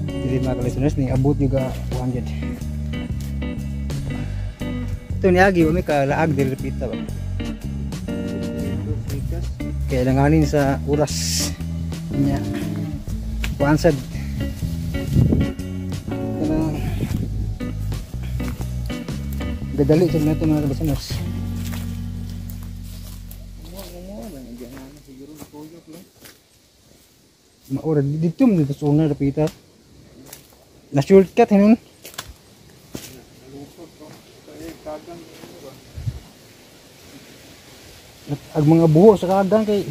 Jadi mga listeners ni abot juga 100. Ito ni agi may kalaag dili pita ba. Kaya langanin sa oras niya. Wansad. Kana gadali sa nato mga listeners. Maura dito mo dito sa una rapita na shortcut hinon ag mga buho sa kagang kay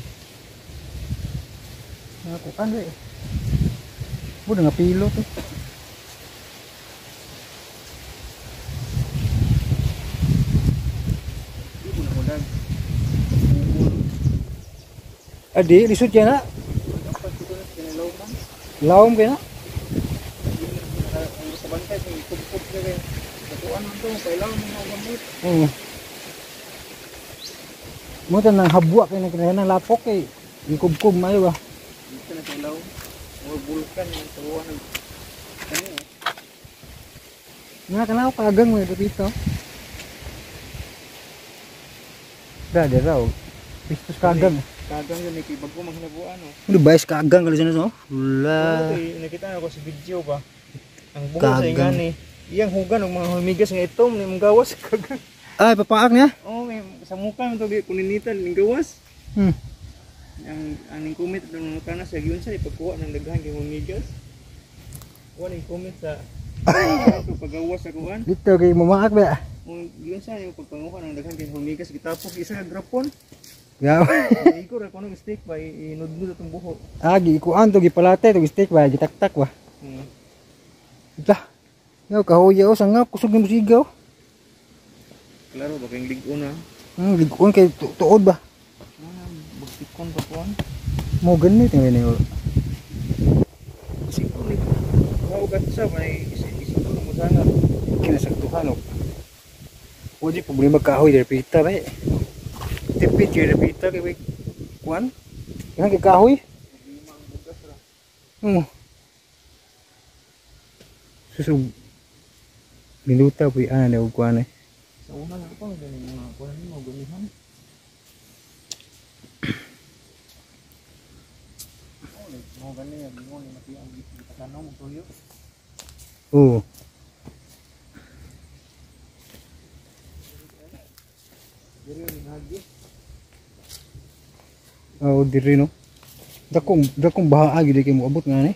nakuan rin buda nga pilo to adi lisod kaya na laom kaya na sa bantay kung ikubkub ka kaya katuan mo ito kailangan mo mga gamot mo ito nang habwa kaya nagkinahin ng lapok eh ikubkub mayo ba dito na kailaw o bulkan yung taruan nga kanaw kagang mo ito dito dada raw pistos kagang kagang yun, ikibag ko maghinabuan o. Ano ba, kagang ka lisan no? Wala. Nakita ako sa video ba? Ang bungo sa ingani. Iyang hugan ng mga humigas ng itom, ng gawas kagang. Ay, papaak niya? Oo, sa mukha mo ito, kuninitan, ng gawas. Ang kumit at ng mukha na sa yun sa ipagkuha ng daghan ng humigas. Wala yung kumit sa pagawas sa kuhan. Dito kay mamaak ba? Yun sa yung pagpanguha ng daghan ng humigas, kitapos isa grapon. Yaw. Iko ra kuno steak ba inudnud atong buho. Agi ikuan to gipalate to steak ba gitaktak ba. Ita. Yaw kahoya o sangap kusog ni musigaw. Klaro ba kay ligon na. Ligon kay tuod ba. Bugtikon pa kuan. Mo ganit ni ni. Siguro ni. Maugat sa may isip mo sana. Kinasaktuhan o. Oji problema kahoy dari pita ba. Tipid yung repita kay kuan yang kay kahoy susug minuta po yung na kuan eh sa una na pa galing mga kuan mo ganihan mo galing mo ni mati ang tanong mo tuyo diri no. Dakong baha agi kay mo abot nga ni.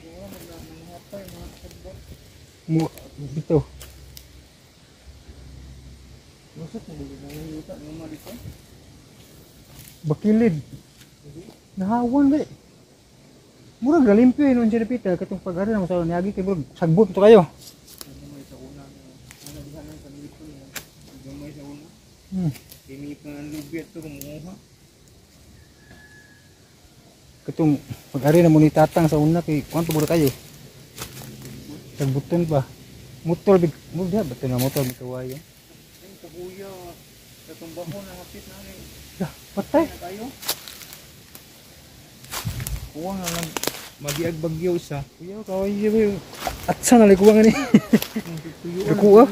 Mo bitaw. Bakilid. Nahawan ba? Murag galimpyo inon siya pita katong pag-ari na sa niagi kay murag sagbot to kayo. Ini pangalubit to kumuha. Katong pag-ari na mo ni tatang sa una kay kwanto mura kayo. Sagbuton pa. Motor big mo diha bato na motor mi kawayo. Ang kabuya katong bahon na hapit na ni. Patay kayo. Kuha na lang magiag bagyo isa. Kuya kawayo at sana likuha nga ni. Kuha.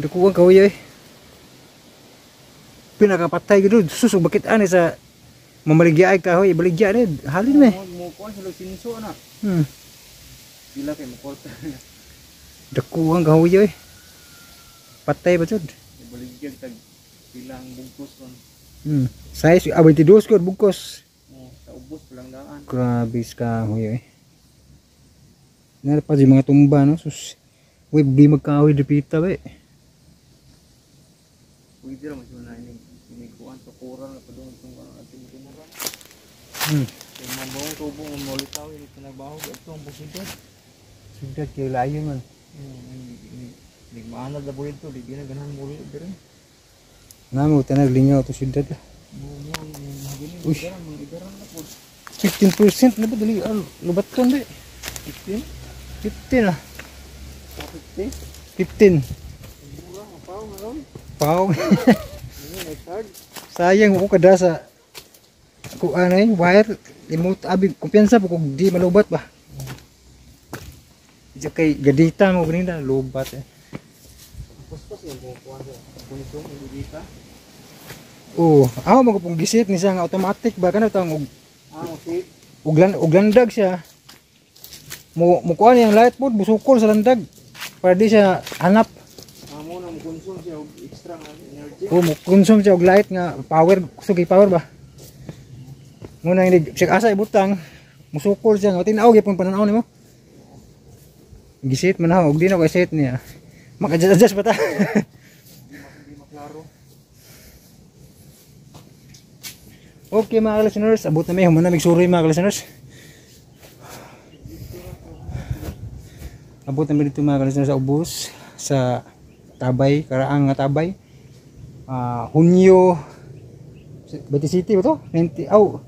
Kuha kawayo eh. Pinakapatay gud susug bakit ani sa mamaligya ay kahoy baligya red halin me mo kuan sa sinso na bila kay mo korta dakuang kahoy patay ba jud baligya tag bilang bungkus kon size abay tidos ko bungkus sa ubos lang daan grabe ka kahoy nara pa di mga tumba no sus we di magkahoy dipita ba pwede ra mo na ini kuan to kurang na padung tong ating tumuran kay mabawang tubong mo litaw ini tinabaho ito ang posible sudah kay layo man nigmaana da boy to di na ganahan mo dire namo tanag lingaw to syudad uy 15% na ba dali lubat kon di 15 lah 15 pao sayang ko kada sa ko ano wire imut abi kumpiyansa po kung di malubat ba Diyan kay gadita mo ganina lobat eh. Paspas yung kukuha sa kunisong yung dita. Oo, ako magpong gisit ni siya nga automatic ba kana tawag Okay. og landag siya. Mo kuha niyang light bulb busukol sa landag para di siya hanap. Muna mo consume siya og extra nga energy. Oo, mo consume siya og light nga power, sugi power ba. Muna hindi siya asa ibutang musukol siya nga tinaw gyapon pananaw nimo. Gisit man ako og di na ko set niya. Maka-adjust ba ta? Hindi maklaro. Okay mga listeners, abot na may humana migsuri mga listeners. Abot na dito mga listeners sa ubos sa Tabay, Karaang nga Tabay. Hunyo Betty City ba to? 90 aw.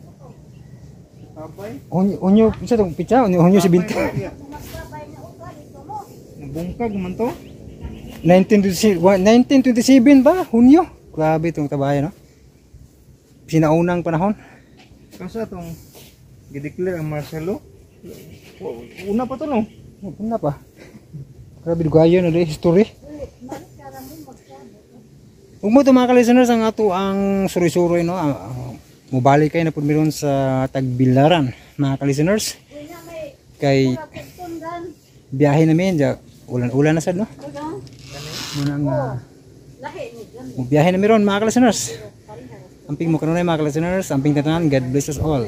Tabay. Hunyo isa tong pitsa, hunyo 70. Nabungkag man to. 1927 ba? Hunyo. Grabe itong Tabay no. Sinaunang panahon. Kasi itong gideclare ang Marcelo. Una pa to no? Una pa. Grabe dugayon na history. Huwag mo ito mga ka-listeners ang ato ang suri-suri no. Mubalik kayo na po meron sa Tagbilaran mga ka-listeners. Kay biyahe namin. Ulan-ulan na sad no. Munang biyahe na meron mga ka-listeners. Amping mo kanunay mga ka-listeners, amping tatanan, God bless us all.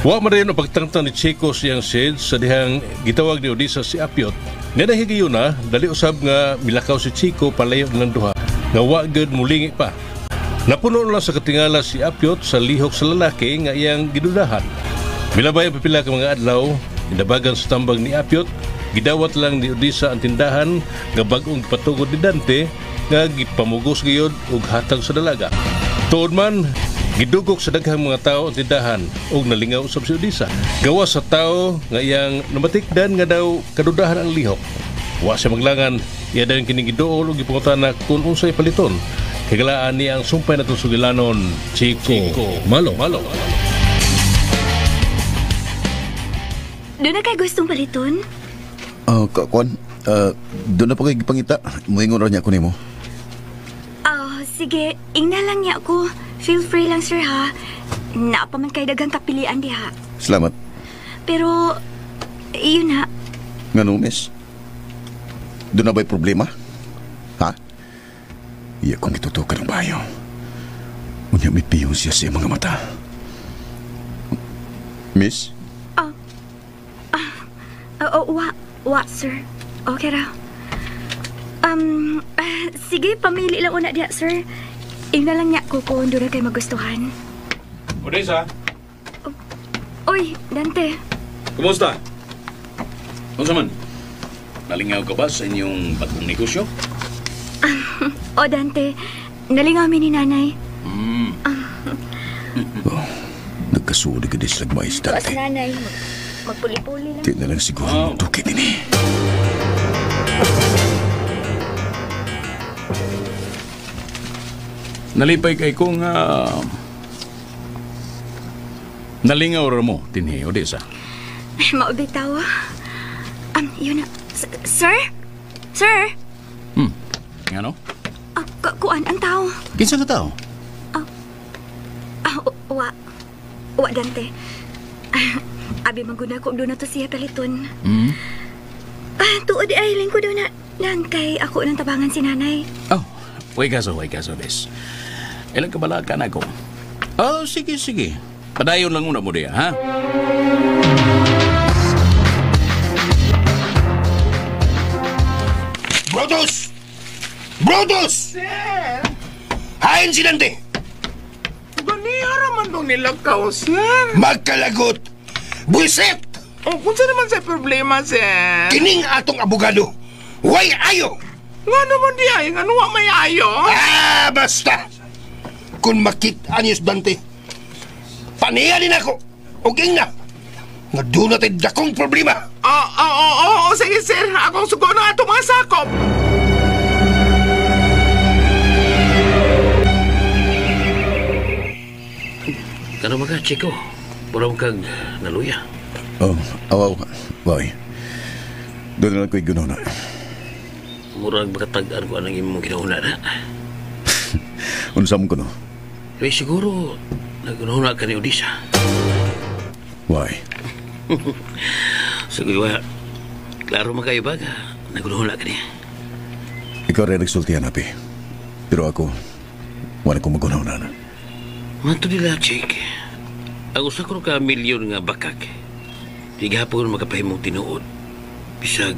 Wa man rin ang pagtangtang ni Chico siyang Sid sa dihang gitawag ni Odisa si Apyot. Nga nahigayon na, dali usab nga milakaw si Chico palayo ng duha, nga wa gud mulingi pa. Napuno lang sa katingala si Apyot sa lihok sa lalaki nga iyang gidudahan. Milabay ang pipila ka mga adlaw, inabagan sa tambang ni Apyot, gidawat lang ni Odisa ang tindahan nga bag-ong patugod ni Dante nga gipamugos gayud og hatag sa dalaga. Tuod man, gidugok sa daghang mga tao ang tindahan og nalingaw usab si Odisa. Gawas sa tao nga iyang namatikdan nga daw kadudahan ang lihok. Wa siya maglangan, iya daw kining giduol og gipangutana kung unsay paliton. Kagalaan niya ang sumpay na sugilanon, Chico. Malo. Doon na kay gustong paliton? Kwan, doon na pa kayo gipangita. Muingon rin niya ako nimo. Sige, ingna lang niya ako. Feel free lang, sir, ha? Naapaman kay dagang kapilian di, ha? Salamat. Pero, yun na. Nga no, miss? Doon na ba'y problema? Ha? Iya kong itutukan ng bayo. Unya may piyon siya sa mga mata. Miss? Wa, sir. Okay ra. Sige, pamili lang una diya, sir. Ingna lang niya ko kung doon na kayo magustuhan. Odisa? Oy, Dante. Kumusta? Kumusta man? Nalingaw ka ba sa inyong bagong negosyo? Dante, nalingaw mi ni nanay. Nagkasuli ka din sa lagmais, Tuwas Dante. nanay, magpuli-puli lang. Di na lang siguro tukit din eh. Nalipay kay kong nalingaw ra mo, tinhi, Odisa. Maubitaw. Yun na. Sir? Sir? Ano? Kuan ang tao. Kinsa ka tao? Wa, Dante. Abi mangguna ko doon na to siya paliton. Tuod ay lingko doon na. Nan kay ako nang tabangan si nanay. Oh, way kaso, Des. Ilang kabala ka na ako. Oh, sige. Padayon lang una mo diya, ha? Brutus! Sir! Hain si Dante! Ganiya raman nung nilakaw, sir. Magkalagot! Buisit! Kung saan naman sa problema, sir? Kining atong abogado! Way ayo! Nga naman di ay, nga nuwa may ayo. Basta! Kung makita niyo si Dante, paniya din ako! O na! Nga doon natin dakong problema! Sige, sir. Akong sugo na itong mga sakop. Ano mga Chico? Pura kag naluya. Oh, awaw. Boy. Doon na lang ko'y gununa. Murag makatagaan ko anang imong ginahuna na. Unsam ko no? Kaya siguro, nagunahuna ka ni Odisa. Why? Siguro, klaro man kayo ba ka? Nagunahuna ka niya. Ikaw rin nagsultihan, Api. Pero ako, wala kong magunaw na. Manto nila, Chick. Ang usa ko ka milyon nga bakak. Di gahapon magapahimong tinuod. Bisag,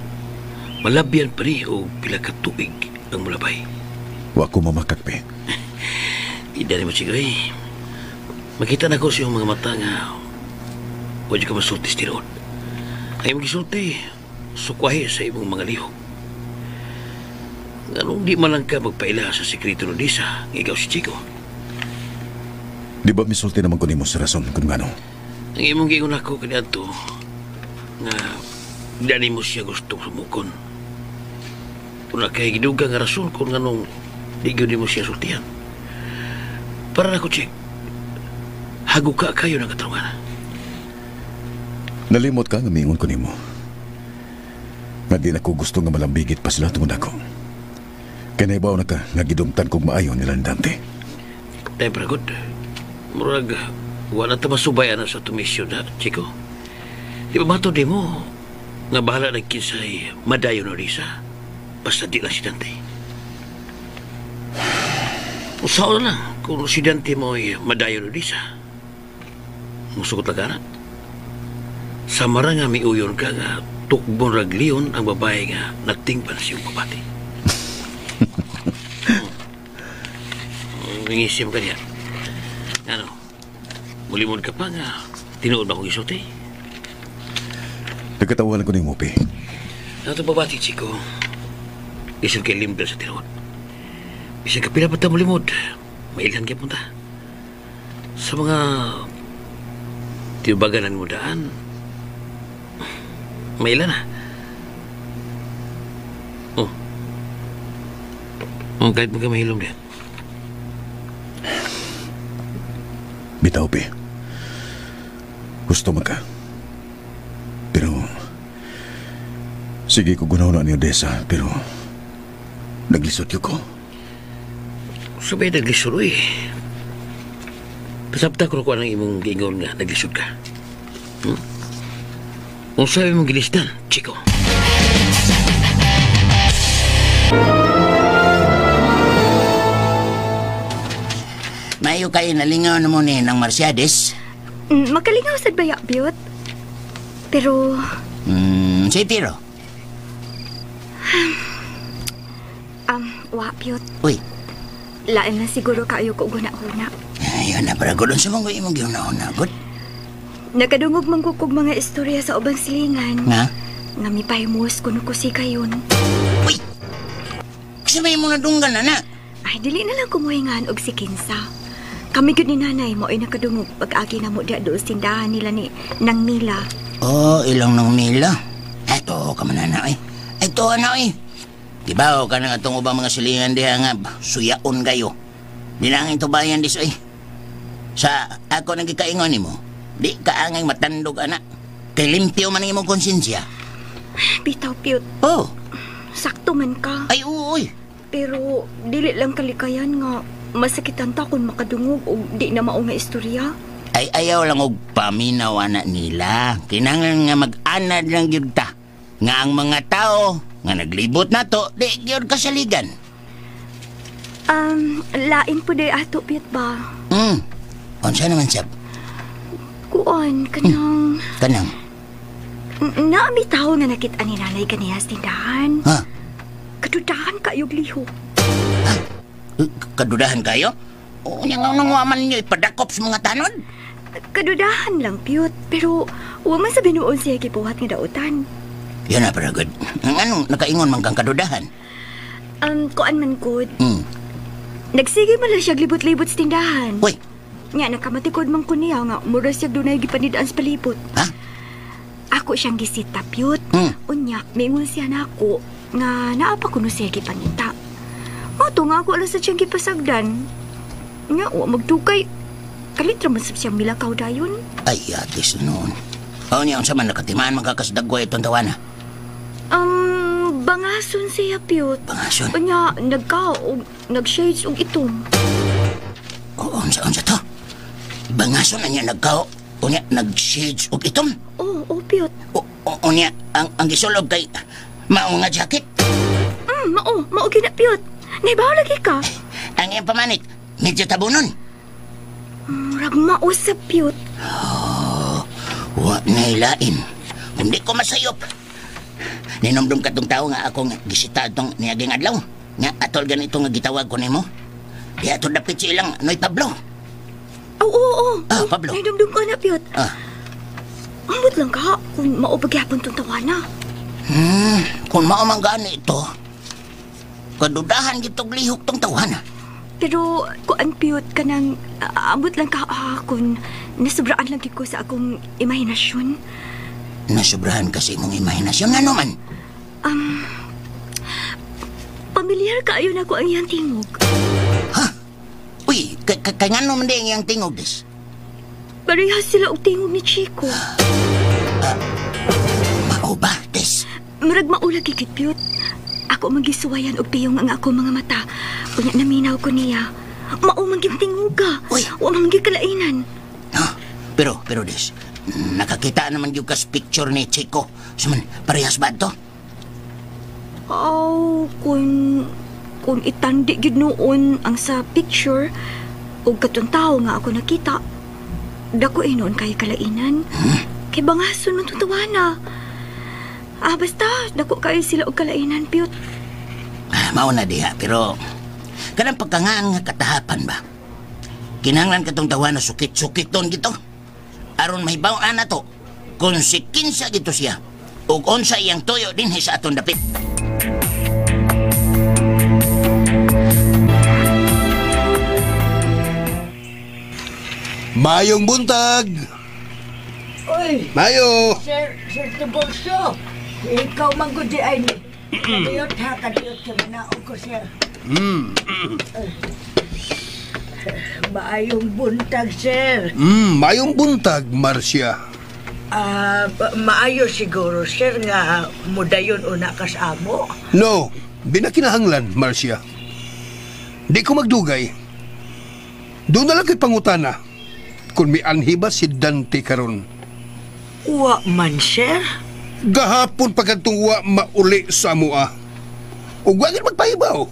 malabyan pa ni o pila ka tuig ang mulabay. Wa ko mamakak, Pe. Ida ni mo, Chick, ay. Makita na ko sa iyong mga mata nga wala ka masulti sa tinuod. Ay magisulti, sukwahi sa imong mga lihok. Anong di man lang ka magpaila sa sekreto ng Odisa, ikaw si Chico. Di ba misulti naman ko nimo sa rason kung ano? Ang imong gingon ako kaniadto nga dali mo siya gustong sumukon. Kung kay giduga nga rason kung anong di gyud mo siya sultihan. Para na ko, Chick. Hago ka kayo ng katarungan. Nalimot ka nga mingon ko nimo. Nga di na ko gusto nga malambigit pa sila tungod ako. Kaya naibaw na ka nga gidumtan kong maayon nila ni Dante. Tayo pragod. Murag, wala ta masubayan na sa tumisyon na, Chico. Di ba mato di mo nga bahala ng kinsay madayon o Risa? Basta di lang si Dante. Usaw na lang kung si Dante mo ay madayon o Risa. Musugot lang ka na. Sa marang nga may uyon ka nga tukbon ragliyon ang babae nga nagtingpan siyang kabati. Nangisim ka niya. Ano? Mulimod ka pa nga tinuod ba kong isote? Nagkatawalan ko ni Mopi. Nato babati, Chico. Isang kay limbel sa tinuod. Isang kapila pa ta mulimod. Mailhan kaya punta. Sa mga tibaganan mo daan, mailan na. Kahit magka mahilom din. Bitaw, Pe. Gusto ka. Pero sige ko gunaw na ni Odessa, pero naglisod ko. Sabay naglisod, uy. Pasabta ko ng imong gingon nga naglisod ka. Kung sabi mong gilisdan, Chico. Mayo kayo nalingaw na mo ni ng Mercedes. Makalingaw sad ba Biyot? Pero... si Tiro. Wa, Biyot. Uy. Lain na siguro kayo ko guna-una. Ayun na, para gulon sa mga imong guna-una, good? Nakadungog mangkukog mga istorya sa ubang silingan. Nga? Nga mipahimuos ko si kayon. Uy! Kasi may mong nadunggan na. Ay, dili na lang kumuhingan og si Kinsa. Kami gud ni nanay mo ay nakadungog pag-agi na mo diya doon tindahan nila ni Nang Mila. Oh, ilang Nang Mila? Eto, kamanana eh. Eto, ano eh. Dibaw ka na nga itong ubang mga silingan diha nga suyaon kayo. Di na ang itubayan dis eh. Sa ako nagkikaingon ni mo, di ka angay matandog anak. Kay limpyo man ang imong konsensya. Bitaw, Piyot. Oh. Sakto man ka. Ay, uy. Pero dili lang kalikayan nga masakitan ta kung makadungog o di na mao nga istorya. Ay ayaw lang og paminaw anak nila. Kinahanglan nga mag-anad lang gyud ta. Nga ang mga tao nga naglibot na to, di gyud kasaligan. Lain po day ato, Piyot ba? Unsa naman sab? Kuan, kanang... Kanang? Naami tao nga nakita ni nanay kaniya sa tindahan. Ha? Kadudahan kayog lihok. Ha? Kadudahan kayo? O nga nangwaman niyo ipadakop sa mga tanod? Kadudahan lang, Piyot. Pero huwag man sa binuon siya kipuhat nga dautan. Yan na, paragod. Anong nakaingon man kang kadudahan? Kuan man good. Nagsige man lang siya libot-libot sa tindahan. Uy! Nga, nakamatikod man ko niya nga mura siya dunay gipanidaan sa palibot. Ha? Ako siyang gisita, Piyot. Unya, mingon siya na ako nga naapa ko no siya gipanita. Mato nga ako alas sa siyang gipasagdan. Nga, magtukay. Kalit raman sab siyang milakaw dayon. Ay, atis noon. O niya, unsa man nakatimaan magkakasdagwa itong tawana? Bangason siya, Piyot. Bangason? Kanya, nagkao, nag-shades og itom. O, unsa to? Bangason na niya nagkao, o niya, nag-shades og itom? Oo, Piyot. O niya, ang gisulog kay mao nga jacket? Mao gina, Piyot. Naibaw lagi ka. Ang iyang pamanit, medyo tabunon. Murag mao sa, Piyot. Wa nailain. Kundi ko masayop. Ninomdom katong tao nga akong gisita itong niyaging adlaw. Nga atol ganito nga gitawag ko nimo. Di ato dapit silang Noy Pablo. Oo. Pablo. Naidumdum ko na, Piyot. Ambot lang ka kung mao pagyapon tong tawana. Kung mao man gani ito, kadudahan gitog lihok tong tawana. Pero kuan, Piyot, kanang ambot lang ka kung nasubraan lang ko sa akong imahinasyon. Nasubrahan kasi mong imahinasyon. Ano man? Pamilyar kaayo na ko ang iyang tingog. Ha? Uy, kaya naman din ang tingog des? Parehas sila og tingog ni Chico. Mao ba, des? Murag maulag gigit, Piyot. Ako magisuwayan og piyong ang ako mga mata. Unya naminaw ko niya. Mao man gyud tinguga. Uy. Wa man gyud kalainan. Pero des, nakakita naman yung kas picture ni Chico. Suman, parehas ba ito? Kung itandi gyud noon ang sa picture ug katong tawo nga ako nakita, dako noon kay kalainan. Kay bangason man tutawana. Basta dako kay sila og kalainan, Piyot. Mao na diha, pero kanang pagkangaan nga katahapan ba? Kinahanglan katong tawa na sukit-sukit doon gito. Aron mahibaw-an na to kung si kinsa gito siya ug unsa iyang tuyo dinhi sa aton dapit. Mayong buntag! Uy! Mayo! Sir Tiburcio, ikaw manggudi ay ni. Kadiyot ha, kadiyot ka manaog ko, sir. Maayong buntag, sir. Mayong buntag, Marcia. Maayo siguro, sir, nga mudayon una kas amo. No, binakinahanglan, Marcia. Di ko magdugay. Doon na lang kay pangutana kung may anhiba si Dante karon. Wa man, sir. Gahapon pagkatong wa mauli sa amua. Ug wa gid magpahibaw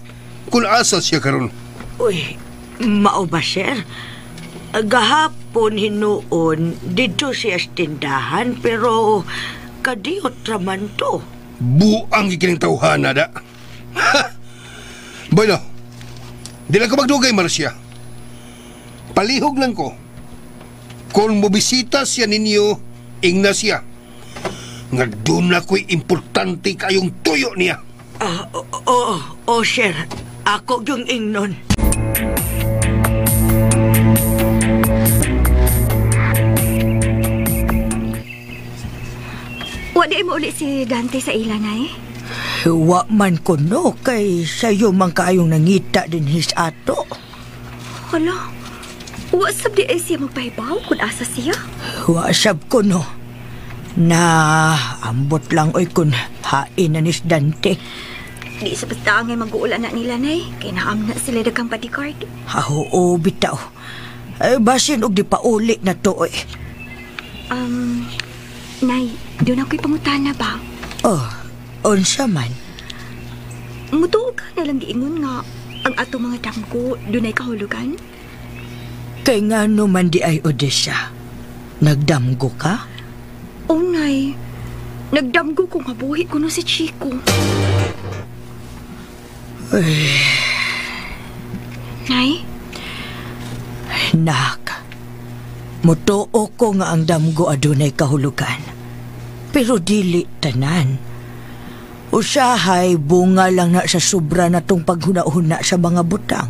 kung asa siya karon. Uy, mao ba, sir? Gahapon hinuon dito siya sa tindahan pero kadiyot raman to. Buang ikining tawhana da. Bueno, di lang ko magdugay, Marcia. Palihog lang ko. Kung mobisita siya ninyo, ingna siya. Nga doon na ko'y importante kayong tuyo niya. Sir. Ako yung ingnon. Wa di mo uli si Dante sa ilan ay? Wa man ko no, kay sayo man kayong nangita din his ato. Hala, wa sab di ay siya magpahibaw kung asa siya? Wa sab ko no. Na ambot lang oy kun hain na nis Dante. Di sa basta ngay mag-uulan na nila, Nay. Kaya naam na sila dagang bodyguard. Oo, bitaw. Basin og di pa uli na to oy. Nay, doon ako'y pangutana ba? Unsa man? Mutuog ka na lang giingon nga ang ato mga damgo doon ay kahulugan? Kay nga naman di ay Odessa. Nagdamgo ka? Oh, Nay. Nagdamgo ko nga buhi ko no si Chico. Nay? Nak, mutuo ko nga ang damgo adunay kahulugan. Pero dili tanan. Usahay bunga lang na sa sobra na tong paghuna-huna sa mga butang.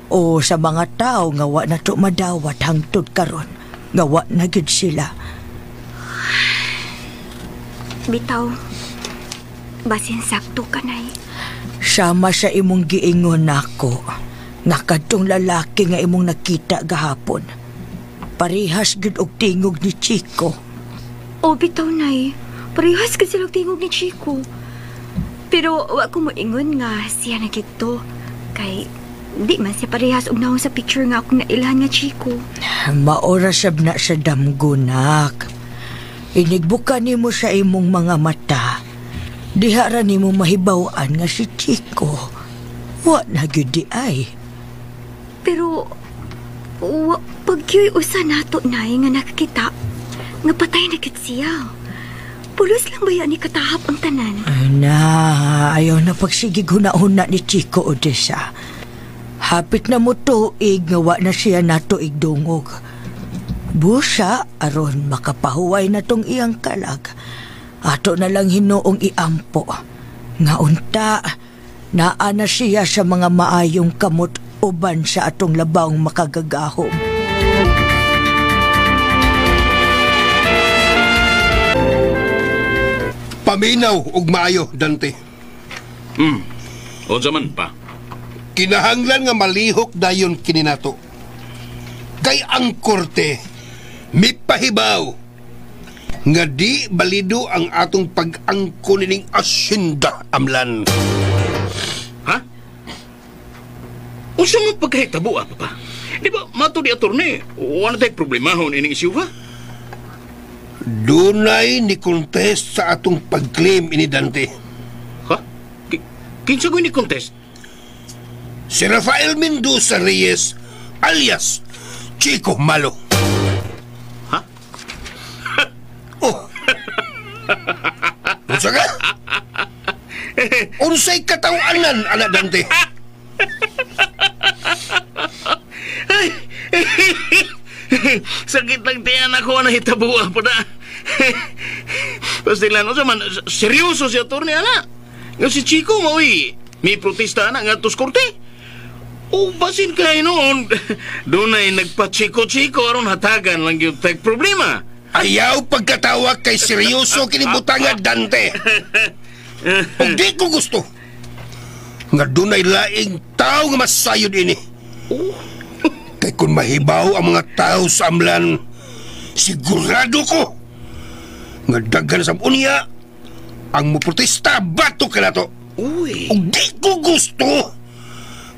O sa mga tao nga wa na to madawat hangtod karon. Nga wa na gid sila. Bitaw, basin sakto ka, Nay. Sama sa imong giingon nako, nakadtong lalaki nga imong nakita gahapon. parihas gud og tingog ni Chico. O bitaw nay, parehas ka silang tingog ni Chico. Pero wa ko moingon nga siya na gito. Kay di man siya parehas og naon sa picture nga akong nailhan nga Chico. Maora sab na sa damgo, nak. Inigbuka nimo sa imong mga mata. Diha ra nimo mahibaw-an nga si Chico. Wa na gyud di ay. Pero pag yo'y usa nato nay nga nakakita, nga patay na gid siya. Pulos lang ba yan ni katahap ang tanan? Ayaw na pagsigig huna-huna ni Chico Odessa. Hapit na mo tuig nga wa na siya natuig dungog. Busa aron makapahuway na tong iyang kalag. Ato na lang hinuong iampo. Nga unta, naa na siya sa mga maayong kamot uban sa atong labawng makagagahom. Paminaw og maayo, Dante. Unsa man pa? Kinahanglan nga malihok dayon kini nato. Kay ang korte mipahibaw nga di balido ang atong pag-angko nining asyenda, Amlan. Ha? Unsa mo pagkahitabo, papa? Di ba mato di attorney, wala tayong problemahon ining isyu, ha? Dunay ni contest sa atong pag-claim ini, Dante. Ha? Kinsa ko ni contest? Si Rafael Mendoza Reyes alias Chico Malo. Ha? Oh. Unsa ka? Unsay katawanan, anak Dante? Sakit lang tiyan ako na hitabuan pa na. Pastilan, o man, seryoso si attorney, ana. Nga si Chico, maui, may protesta na nga tos korte. O basin kayo noon, doon ay nagpa-chiko-chiko aron hatagan lang yung tag problema. Ayaw pagkatawa kay seryoso kinibutangan, Dante. O di ko gusto nga doon ay laing tao nga masayod ini. Kay kung mahibaw ang mga tao sa Amlan, sigurado ko nga daghan sa unya ang muprotesta bato ka na to. Uy. O di ko gusto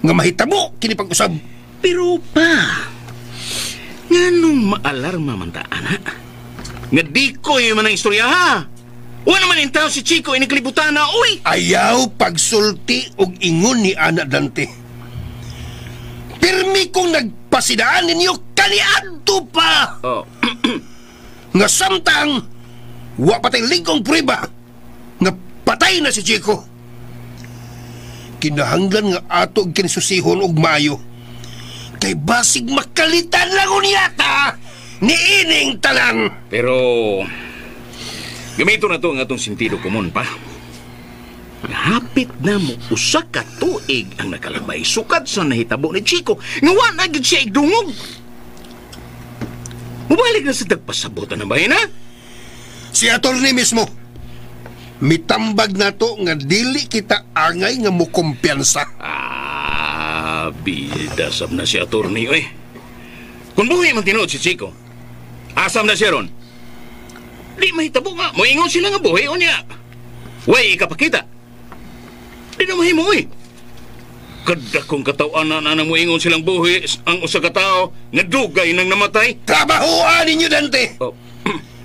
nga mahitabo kini pag-usab. Pero pa, nga nung maalarma man ta, anak, nga di ko yung manang istorya, ha? Wala naman yung tao si Chico inikalibutan na, uy! Ayaw pagsulti og ingon ni Ana Dante. Pirmi kong nagpasidaan ninyo kaniadto pa! Oh. Nga samtang wa patay ligong prueba nga patay na si Chico. Kinahanglan nga ato kinisusihon og maayo. Kay basig makalitan lang unyata ni ining tanan. Pero gamito na to ang atong sentido komon pa. Hapit na mo usa ka tuig ang nakalabay sukad sa nahitabo ni Chico nga wa na gid siya igdungog. Mubalik na sa tagpasabutan na bayan, ha? Si attorney mismo mitambag na to nga dili kita angay nga mo kumpiyansa. Bida sab na si attorney, oy. Kung buhi man tinuod si Chico, asam na siya ron. Di mahitabo nga, moingon sila nga buhi o niya. Way, ikapakita. Di na mahimo, oy. Kada kong katawan na moingon silang buhi ang usa ka tao nga dugay nang namatay. Trabahoan ninyo, Dante. Oh.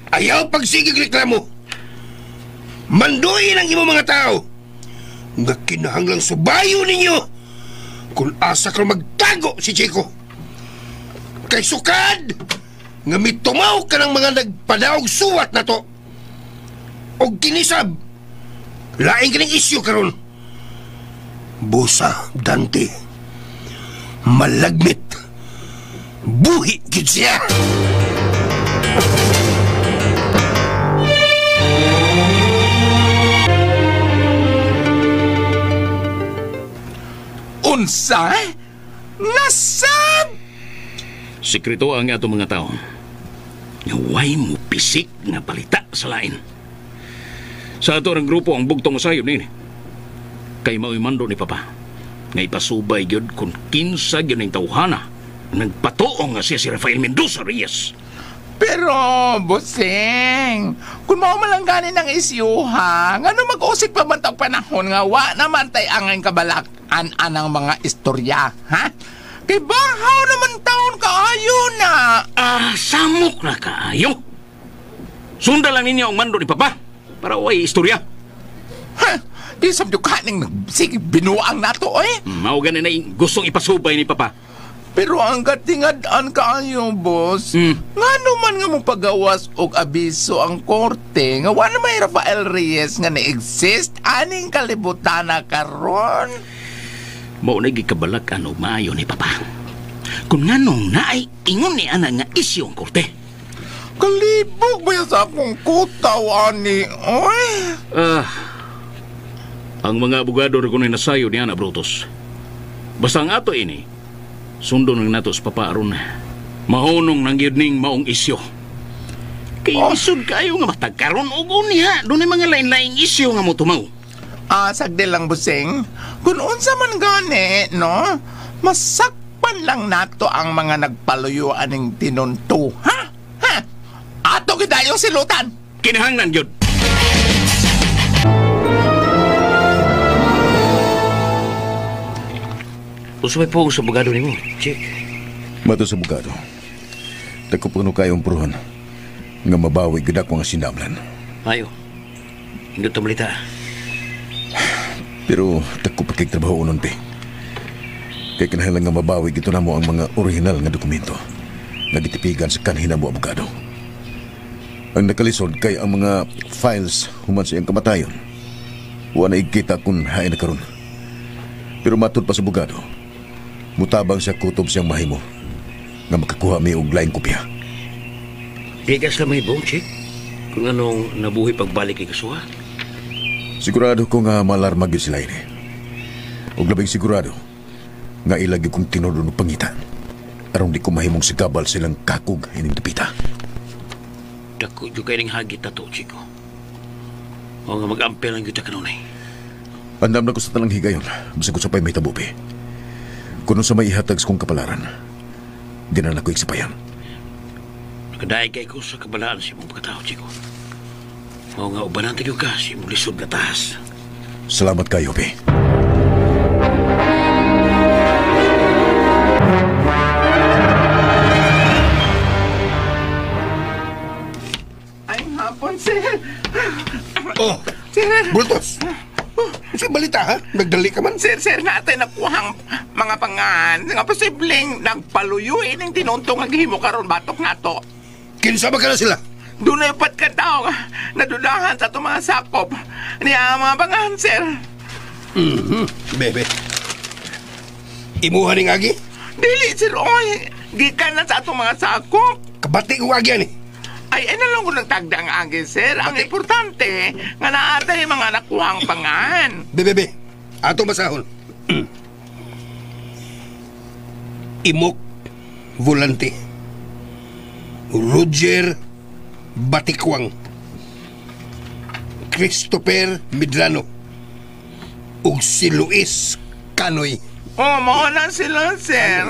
Ayaw pagsigig reklamo. Manduin ang imong mga tao nga kinahanglang subayo ninyo kung asa ka magtago si Chico. Kay sukad nga mitumaw ka ng mga nagpadaog suwat na to o kinisab laing kining isyu karon. Busa, Dante, malagmit buhi gid siya. Unsa? Nasab? Sekreto ang ato mga tao. Nga way mo pisik nga balita sa lain. Sa ato ang grupo ang bugtong usayod nini. Kay mao'y mando ni Papa. Nga ipasubay gyud kung kinsa gyud ang tawhana nagpatuong nga siya si Rafael Mendoza Reyes. Pero, Bossing, kung mao man lang ganin ng isyuha, nga mag-usik pa man tag panahon nga wa naman tay angay kabalakan anang mga istorya, ha? Kay bahaw naman taon kaayo na. Samok na kaayo. Sunda lang ninyo ang mando ni Papa para way istorya. Ha? Di sabdo kaning sige binuang nato, oy. Mao ganin na gustong ipasubay ni Papa. Pero ang katingad-an kaayo, boss. Nga naman nga mo pagawas og abiso ang korte nga wala may Rafael Reyes nga na-exist aning kalibutan na karon. Mao na gikabalakan og maayo ni Papa. Kung nganong naay ingon ni ana nga isyu ang korte. Kalibog ba sa akong kutaw, ani, oy? Ang mga abogado rin kunay nasayo ni Ana Brutus. Basta nga ato ini, sundo ng nato sa Papa aron mahunong ng yudning maong isyo. Kaya isod kayo nga matagkaroon o niya. Doon ay mga lain-laing isyo nga mo tumaw. Sagdi lang, Busing. Kung unsa man gani, no? Masakpan lang nato ang mga nagpaluyuan ng tinunto, ha? Ha? Ato gidayong silutan. Kinahanglan yun. Usapay po sa abogado ni mo, Chick. Mato sa abogado. Dako puno kayong puruhan nga mabawi gid ako nga sinamlan. Ayo. Hindi ito malita. Pero dako pa kay trabaho unon pe. Kaya kinahanglan nga mabawi gito na mo ang mga original nga dokumento nga gitipigan sa kanhina mo abogado. Ang nakalisod kay ang mga files human sa iyang kamatayon. Wala na ikita kung hain na karon. Pero matod pa sa abogado, mutabang siya kutob siyang mahimo nga makakuha mi og laing kopya. Igas lang may buong, Chick. Kung anong nabuhi pagbalik kay kasuha. Sigurado ko nga malarmag yun sila ini. Og labing sigurado nga ilagi kong tinuro ng pangitan arong di ko mahimong sigabal silang kakog ining dapita. Dako yung kaining hagit na to, Chico. O nga mag-ampel ang yuta kanunay. Andam na ko sa talang higayon, basta ko sa pa'y may tabupi. Kung sa may ihatag sa kong kapalaran, di na ko iksapayan. Nakadaig kay ko sa kabalaan si mong pagkatao, Chico. O nga ubanan tayo ka si mong lisod na taas. Salamat kayo, Pe. Ay, hapon, sir. Oh, Sir. Brutus. Kasi balita, ha? Nagdali ka man? Sir, natin nakuhang mga pangan nga posibleng nagpaluyuin ng tinuntong ang gihimo karon batok nga to. Kinsa ba ka na sila? Doon na ipat ka tao nadudahan sa itong mga sakop niya mga pangan, sir. Bebe. Imuha ning agi? Dili, sir, oy. Gikan na sa itong mga sakop. Kabati ko agi, ani? Ay, lang ko nagtagda ang agi, sir. Ang importante, nga naatay mga nakuhang pangan. Bebe, ato masahon. Imok Volante, Roger Batikwang, Christopher Medrano, ug si Luis Canoy. Mauna sila, sir.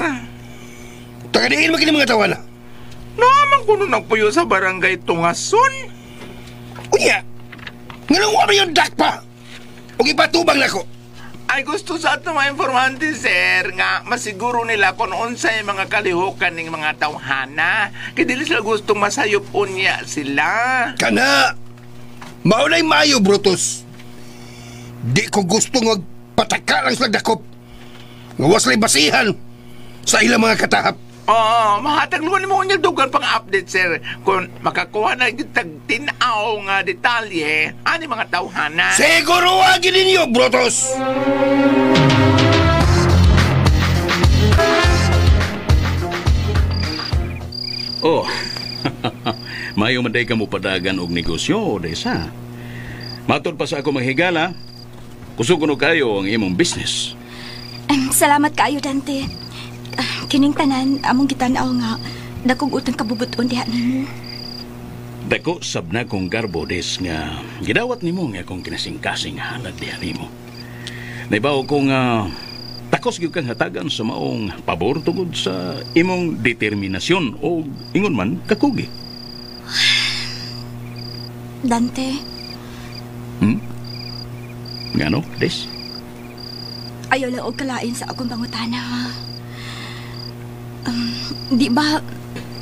Tagadiin mo kini mga tawana. Naman ko nung nagpuyo sa barangay Tungason. Unya, nga nang wala yung dakpa. Huwag ipatubang na ko. Ay gusto sa ato mga informante, sir, nga masiguro nila kung unsay mga kalihukan ng mga tawhana. Kaya dili sila gustong masayop unya sila. Kana, maunay mayo, Brutus. Di ko gusto magpataka lang sila dakop. Ngawas lay basihan sa ilang mga katahap. Oo, mahatag naman mo niya dugan pang update, sir. Kung makakuha na yung tag-tinaw nga detalye, ani mga tawhana. Siguro wagin ninyo, Brutus! Oh, mayo man day ka mo padagan og negosyo, Desa. Matod pa sa ako maghigala, kusugon kayo ang imong business. Salamat kaayo, Dante. Kining tanan, among gitanaw nga, dakong utang kabubuton diha nimo. Dako sab na kong garbo, Des, nga gidawat nimo nga akong kinasing-kasing halad diha nimo. Naibaw ko nga takos gyud kang hatagan sa maong pabor tungod sa imong determinasyon o ingon man kakugi. Dante, Ngano, Des? ayaw lang og kalain sa akong pangutana, ha? Di ba,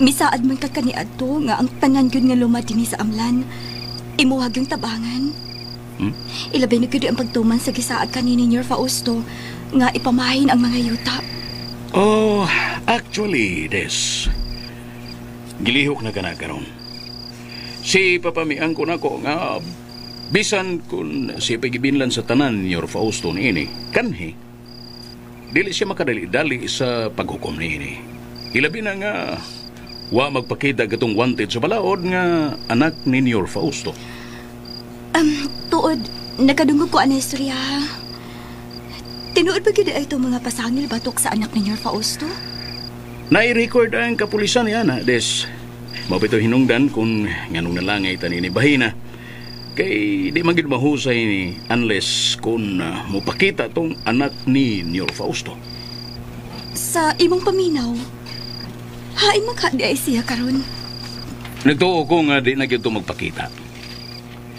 misaad man ka kaniadto nga ang tanan gyud nga luma dinhi sa amlan, imuhag yung tabangan. Ilabay na gyud ang pagtuman sa gisaad kanini ni Fausto nga ipamahin ang mga yuta. Oh, actually, Des. Gilihok na ka na karon. Si papamiang ko na ko nga bisan kung si pagibinlan sa tanan ni Fausto ni ini, kanhi, dili siya makadali-dali sa paghukom ni ini. Ilabi na nga wa magpakita gatong wanted sa balaod nga anak ni Fausto. Tuod, nakadungog ko ang istorya, ha? Tinuod ba gyud ay itong mga pasangil batok sa anak ni Fausto? Nai-record ang kapulisan niya na, Des. Mapito hinungdan kung nganong nalangay tani ni Bahina. Kay di magid mahusay ni unless kung mupakita tong anak ni Fausto. Sa imong paminaw, hain magkadi ay siya karon. Nagtuo ko nga di na gyud to magpakita.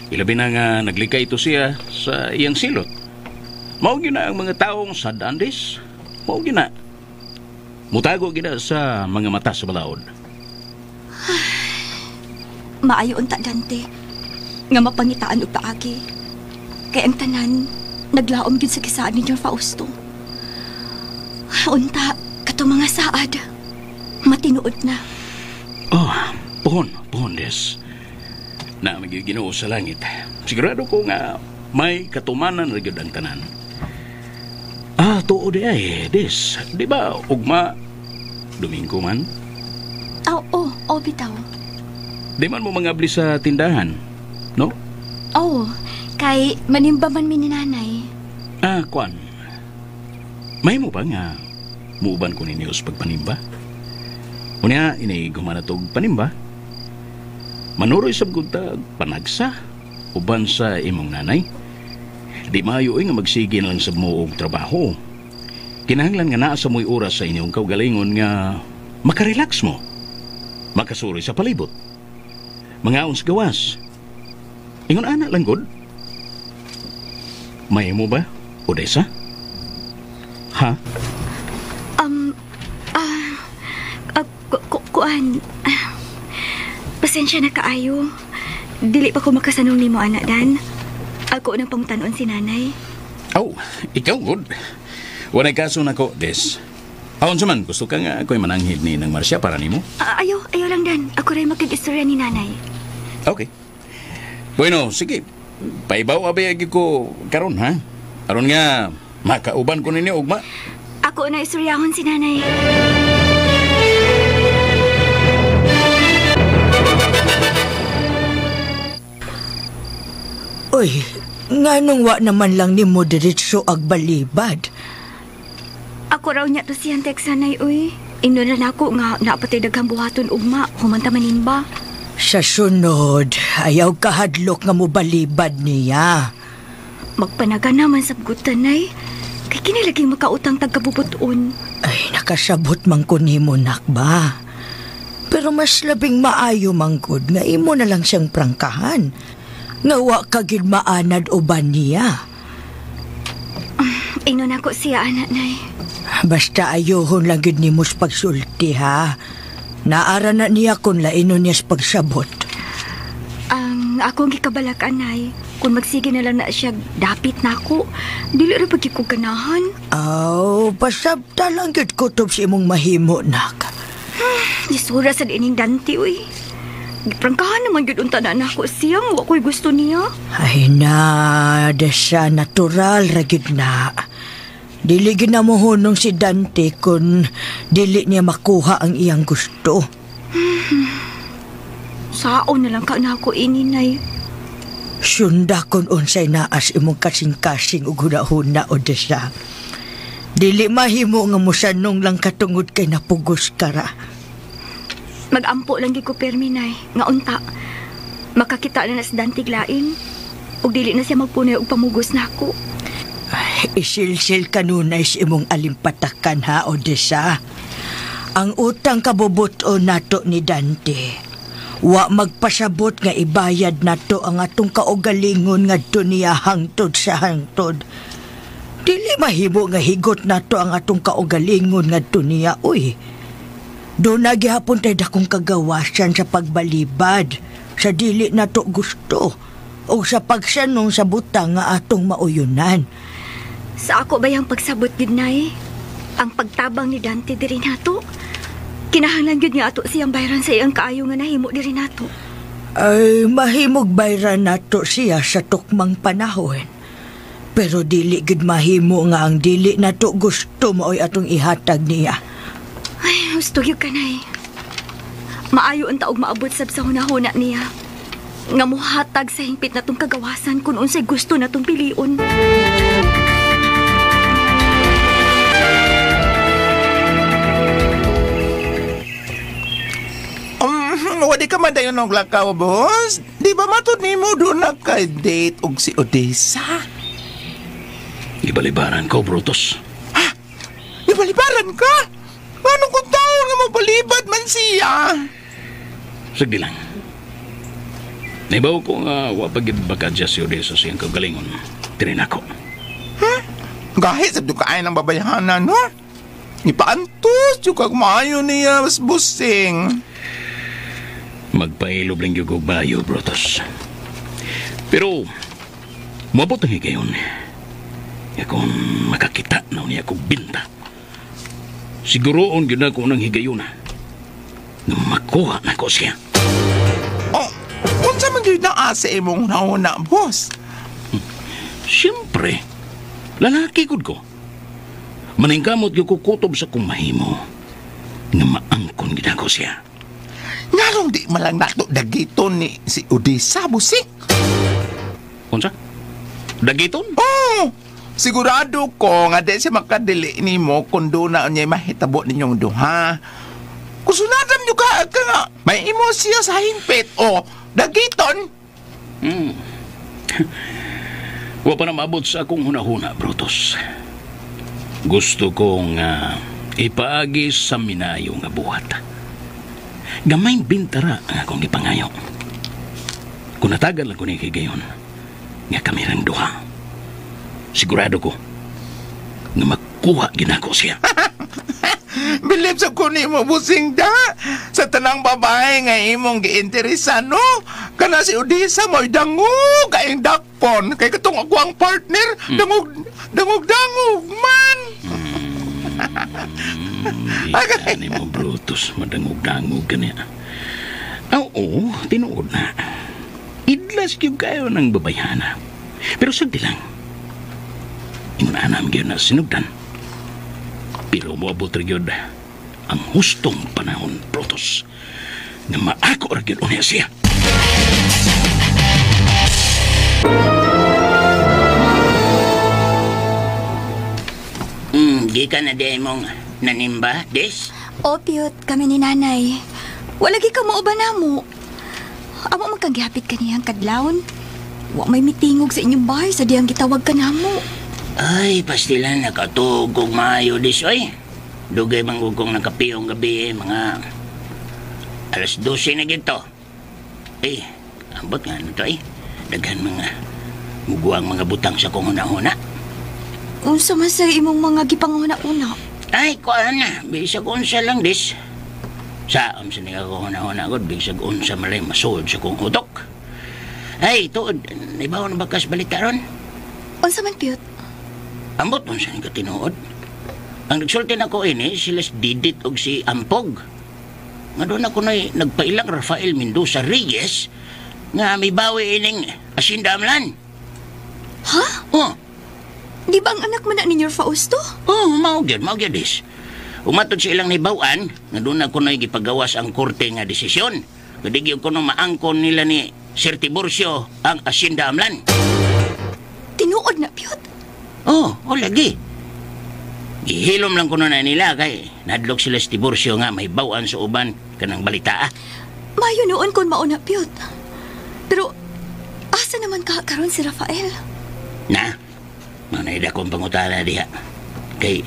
Ilabi na nga naglikay ito siya sa iyang silot. Mao gyud na ang mga taong sa Dandes. Mao gyud na. Mutago gyud sa mga mata sa balaod. Maayo unta, Dante, nga mapangitaan og paagi. Kay ang tanan naglaom gyud sa kisaad ni Fausto. Unta kato mga saad matinuod na. Oh, pohon, Des. Na magiginoo sa langit. Sigurado ko nga may katumanan ra gyud ang tanan. Tuo di ay, Des. Di ba ugma Domingo man? Oo, bitaw. Di man mo mangabli sa tindahan, no? Oo, kay manimba man mi ni nanay. Kwan. May mo ba nga muuban ko ninyo sa pagpanimba? Unya, inay gumanatog panimba? Manuroy sa gudta panagsa uban sa imong nanay. Di maayo nga magsige na lang sa moog trabaho. Kinahanglan nga naa sa mo'y oras sa inyong kaugalingon nga makarelax mo. Makasuri sa palibot. Mga uns gawas. Ingon anak lang god. May mo ba, Odessa? Ha? Kuan. Pasensya na kaayo. Dili pa ko makasanong nimo, anak Dan. Ako nang pangutanon si nanay. Oh, ikaw good. Walay kaso na ko, Des. Aon man, gusto ka nga ako'y mananghid ni ng Marcia para nimo? Ayaw lang, Dan. Ako rin makikistorya ni nanay. Okay. Bueno, sige. Paibaw abayagi ko karon, ha? Aron nga, makauban ko ninyo, ugma. Ako na istoryahon si nanay. Uy, nganong wa naman lang ni mo diretso agbalibad? Ako raw niya to siyang teksanay, uy. Ingno na ako nga napatay daghang buhaton ugma, humanta manimba. Sa sunod, ayaw kahadlok nga mo balibad niya. Magpanaga naman sa gutanay. Kay kinilaging makautang tagkabubuton. Ay, nakasabot man ko ni mo, nakba. Pero mas labing maayo manggod nga imo na lang siyang prangkahan. Nga wa kagid maanad uban niya. Ingno na ko siya, anak nay. Basta ayohon lang gid nimo sa pagsulti, ha. Naara na niya kung laino niya sa pagsabot. Ang akong gikabalak, anay, kung magsige na lang na siya, dapit na ako. Dili rin pagkikuganahan. Pasabta lang gid kutob si imong mahimo, nak. Nisura sa dining Dante, uy. Giprangkahan naman yun unta na ako siyang wako'y gusto niya. Ay na, desa natural ragid na. Dili ginamuhunong si Dante kung dili niya makuha ang iyang gusto. Sao na lang ka na ako ininay. Sunda kung unsay naas imong kasing-kasing ug hunahuna o desa. Dili mahimo nga musanong lang katungod kay napugos kara. Magampo lang gi ko perminay nga unta. Makakita na sa Dante glain ug dili na siya magpunay og pamugos nako. Ay, Isilsil kanunay si imong alimpatakan ha, Odessa. Ang utang kabubuton nato ni Dante, wa magpasabot nga ibayad nato ang atong kaugalingon ngadto niya hangtod sa hangtod. Dili mahimo nga higot nato ang atong kaugalingon ngadto niya, uy. Doon na gihapon tayo dakong kagawasan sa pagbalibad, sa dili nato gusto, o sa pagsanong sa butang nga atong mauyunan. Sa ako ba yung pagsabot gid nay? Ang pagtabang ni Dante diri nato? Kinahanglan gyud nga ato siyang bayran sa iyang kaayo nga nahimo diri nato. Ay, mahimog bayran nato siya sa tukmang panahon. Pero dili gid mahimo nga ang dili nato gusto maoy atong ihatag niya. Ay, gusto gyud kanay. Maayo ang taog maabot sab sa hunahuna niya. Nga muhatag sa hingpit natong kagawasan kung unsay gusto natong piliun. Wadi ka man dayon ng lakaw, boss. Di ba matod ni mo doon nagka-date og si Odessa? Ibalibaran ko, Brutus. Ha? Ibalibaran ka? Anong kung taon nga mapalibad man siya? Sagdi lang. Naibaw ko nga wapagid bakadya si Odessa siyang kagalingon. Tirin ako. Ha? Gahit sa dukain ng babayahanan, no? Ipaantos yung kagmayo niya, mas busing. Magpailob lang yung bayo, Brutus. Pero, mabot ang higayon. Kung makakita na niya kong binta, siguroon yun ako ng higayon na makuha na ko siya. Oh, kung sa mga na asa imong nauna, boss? Siyempre, lalaki ko. Maningkamot yung kukutob sa kumahimo na maangkon ginako siya. Ngalong di malang nato dagiton ni si Odessa, busik. Unsa? Dagiton? Oo! Sigurado ko nga di siya makadili ni mo kung doon na niya mahitabo ninyong duha. Kung sunadam nyo ka nga, may imo siya sa hingpit o dagiton. Wa pa na maabot sa akong hunahuna, Brutus. Gusto kong ipaagi sa minayo nga buhat. Gamay bintara ang akong ipangayo. Kung natagal lang ko ni higayon, nga kami rin duha. Sigurado ko nga makuha ginako siya. Believe sa kunin mo, busing da. Sa tanang babae nga imong giinteresan, no? Kana si Odessa mo'y dangog kayong dakpon. Kay katong ako ang partner, dangog man. Ano mo, Brutus, madangog-dangog ka niya. Oo, tinuod na. Idlas yung kayo ng babayana. Pero sagdi lang. Inanam yun na sinugdan. Pero moabot rin yun ang hustong panahon, Brutus, na maako rin yun unya siya. Di ka na di mong nanimba, Des? Opyot kami ni nanay. Walagi ka mauba na mo. Amo magkagihapit ka niyang kadlawon. Wa may mitingog sa inyong bahay sa diyang gitawag ka na mo. Ay, pastilan nakatugog maayo, Des, oy. Dugay manggugong nakapiyong gabi, mga alas 12 na gito. Eh, ambot nga nito, daghan mga muguang mga butang sa kong huna-huna. Unsa man sa imong mga gipanguna-una? Ay, kuan na. Bisag unsa lang, Des. Saam sa niya ko huna-huna ko, bisag unsa malay masod sa kong utok. Ay, tuod, naibaw na bakas balita ron? Unsa man, Piyot? Ambot, unsa niya tinuod? Ang nagsulti na ko ini, sila si Didit o si Ampog. Nga doon ako nagpailang Rafael Mendoza Reyes nga may bawi ining Asindamlan. Ha? Oh. Di ba ang anak mo na ninyo Fausto? Oh, maugyad, Des. Umatod sa ilang nibawaan, nga doon ako gipagawas ang korte nga desisyon. Kadigyo ko maangkon nila ni Sir Tiburcio ang Asindamlan. Tinuod na, Piyot? Oh, lagi. Ihilom lang ko na nila kay nadlok sila si Tiburcio nga may bawaan sa uban kanang balita. Mayo noon kung mauna, Piyot. Pero, asa naman ka karon si Rafael? Na, Manay akong pangutana diha. Kay,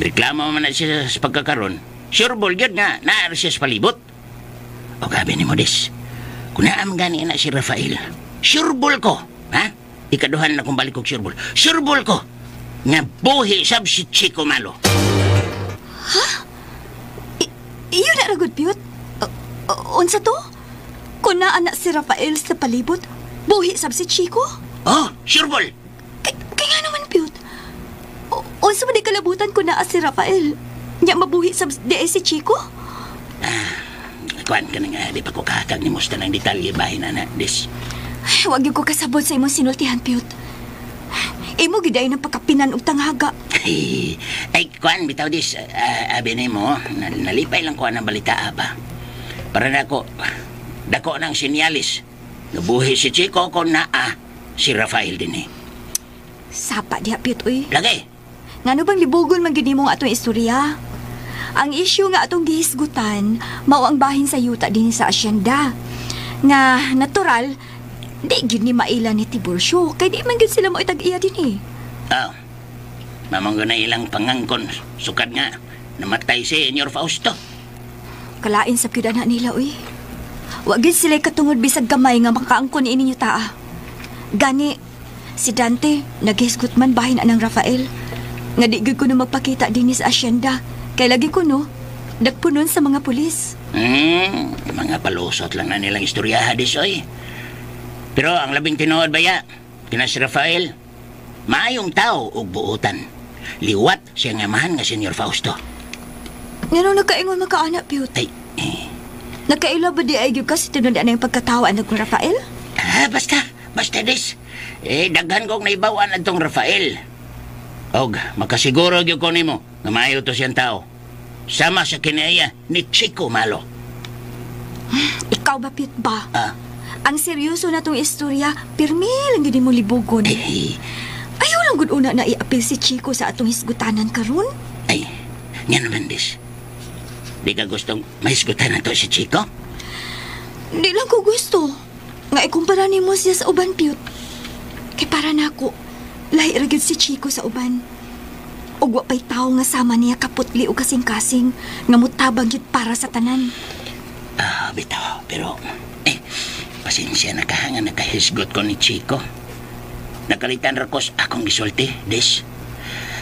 reklamo man na siya sa pagkakaroon. Sure ball yun nga, naaro siya sa palibot. O gabi ni Modis, kung naam gani na si Rafael, sure ball ko, ha? Ikaduhan na kong balik kong sure ball. Sure ball ko, nga buhi sab si Chico Malo. Ha? Iyon na ragod, Piyot? Unsa to? Kung naanak si Rafael sa palibot, buhi sab si Chico? Oh, sure ball. Kaya naman, Piyot. Unsa man di kalabutan kung naa si Rafael? Nya mabuhi sab di si Chico? Kuan ka na nga, di pa ko kakag ni Musta ng detalye bahin na Des. Huwag yung ko kasabot sa imong sinultihan, Piyot. Imo giday ng pagkapinan og tanghaga. Ay, kuan, bitaw Des. Abi ni mo, nalipay lang ko ang balita ba. Para na ako, dako ng sinyalis. Nabuhi si Chico kung naa si Rafael din eh. Sapa diha, Piyot, uy. Lagay. Ngano bang libugon man gid nimo nga atong istorya? Ang issue nga atong gihisgutan mao ang bahin sa yuta din sa asyenda. Nga natural di gyud ni maila ni Tiburcio kay di man gyud sila mo itag-iya din eh. Oh. Mamang na ilang pangangkon sukad nga namatay si Senyor Fausto. Kalain sa kyud na nila uy. Wa gyud sila katungod bisag gamay nga makaangkon ini niyo taa. Gani si Dante naghisgot man bahin anang Rafael. Nga di gyud ko na magpakita din sa asyenda. Kay lagi ko no, dagpunon sa mga pulis. Mga palusot lang na nilang istorya Disoy. Pero ang labing tinuod baya, kina si Rafael, maayong tao ug buutan. Liwat siya nga mahan nga Senyor Fausto. Ngano nagkaingon makaanak, Piyot? Ay, nagkaila ba di ay gyud kasi tinuod na yung pagkatawa ng Rafael? Basta Des. Daghan kong naibawan atong Rafael. Og, makasiguro gyud ko nimo nga maayo to siyang tao. Sama sa kinaya ni Chico Malo. Ikaw ba, Piyot ba? Ang seryoso na tong istorya, pirmi lang gid mo libugon. Ayaw lang gud una na iapil si Chico sa atong hisgutanan karon. Ay, nga naman, Des. Di ka gustong mahisgutanan to si Chico? Di lang ko gusto. Nga ikumpara nimo siya sa uban, Piyot. Kay para nako, lahi ra gyud si Chico sa uban. Ug wa pay tawo nga sama niya kaputli o kasing-kasing nga mutabang gyud para sa tanan. Bitaw, pero pasensya na kahanga nakahisgot ko ni Chico. Nakalitan rakos akong gisulti, Des.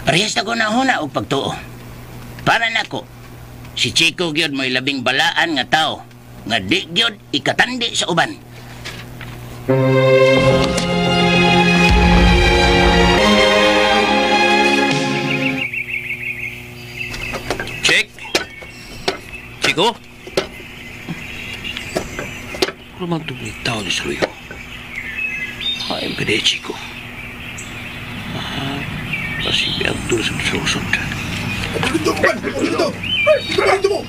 Parehas na ko na huna og pagtuo. Para nako, si Chico gyud mo'y labing balaan nga tao nga di gyud ikatandi sa uban. Chico? Roman tumitaw ni Saluyo. Hayam ka de, Chico. Pasibig ang tulos ang susunod ka. Dito mo!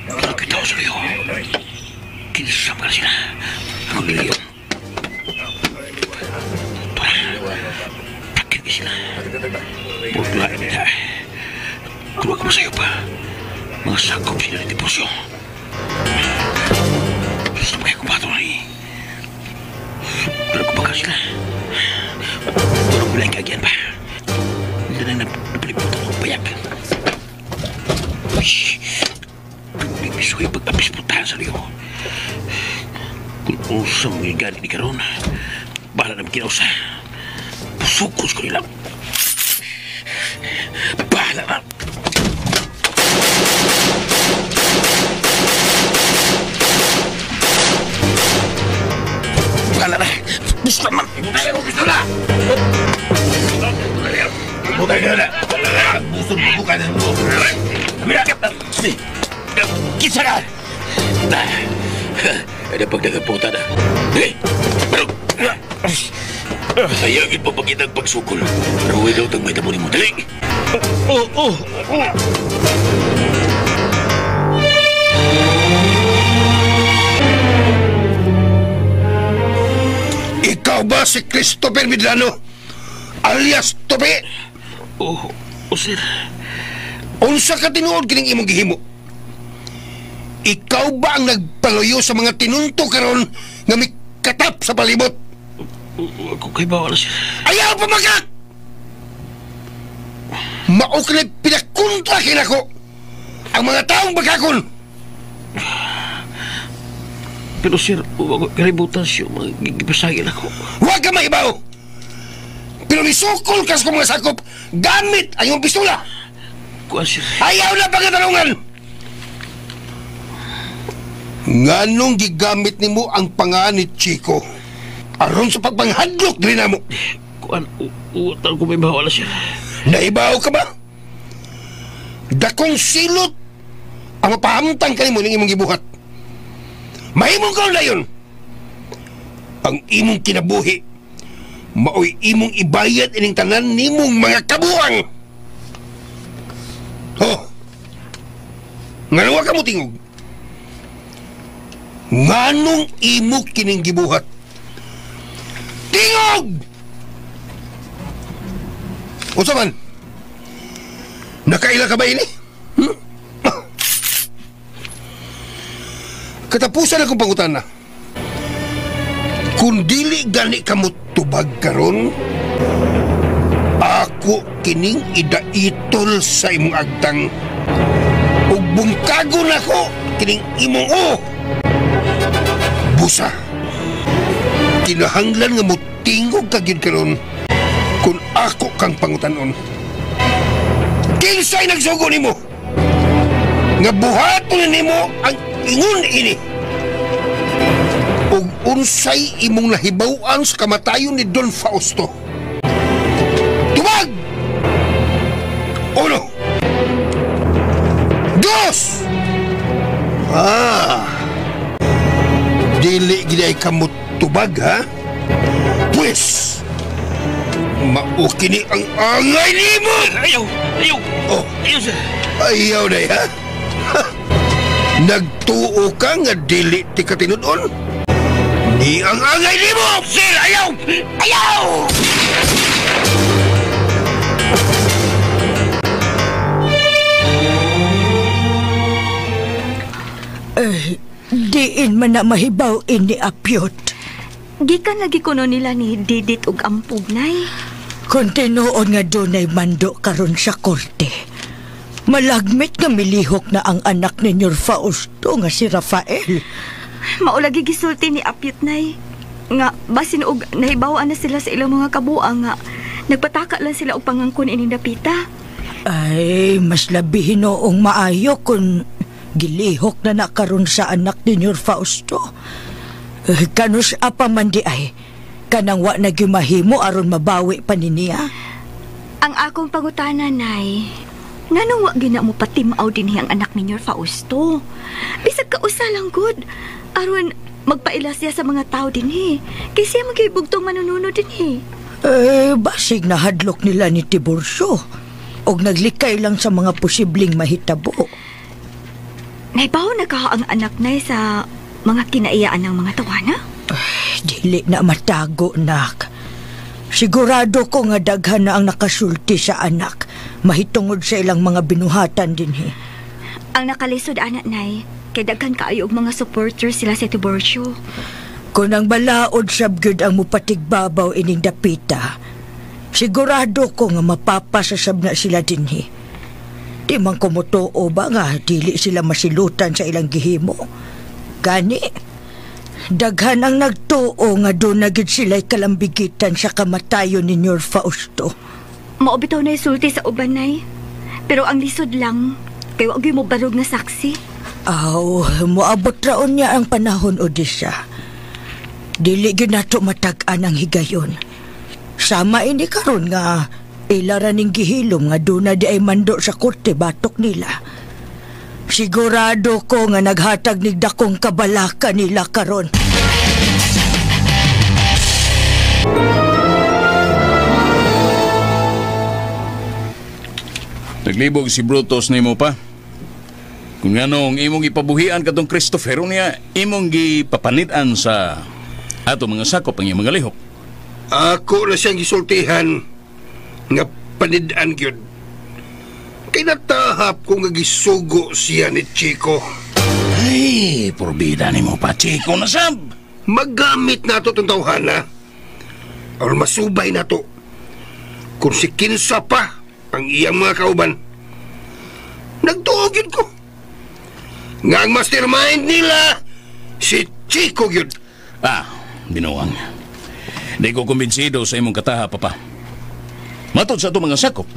Kalau kita Saluyo. Kinsam ka sila. Ako niliyon. Pakit ka sila. Paglain nila. Keluar ke saya pa. Mga sakop sila ni Tiburcio. Sampai aku patol lagi. Pero aku bakal sila. Turun mulai kagian pa. Hindi na napaliputan ko payak. Hindi misuhi pag-apis putahan sa liyo. Kung usang mga gani ni Karon, bahala namin kinausa. Pusukos ko nila. Bahala na. Bahala na. Gusto naman. Pistola! Bukan na. Gusto mo bukan na mo. Kisa ka! Ada pagdagaputan na. Pero... Sayangin pa pagkitang pagsukol. Raway daw tang may tapunin mo. Dali! Ikaw ba si Christopher Medrano? Alias Tope? Sir. Unsa ka tinuod kining imong gihimo? Ikaw ba ang nagpaluyo sa mga tinunto karon nga may katap sa palibot? Ako kay bawal siya. Ayaw pamagak! Maukli pinakontra kinako ang mga taong bagakon. Pero sir, huwag kalibutan siya. Magigipasagin ako. Huwag ka maibaw! Pero misukol ka sa mga sakop gamit ang iyong pistola. Kuha sir. Ayaw na pagkatanungan! Nganong gigamit nimo ang pangalan ni Chico aron sa pagpanghadlok din na mo? Kuha, utan ko may bawal siya. Naibaw ka ba? Dakong silot ang mapahamtang ka nimo ng imong gibuhat. Mahimong kaon dayon. Ang imong kinabuhi maoy imong ibayad ining tanan nimong mga kabuang. Ngano ka mo tingog? Nganong imo kining gibuhat? Tingog! Unsa man? Nakaila ka ba ini? Katapusan akong pangutana. Kung dili gani ka mo tubag karon, ako kining idaitol sa imong agtang ug bungkagon ako kining imong busa. Kinahanglan nga mo tingog ka gyud karon kung ako kang pangutanon. Kinsay nagsugo nimo nga buhaton nimo ang ingon ini ug unsay imong nahibaw-an sa kamatayon ni Don Fausto? Tubag! 1 2 dili gid ay kamot tubag, ha? Pues maukini ang angay nimo. Ayaw! Ayaw sir. Ayaw na, ha? Nagtuo ka nga dili ti katinud-on? Ni ang angay nimo! Sir, ayaw! Ayaw! Diin man na mahibaw ini Apyot. Gikan lagi kuno nila ni Didit ug Ampug, nay. Kung tinuon nga dunay mando karon sa korte, malagmit nga milihok na ang anak ni Fausto nga si Rafael. Maulagi gisulti ni Apyot, nay. Nga basin og nahibawan na sila sa ilang mga kabuang nga nagpataka lang sila og pangangkon ining dapita. Ay, mas labihin noong maayo kung gilihok na nakaroon sa anak ni Fausto. Kanus apa man di ay, kanang wa na gimahimo aron mabawi pa niya. Ang akong pangutana, nay, nganong wa gina mo patimaw din ang anak ni Fausto? Bisag ka usa lang good, aron magpaila siya sa mga tao din kay siya magibugtong manununo din basig na hadlok nila ni Tiburcio og naglikay lang sa mga posibleng mahitabo. Naibaw na ka ang anak nay sa mga kinaiyaan ng mga tawana? Dili na matago, nak. Sigurado ko nga daghan na ang nakasulti sa anak, mahitungod sa ilang mga binuhatan din Ang nakalisod, anak nay, kay daghan kaayo og mga supporters sila sa Tiburcio. Kung ang balaod sabgyud ang mupatigbabaw ining dapita, sigurado ko nga mapapasasab na sila din Di man kumutuo ba nga dili sila masilutan sa ilang gihimo. Gani, daghan ang nagtuo nga doon na gid sila'y kalambigitan sa kamatayon ni Fausto. Maubitaw na isulti sa uban, nay. Pero ang lisod lang, kay wag mo barog na saksi. Moabot raon niya ang panahon, Odisha. Dili gyud nato matag-an ang higayon. Sama ini karon nga ilaran ning gihilom nga doon na di ay mando sa korte batok nila. Sigurado ko nga naghatag ni dakong kabalaka nila karon. Naglibog si Brutus nimo pa. Kung nganong imong ipabuhian katong Christopher niya, imong gipapanitan sa ato mga sakop ang iyong mga lihok. Ako na siyang gisultihan nga panidaan gyud. Kay natahap ko nga gisugo siya ni Chico. Ay, porbida nimo pa, Chico na sab. Magamit nato itong tawhana aron masubay na to. Kung si kinsa pa ang iyang mga kauban, nagtuog yun ko nga ang mastermind nila si Chico yun. Binuang. Di ko kumbinsido sa imong kataha, Papa. Matod sa itong mga sakop,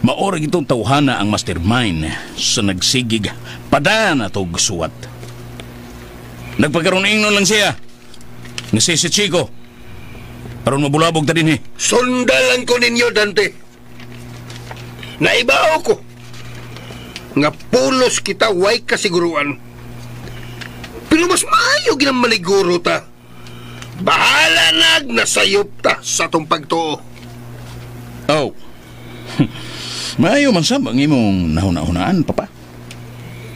maorag itong tawhana ang mastermind sa nagsigig padana tog suwat. Nagpagkaroon ingnon lang siya nga si Chico aron mabulabog ta din Sundalan ko ninyo, Dante. Naibaw ko nga pulos kita way kasiguruan. Pero mas maayo ginang maliguro ta. Bahala nasayop ta sa tong pagtuo. Maayo man sab ang imong nahuna-hunaan, Papa.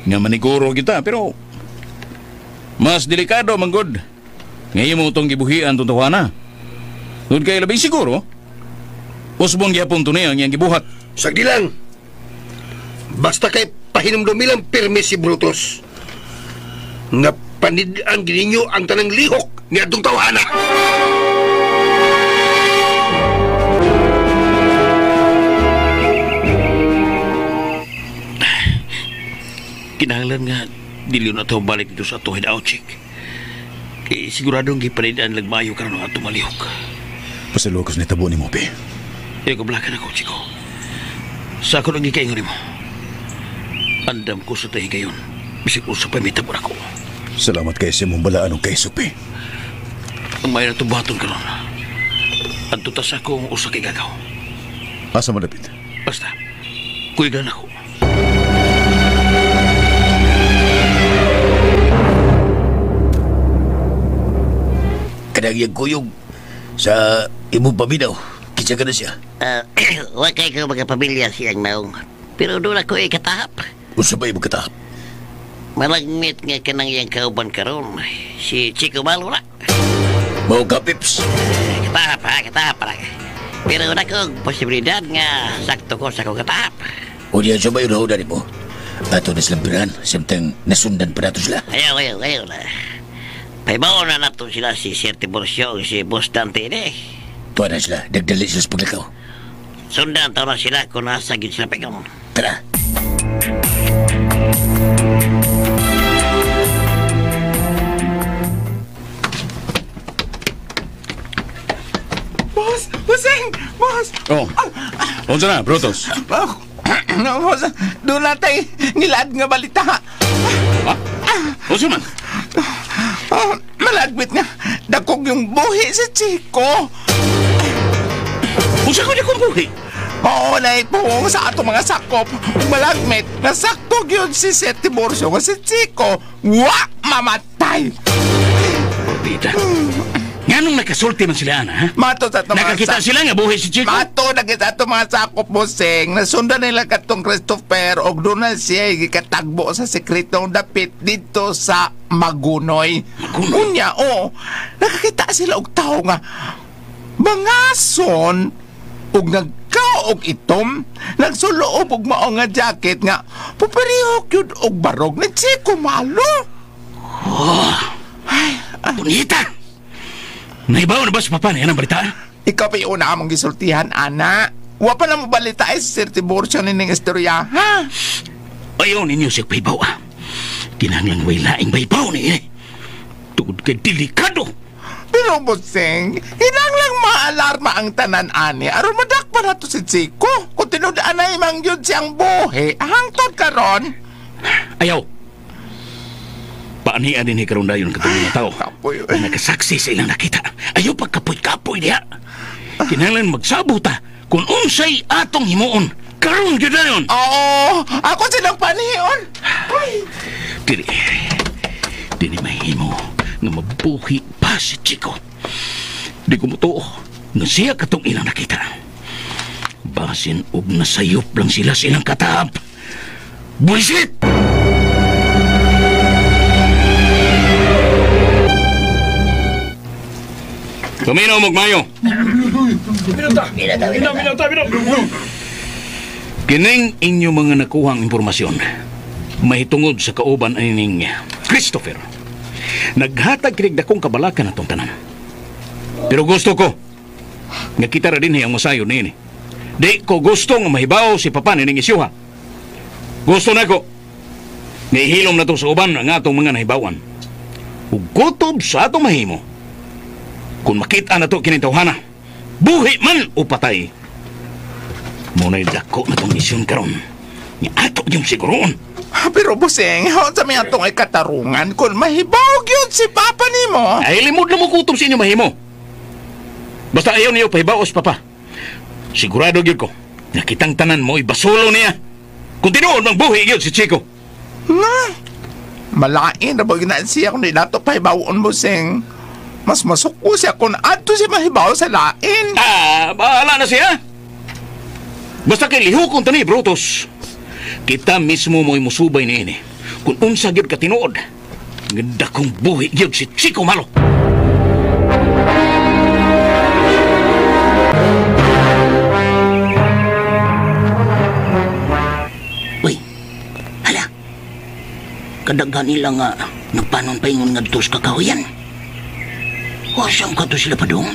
Nga maniguro kita, pero mas delikado manggod nga imong tong gibuhian tong tawhana. Doon kay labing siguro, usbong gyapon to niya ang iyang gibuhat. Sagdi lang. Basta kay pahinumdumilang pirmi si Brutus. Nga panidaan gininyo ang tanang lihok ni atong tawhana. Kinahanglan nga dili na to balik dito sa ato hideout, Chick. Kaya siguradong gipanidaan lagmayo karon ang ato malihok. Pasalukos ni tabo ni Mopi. Ikablakan ako, Chico. Sa ako nang ikaingon mo. Andam ko sa tahi gayon. Bisik ko sa pamitabon ako. Salamat kayo sa mong balaan o kay Supi. Ang may natubaton ka ron. Antutas akong usa kay gagaw. Asa malapit? Basta, kuigan ako. Kadagyang kuyog sa imong paminaw. Kitsa ka na siya. Wakay ko mga pamilya siyang naong. Pero doon ako katahap. Usa ba imong katahap? Malagmit nga kanang iyang kauban karon. Si Chico Malo na. Mau ka, Pips? Katahap lang. Pero wala ko posibilidad nga sakto ko sa kong katahap. O diyan sa mayo na mo. Ato na silang pirahan. Samtang nasundan pa nato sila. Ayaw na. Paibaw na nato sila si Sir Tiburcio, si Boss Dante eh. Tuwa na sila. Nagdali sila sa paglakaw. Sundan taon na sila kung nasa gid sila pegang. Tara. Boss! Unsa na, Brutus? Boss, doon natin nilad nga balita. Unsa man? Malagmit nga, dakog yung buhi sa Chico. Unsa ko dakong buhi? Oo, naipong sa ato mga sakop. Malagmit, nasakto yun si Sir Tiburcio nga si Chico. Mamatay! Bida. Nga nung nakasulti man sila, ha? Mato sa nakakita sila nga buhay si Chico? Mato, nakita ito mga sakop Boseng. Nasundan nila katong Christopher og doon na siya ikatagbo sa sekretong dapit dito sa Magunoy. Unya, nakakita sila og tao nga bangason og nagkaog itom, nagsuloob og mao nga jacket nga puparihok yun og barog ni Chico Malo. Bonita! Naibaw na ba sa papa na yan ang balita? Ikaw pa yung una among gisultihan, Ana. Wa pa na mo balita ay si Sir Tiburcio nining istorya, ha? Ayaw ninyo siya paibaw, Kinahanglang way laing paibaw ni Tugod kay delikado. Pero, Boseng, hinanglang maalarma ang tanan, ani. Aron madakpa na to si Chico. Kung tinudaan na imang yun siyang buhi, hangtod ka ron. Ayaw. Paanian din karon dayon katong mga tao. Kapoy. Nakasaksi sa ilang nakita. Ayaw pagkapoy-kapoy diha. Kinahanglan magsabuta kung unsay atong himuon. Karon gyud dayon. Oo, ako silang panion. Dili mahimo nga mabuhi pa si Chico. Di ko mutuo nga siya katong ilang nakita. Basin og nasayop lang sila sa ilang katahap. Buisit! Tuminaw magmayo. Kining inyo mga nakuhang impormasyon mahitungod sa kauban aning Christopher. Naghatag kinig dakong kabalakan atong tanan. Pero gusto ko nga kita ra din ang masayo ni ini. Di ko gusto nga mahibaw si papa ni ning isyuha. Gusto na ko nga ihilom na to sa uban ang atong mga nahibawan. Ug kutob sa atong mahimo. Kung makita na to kinitawhana, buhi man o patay. Muna'y dako na tong misyon karon. Nga ato yung siguroon. Pero busing, hon sa mga itong katarungan kung mahibawag yun si Papa nimo. Ay, limod na mo kutob sa inyo mahimo. Basta ayaw niyo pahibaw si Papa. Sigurado yun ko, nakitang tanan mo ibasulo niya. Kung tinuod mang buhi yun si Chico. Malain na ba ginaan siya kung di nato pahibawon busing. Mas masuko siya kung ato siya mahibaw sa lain. Bahala na siya. Basta kay lihukon tani, Brutus. Kita mismo mo'y musubay ni ini. Kung unsa gyud ka tinuod, ganda kong buhi gyud si Chico Malo. Uy, hala. Kadaghan nila nga nagpanon pa ingon nga dos kakahuyan. Wasang ka to sila pa doon.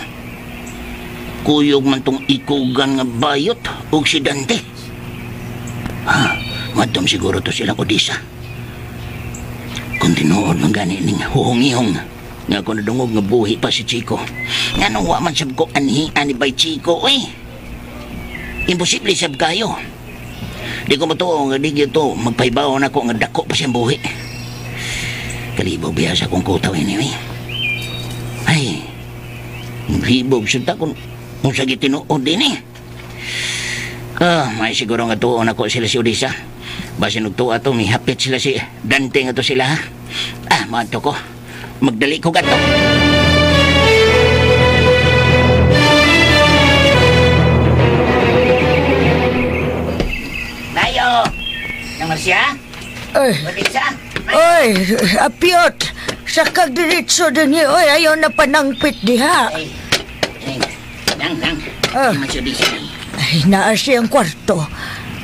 Kuyog man tong ikugan nga bayot o sidante. Madam siguro to silang Odisa. Kung tinuod man gani ning huhong-ihong nga kung nadungog nga buhi pa si Chico. Nga nung waman sab ko ani by Chico, imposible sab kayo. Di ko matuo nga di to magpahibaw na ko nga dako pa siyang buhi. Kalibaw biyasa kong kutaw anyway. Ay, hibog siya kung sa gitinuod din may siguro nga tuon ako sila si Odisa. Basi nagtuwa to, may hapit sila si Dante nga to sila, ha? Maanto ko. Magdali ko gato. Tayo! Nang Marcia? Odisa? Oy, Apyot! Sa kagdiritso din niyo, ayaw na panangpit diha. Nang. Si Odisa. Ay, naa siyang kwarto.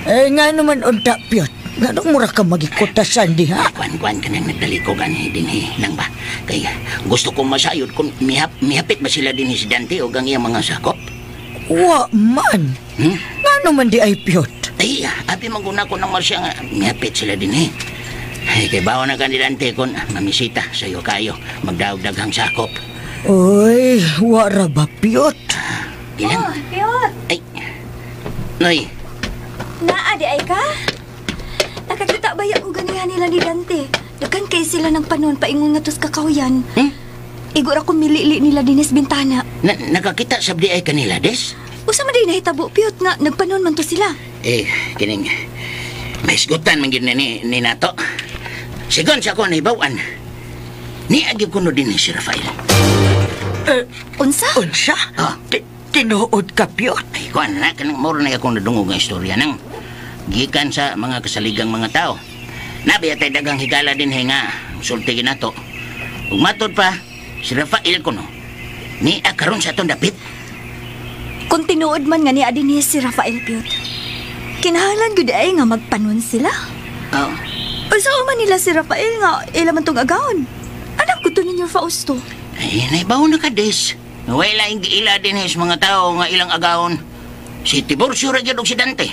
Nga naman unta, Pyot. Nga nung mura ka magikutasan diha. Kwan ka nang nagdali ko gani din lang ba? Kaya gusto kong masayod kung mihapit ba sila din si Dante o gang iyang mga sakop? Wa man. Nga naman di ay, Pyot. Ay, abi maguna ko ng Marcia nga mihapit sila din Ay, kay bawa na ka ni Dante kung mamisita sa'yo kayo. Magdaog-daghang sakop. Uy, wara ba, Pyot? Ilang? Pyot! Ay, Noy. Naa, di ay ka? Nakakita ba yung ganihan nila ni Dante? Dakan kay sila ng panon paingon nga tos kakahuyan. Igor ako milili nila dinis bintana. Nakakita sabdi ay kanila, Des? Usa man din nahitabo, Pyot, nga nagpanon man to sila. Kining may isgutan man gina ni Nato. Sigon sa ako na ibawan. Ni agib ko no din si Rafael. Unsa? Tinuod ka, Pyot? Ay, kuan na, kanang moro na akong nadungog ng istorya nang gikan sa mga kasaligang mga tao. Nabi atay dagang higala din nga, sultigin nato. Ug matod pa, si Rafael ko no, ni akaron sa atong dapit. Kung tinuod man nga ni adin si Rafael, Pyot, kinahanglan gud ay nga magpanon sila. Usa man nila si Rafael nga ila man tong agawon. Anak ko to ninyo, Fausto. Ay, naibaw na ka, Des. Wala yung giila din sa mga tao nga ilang agawon. Si Tiburcio ra gyud og si Dante.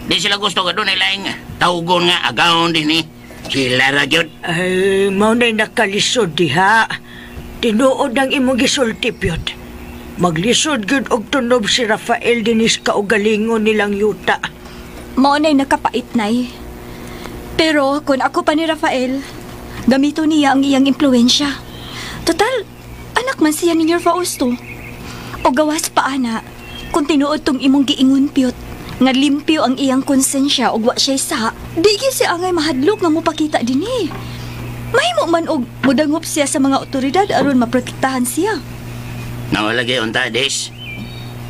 Di sila gusto ka doon ilaing tawgon nga agawon din Sila ra gyud. Ay, mao na'y nakalisod diha. Tinuod ang imong gisulti, Pyot. Maglisod gyud og tunob si Rafael dinis kaugalingon nilang yuta. Mao na'y nakapait nay. Pero kung ako pa ni Rafael, gamito niya ang iyang impluensya. Total, anak man siya ni Fausto. O gawas pa, ana, kung tinuod tong imong giingon, Pyot, nga limpyo ang iyang konsensya o wa siya sa, di siya angay mahadlok nga mupakita din Mahimo man og mudangop siya sa mga otoridad aron maprotektahan siya. Nawalagay unta, Des.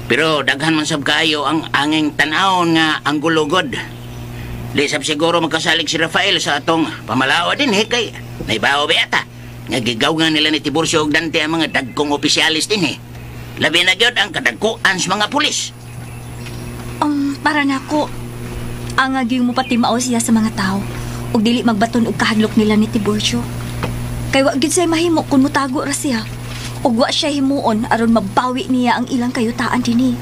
Pero daghan man sab kayo ang anging tan-awon nga ang gulugod. Di sab siguro magkasalig si Rafael sa atong pamalawa din kay naibaw beata. Nagigawngan nila ni Tiburcio og Dante ang mga dagkong opisyalis din Labi na gyud ang kadagkuan sa mga pulis. Para nako, ang agyong mo pati mao siya sa mga tao ug dili magbaton og kahadlok nila ni Tiburcio. Kay wa gyud say mahimo kun mutago ra siya. ug wa siya himuon aron mabawi niya ang ilang kayutaan dinhi.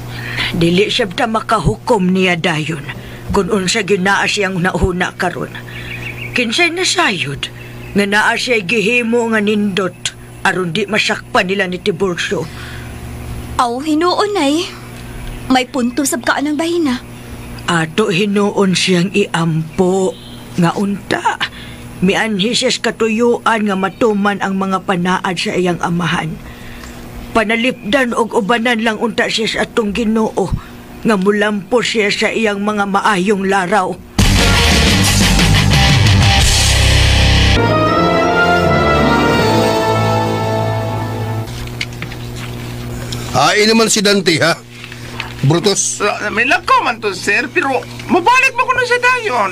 Dili siya ta makahukom niya dayon kung unsa ginaa siyang nauna karon. Kinsay nasayod nga naa siya gihimo nga nindot aron di masakpan nila ni Tiburcio. Aw, hinuon ay. May punto sab ka ng bahina. Ato hinuon siyang iampo nga unta. Mianhi siya katuyuan nga matuman ang mga panaad sa iyang amahan. Panalipdan og ubanan lang unta siya sa atong Ginoo nga mulampo siya sa iyang mga maayong laraw. Hain naman si Dante, ha? Brutus. May lakaw man to, sir, pero mabalik mo ko na siya dayon.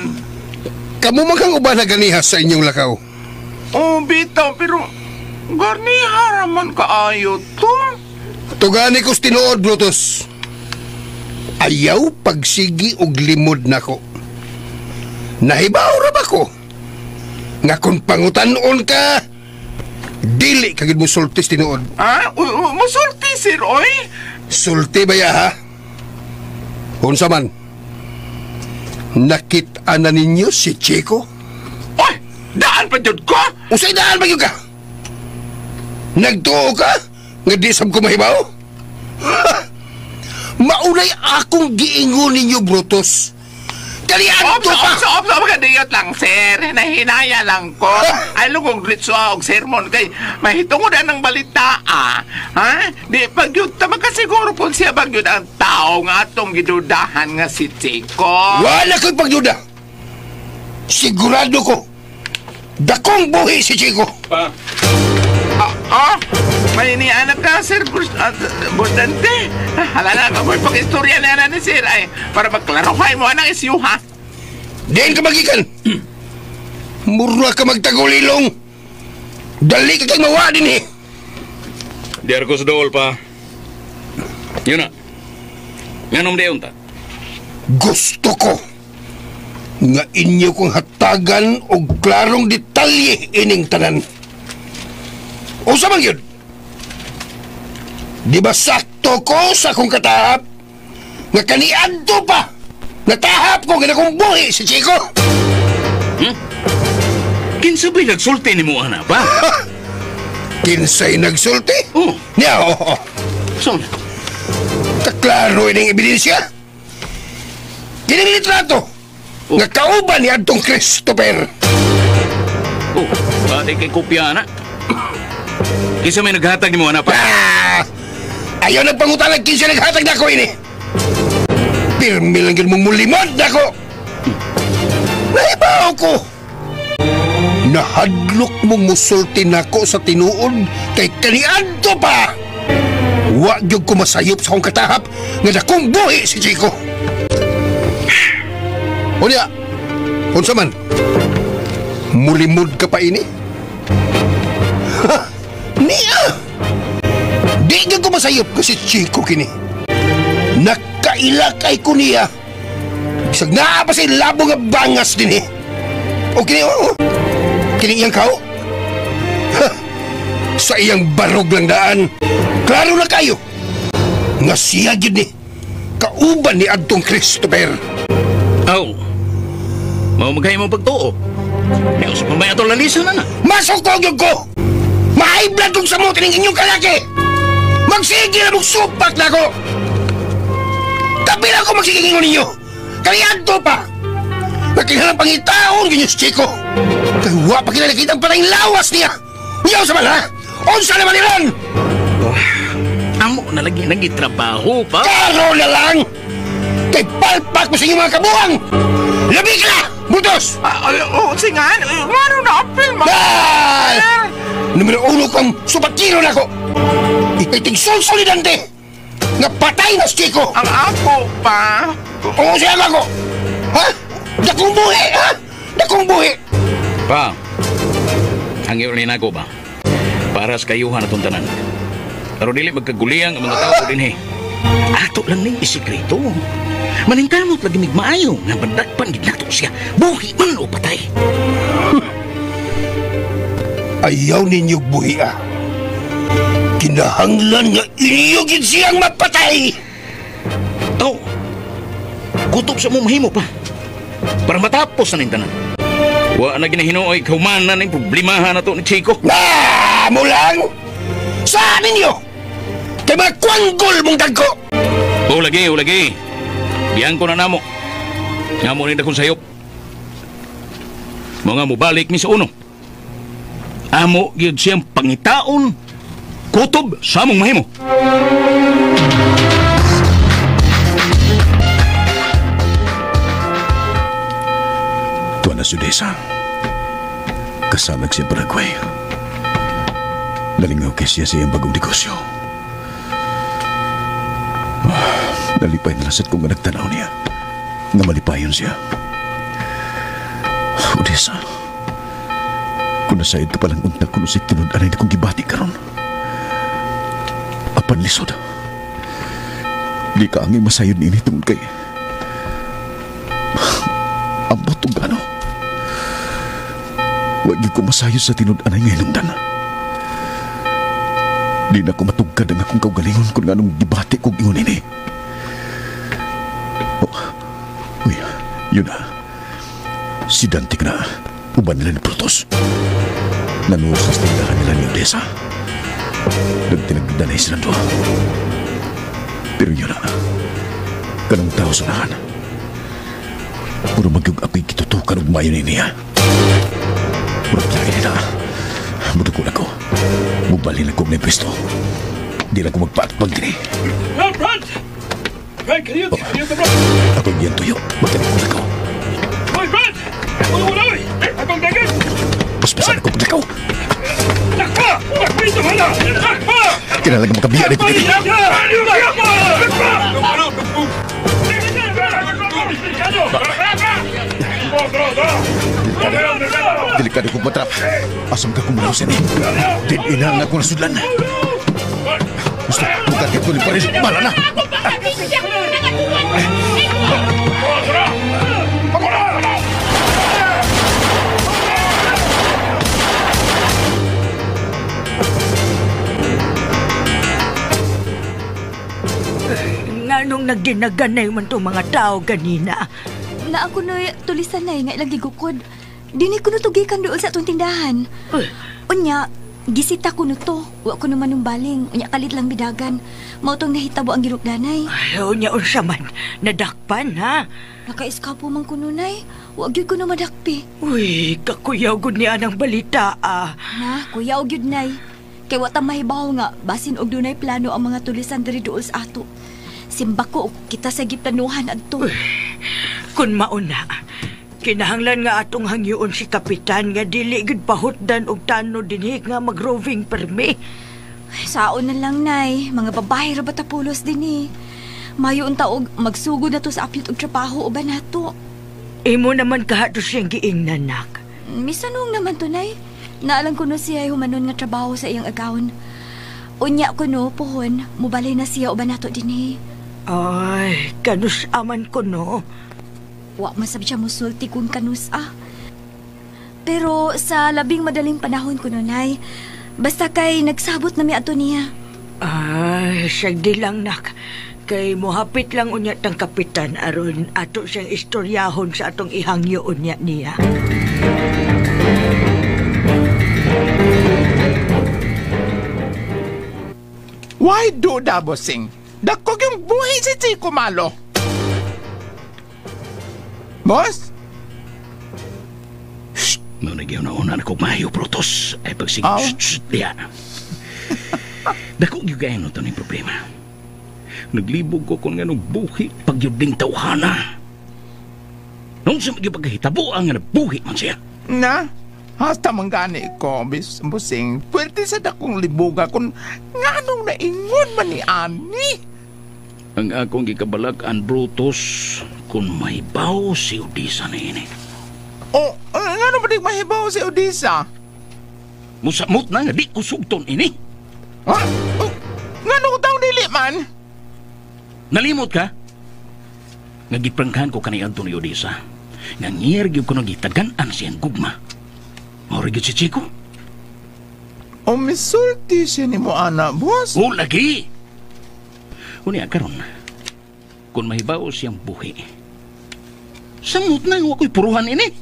Kamu maghang uban na ganiha sa inyong lakaw. Oh, bitaw, pero garniha raman kaayo to. Tugani ko's tinuod, Brutus. Ayaw pagsigi og limod nako. Nahibaw ra ba ko? Nga kung pangutanon ka, dili kagid mo sultis tinuod. Musulti, sir, oy? Sulti ba ya, ha? Unsa man? Nakita na ninyo si Chico? Oy! Daan pa jud ko? Usay daan ba yun ka? Nagtuo ka? Nga di sab ko mahibaw? Maunay akong giingon ninyo, Brutus. Kalian to pa! Ops, kadiyot lang, sir. Nahinaya lang ko. Ay, lugong glitso og sermon kay mahitungod ng balita, ha? Di, pagyod ta makasiguro kung siya bagyod ang tao nga atong gidudahan nga si Chico. Wala ko'y pagduda. Sigurado ko. Dakong buhi si Chico. May inianak ka, sir, Bustante. Hala na, ako'y pag-istorya na ni sir, ay, para magklarohay mo ang isyu, ha? Diyan ka magikan. Murna ka magtagulilong. Dali ka kang mawa din, eh. Di arko sa dool pa. Yun na. Nganom di unta. Gusto ko nga inyo kong hatagan o klarong detalye ining tanan. O sa man yun? Di ba sakto ko sa akong katahap? Nga kaniadto pa! Natahap ko nga akong buhi si Chico! Kinsabay nagsulti ni mo, ana ba? Kinsay nagsulti? Oo. Niya, oo. So, kaklaro ining ebidensya. Kining litrato nga kauban ni Adtong Christopher. oh, pati kay kopya, ana. Kinsa may naghatag ni mo, ana pa? Ayaw nagpangutanag kinsa naghatag na ko ini. Pirmi lang yun mong mulimod na ko. Naibaw ko. Nahadlok mong musulti na ko sa tinuod kay kaniadto pa. Wa gyud ko masayop sa akong katahap nga dakong buhi si Chico. Unya, unsa man? Mulimod ka pa ini? Ha? Niya! Di gyud ko masayop kasi Chico kini. Nakailakay ko niya. Bisag naa pa sa labo nga bangas din eh. O kini, kini iyang kao? Ha! Sa iyang barog lang daan. Klaro na kayo. Nga siya yun ni. Kauban ni Adtong Christopher. Mau magay mo pagtuo. May usap mamaya ito lalisan na na. Masukog yun ko! Mahiblan kong samutin ng inyong kalaki! Magsige na mong supak na ako! Kapilang ko magsigingon ninyo! Kalianto pa! Nakihalang pangitaon ganyan si Chico! Kaya pa kinalakit ang patayang lawas niya! Uyaw sa man ha! Unsa naman nilan! Amo na lagi nagitrabaho pa? Karo na lang! Kay palpak mo sa inyong mga kabuang! Labi ka na! Butos! Singan! Ngano na apel, Numero 1 kang supatiro na ko! Ikaiting solsoli Dante! Nga patay na si Chico! Ang ako pa? Oo siya ako! Ha? Dakong buhi! Ha? Dakong buhi! Pa, ang iulin ako ba? Para sa kayuhan at tanan. Pero dili magkaguliyang ang mga tao din eh. Ato lang ning isikreto. Maningkamot lagi migmaayo nga bandakpan gid nato siya. Buhi man o patay. Ayaw ninyo buhi Kinahanglan nga inyo gid siyang mapatay. Tao, kutob sa mo mahimo pa. Para matapos na nintanan. Wa na ginahinuoy kaumanan ng problemahan na to ni Chico. Mo lang! Saan ninyo? Kay mga kwanggol mong dagko! O lagi. Biyan ko na namo. Namo rin akong sayop. Mga mubalik mi sa uno. Amo yun siyang pangitaon kutob sa among mahimo. Tuan na Sudesa. Kasamag siya Paraguay. Nalingaw kay siya sa iyang bagong negosyo. Nalipay na lasat kong nagtanaw niya. Nga malipayon siya. Odessa, kung nasayad ka palang unta kung usik tinundanay na kong gibati karon. Apan lisod. Di ka angin masayod ni ini tungod kay ambot o gano. Huwag ko masayod sa tinundanay ngayon undan. Di na ko matugkad ang akong kaugalingon kung anong gibati kong ingon ini. Uy, yun na. Si Dante na uban nila ni Protos. Nanuos sa tindahan nila ni Odessa. Nagtinagdanay sila doon. Pero yun na. Kanang tao sa nahan. Puro magyug-ako'y kitutukan og mayon niya. Puro lagi nila. Mudukul ako. Mubalin ako ng pwesto. Di lang ko magpaatpag din eh. Brad! Brad, can you the Brad? Ako'y biyan tuyo. Magkalikod ako. Hoy, Brad! Uloy! Akong dagat! Paspasan ako pag ikaw. Takpa! Magpito ka na! Takpa! Kinalagang makabiya na ito. Delikado kong matrap. Asam ka kumulaw siya niyo. Tininahan ako na sudlan. Gusto, magkakit ko ni Paris. Bala na! Nganong nagdinaganay man to mga tao ganina? Na ako no tulisan na nga ilang gigukod. Dini ko nutugikan doon sa atong tindahan. Unya, gisita ko to. Wa ko naman baling. Unya kalit lang bidagan. Mautong nahitabo ang ginukdanay. Unya unsa man, nadakpan ha? Naka-eskapo man ko nunay. Wa gyud ko na madakpi. Uy, kakuyaw gud niya ang balita ah. Na, kuyaw gyud nay. Kay wa ta mahibaw nga basin og dunay plano ang mga tulisan diri duol sa ato. Simba ko kita sa giptanuhan adto. Kun mauna, kinahanglan nga atong hangyoon si kapitan nga dili gud pahutdan og tano dinhi nga mag-roving permi. Saon na lang nay, mga babae ra batapulos dinhi. Mayo unta og magsugod na to sa apyot og trabaho uban nato. Imo naman kahato siyang giingnan nak. Misanong naman to nay. Naalang ko no siya humanon nga trabaho sa iyang agawon. Unya ko no pohon, mubalay na siya uban nato dinhi. Ay, kanus aman ko no. Wa masabi siya musulti kung kanus Pero sa labing madaling panahon ko nunay, basta kay nagsabot na mi ato niya. Ay, sagdi lang nak. Kay mohapit lang unya tang kapitan aron ato siyang istoryahon sa atong ihangyo unya niya. Why do da, bossing? Dakog yung buhay si Chico Malo. Boss? Shh! Nung nagyaw na ko mayo, Protos. Ay pagsige, shh, diyan. Dakog yung gaya ito ng problema. Naglibog ko kung anong buhi pagyuding tawhana. Nung sa magipagkahitabo ang buhi man siya. Na? Hasta manggani ko, bossing. Pwede sa dakong libuga kung nga nung naingon man ni Ani. Ang akong gikabalak-an, Brutus, kung mahibaw si Odessa na ini. Oh, nga nung ba mahibaw si Odessa? Musamot na nga, di ko sugton ini. Ha? Oh, nga nung daw dili man? Nalimot ka? Nagiprangkan ko kanay Antonio Odessa. Nga ngiyargyog ko nagitagan-an siyang gugma. Maurigid si Chico. O misulti siya ni mo, ana, boss? O, lagi! Unya, karon, kung mahibaw siyang buhi, samot na yung ako'y puruhan ini.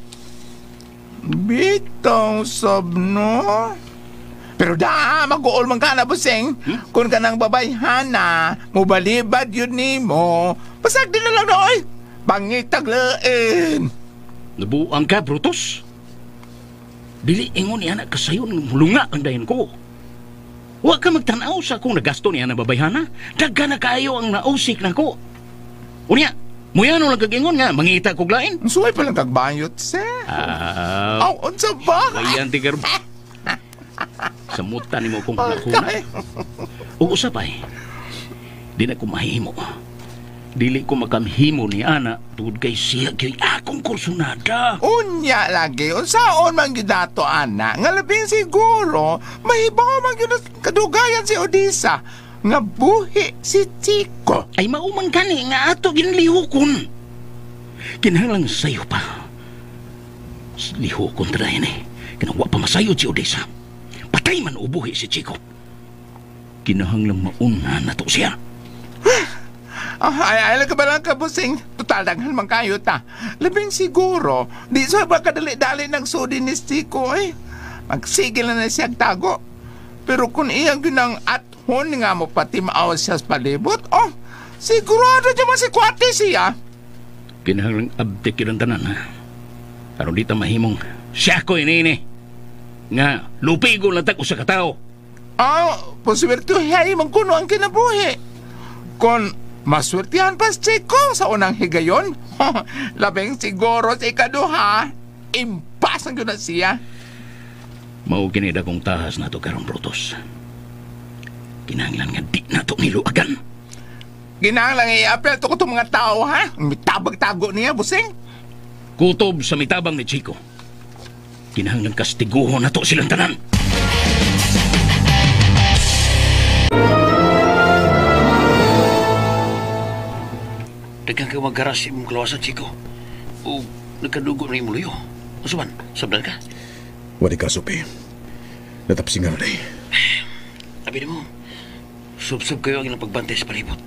Bitaw, sabno. Pero da, mag-uol man ka na, busing. Kung ka nang babayhana, mubalibad yun ni mo. Pasag din na lang na, oy. Pangitaglain. Nabuang ka, Brutus. Dili ingon niya na kasayon mulunga ang dayan ko. Huwag ka magtanaw sa kung nagasto niya na babayhana. Daga na kayo ang nausik na ko. Unya, muyano lang kagingon nga, mangita kog lain. Suway pa lang kagbayot, sir. Aw, unsa ba? Bayan tigar. Samutan ni mo kung nakuna. O usapay, di na ko mahimo. Dili ko makamhimo ni ana tungod kay siya kay akong kursunada. Unya lagi, unsaon man gidato ana, nga labing siguro mahibaw man gyud kadugayan si Odisa nga buhi si Chico. Ay mauman kani nga ato ginlihokon. Kinahanglan sayo pa. Lihokon tra ini. Kinawa pa masayo si Odisa. Patay man ubuhi si Chico. Kinahanglan mauna na to siya. Ay lang ka ba lang kabusing? Total daghan man kayo ta. Labing siguro, di sa ba kadali-dali nagsudi ni Chico eh. Magsigil na siya tago. Pero kung iyang ginang athon nga mo pati maaw siya sa palibot, oh, sigurado dyan si Kwate siya. Kinahanglang abdik yun ang tanan, ha? Pero di ta mahimong siya ko ini. Nga, lupigo lang tako sa katao. Poswerte hay magkuno ang kinabuhi. Kon maswertihan pa si Chico sa unang higayon. Labing siguro sa ikaduha, impas ang yun na siya. Mauginida kong tahas na to karong Brutus. Kinahanglan nga di na to niluagan. Kinahanglan i-apel to ko itong mga tao, ha? Mitabag-tago niya, busing. Kutob sa mitabang ni Chico. Kinahanglan kastiguho na to silang tanan. Dagang ka magkaras imong kalawasan, Chico. O nagkadugo na imong luyo. Asuman, sabdan ka? Wadi ka, Sopi. Natapsingan na eh. Abi mo, sub-sub kayo ang ilang pagbantay sa palibot.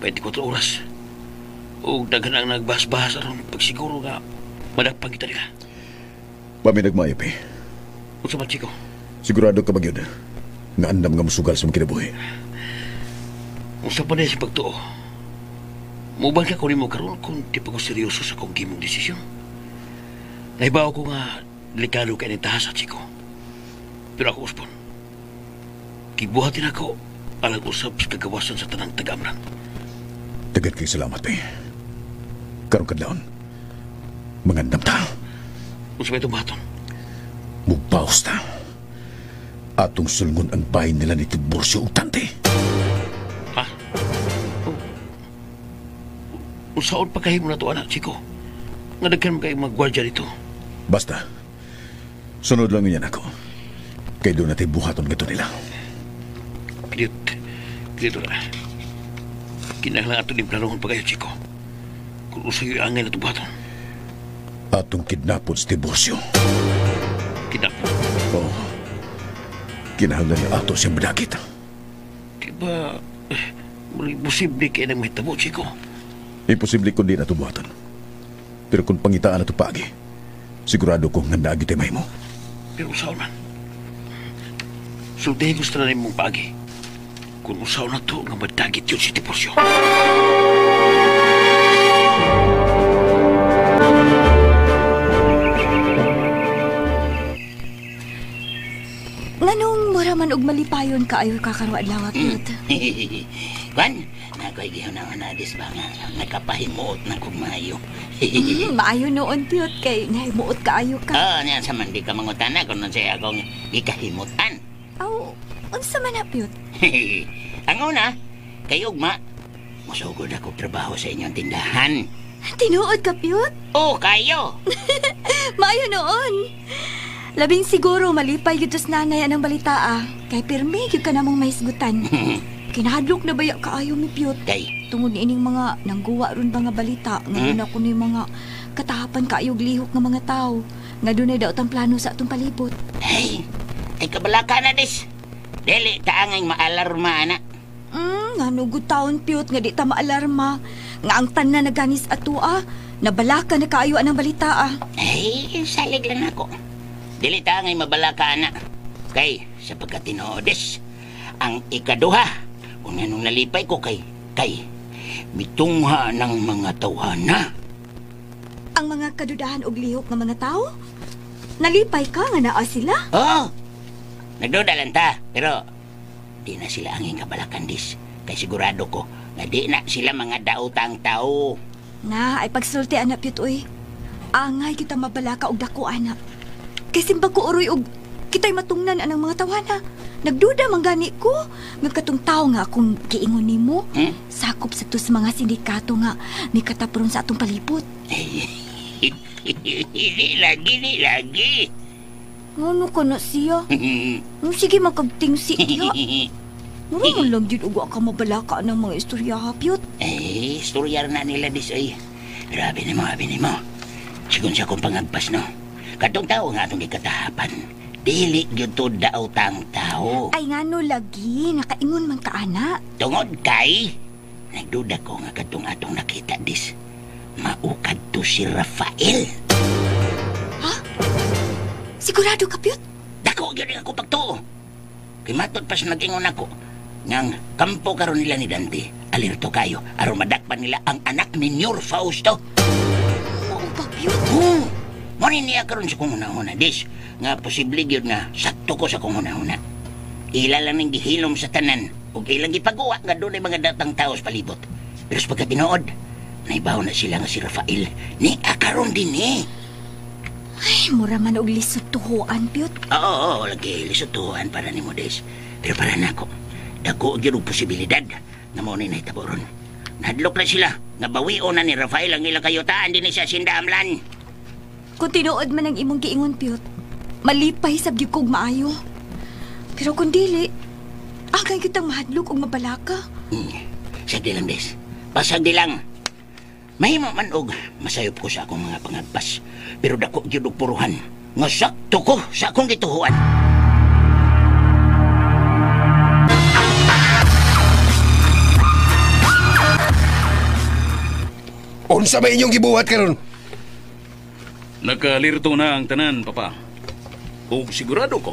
24 oras. O daghan ang nagbahas-bahas aron pagsiguro nga madagpang kita nila. Pami nagmayap eh. Unsa man, Chico? Sigurado ka ba yun? Nga andam nga musugal sa mga kinabuhi. Unsa pa na si pagtuo? Muban ka kunin mo karon kung di pa ko seryoso sa kong gimong desisyon. Nahibaw ko nga delikado ka ni tahasa, Chico. Pero ako, Uspon, kibuhatin ako alang usap sa kagawasan sa tanang tagamran. Dagan kay salamat eh. Karong kadlaon, mangandam ta. Unsa may tumaton? Mubaos ta. Atong sulngon ang bahay nila ni Tiburcio ug Tante. Ha? Unsaon pa kahimo na to, anak, Chico? Nga daghan mo kayong magwardya dito. Basta, sunod lang yan ako. Kaya doon natin buhaton gito nila. Dito na. Kinahanglan ato din planuhon pa kayo, Chico. Kung usay yung angay na ito buhaton. Atong kidnapon si Tiburcio. Kidnapon? Oo. Kinahanglan niya ato siyang madakit. Di ba, posible kayo nang mahitabo, Chico? Imposible kung di na ito buhaton. Pero kung pangitaan na ito pagi, sigurado kong nandagi tayo mo. Pero usaw man. Sultahin gusto na rin mong pagi. Kung usaw na to, nga madagit yun si Tiburcio. Nganong mura man og malipayon kaayo kakaroon lawa, Piyot? Kwan, nakoy gihaw na anadis ba nga nakapahimuot na kong maayo. Maayo noon, Piyot, kay nahimuot kaayo ka. Niyan sa man di ka mangutana kung nun siya akong ikahimutan. Aw, unsa man na, Piyot? Ang una, kay Ugma, masugod ako trabaho sa inyong tindahan. Tinuod ka, Piyot? Oo, kayo. Maayo noon. Labing siguro malipay yun sa nanay anang balita kay pirmi yun ka namang may isgutan. Kinahadlok na baya kaayo mi, Piyot. Kay? Tungod ining mga nangguwa ron ba nga balita ngayon ako ni mga katahapan kaayog lihok nga mga tao nga dunay daw tang plano sa atong palibot. Hey, Ay kabalaka na dis. Dili taangay maalarma na. Nanugod taon piyot nga di ta maalarma. Nga ang tanan na ganis atua, nabalaka na kaayo anang balita Ay, salig lang ako. Dili taangay mabalaka na. Kay, sa pagkatinodes, ang ikaduha, kung anong nalipay ko kay mitungha ng mga tawhana. Ang mga kadudahan og lihok ng mga tao? Nalipay ka nga naa sila? Oo. Nagduda lang ta, pero di na sila angin kabalakan dis. Kay sigurado ko na di na sila mga daotang tao. Na, ay pagsulti anak piyot uy. Angay kita mabalaka og dako anak. Kay simbag ko uroy og kita'y matungnan anang mga tawana. Nagduda man gani ko. Nga katong tao nga akong giingon nimo. Sakop sa tus mga sindikato nga ni katapron sa atong palibot. Hindi lagi. Ano ka na siya? Sige magkagtingsi niya. Ano lang yun ugo ka mabalaka ng mga istorya hapyot? Istorya na nila dis ay. Pero abi ni mo. Sigun siya kong pangagpas no. Katong tao nga atong ikatahapan. Dili yun to daotang tao. Ay nga no lagi, nakaingon man ka anak. Tungod kay, nagduda ko nga katong atong nakita dis. Maukad to si Rafael. Ha? Sigurado ka, Piyot? Dako, yun ako pagtuo. Kay matod pa siya nag-ingon ako. Ngang kampo karon nila ni Dante. Alerto kayo, aron madakpan nila ang anak ni Nyor Fausto. Oo ba, Piyot? Oo. Muna niya karon sa kong hunahuna, dis. Nga posible yun nga, sakto ko sa kong hunahuna. Ila lang ng gihilom sa tanan. O ilang ipagawa nga doon ay mga datang tao sa palibot. Pero sa pagkatinood, naibaw na sila nga si Rafael. Ni akaron din eh. Ay, mura man og lisod tuhuan, Piyot. Oo, lagi lisod tuhuan para ni Modes. Pero para na ako, dako og posibilidad na mo ni nahitaboron. Nadlok na sila, nabawio na ni Rafael ang ilang kayutaan din siya sindaamlan. Kung tinuod man ang imong giingon, Piyot, malipay sab gyud kog maayo. Pero kung dili, agay kitang mahadlok og mabalaka. Sagdi lang, Des. Pasagdi lang. Mahimo man og masayop ko sa akong mga pangagpas. Pero dako gyud og puruhan. Nga sakto ko sa akong gituhuan. Unsa ba inyong gibuhat karon? Nakalirto na ang tanan, Papa. O sigurado ko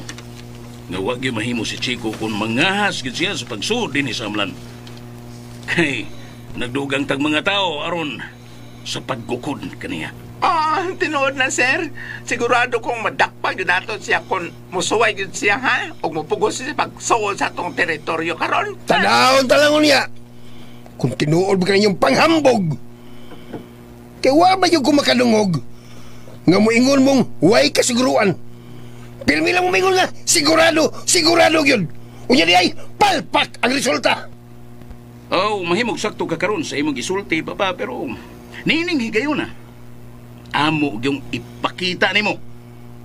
nga wag gyud mahimo si Chico kung mangahas gid siya sa pagsud dinhi sa amlan. Kay nagdugang tag mga tao aron sa pagkukod kaniya. Tinuod na, sir. Sigurado kong madakpag yun nato siya kung musuway yun siya, ha? O mupugos siya pagsuod sa itong teritoryo karon. Tanahon talangon niya. Kung tinuod ba kanyang panghambog, kaya ba yung kumakalungog? Nga mo ingon mong way kasiguruan. Pilmi lang mo ingon nga, sigurado yun. Unya di ay, palpak ang resulta. Mahimog sakto ka karon sa imong gisulti, Papa, pero nining higayon na. Amo yung ipakita nimo.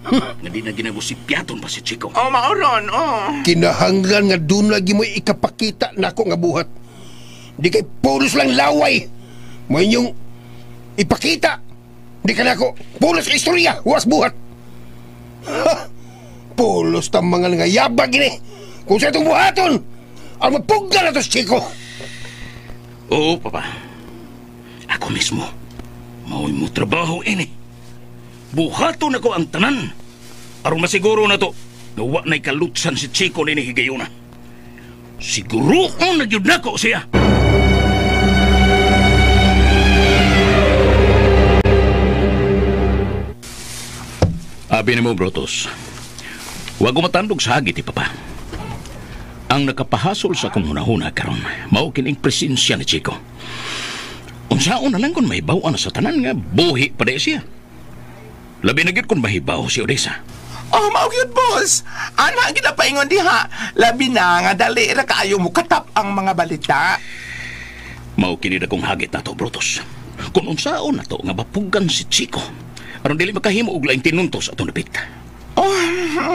Nga di na ginagusipyaton pa si Chico. Mauron, Kinahanglan nga dun lagi mo ikapakita na ako nga buhat. Di kay pulos lang laway. Mo inyong ipakita. Di ka na ako pulos ka istorya, huwas buhat. Pulos tam mga nga yabag ini. Kung sa itong buhaton, ang mapugga na to si Chico. Oo, Papa. Ako mismo. Mauwi mo trabaho ini. Buhaton ako ang tanan. Aron masiguro na to, gawa na'y kalutsan si Chico ni higayuna. Siguro nagyud nako siya. Abi ni mo, Brotos. Huwag matandog sa hagit, Papa. Ang nakapahasol sa kong hunahuna karon, mao kining presensya ni Chico. Unsaon na lang kung mahibaw na sa tanan nga buhi pa siya. Labi na gid kung mahibaw si Odessa. Mao yun, boss. Ana, ginapaingon diha. Labi na nga dali na kaayo mo katap ang mga balita. Mao kini akong hagit nato, Brutus. Kung unsaon na to nga bapugan si Chico, aron dili makahimo og laing tinuntos atong dapit.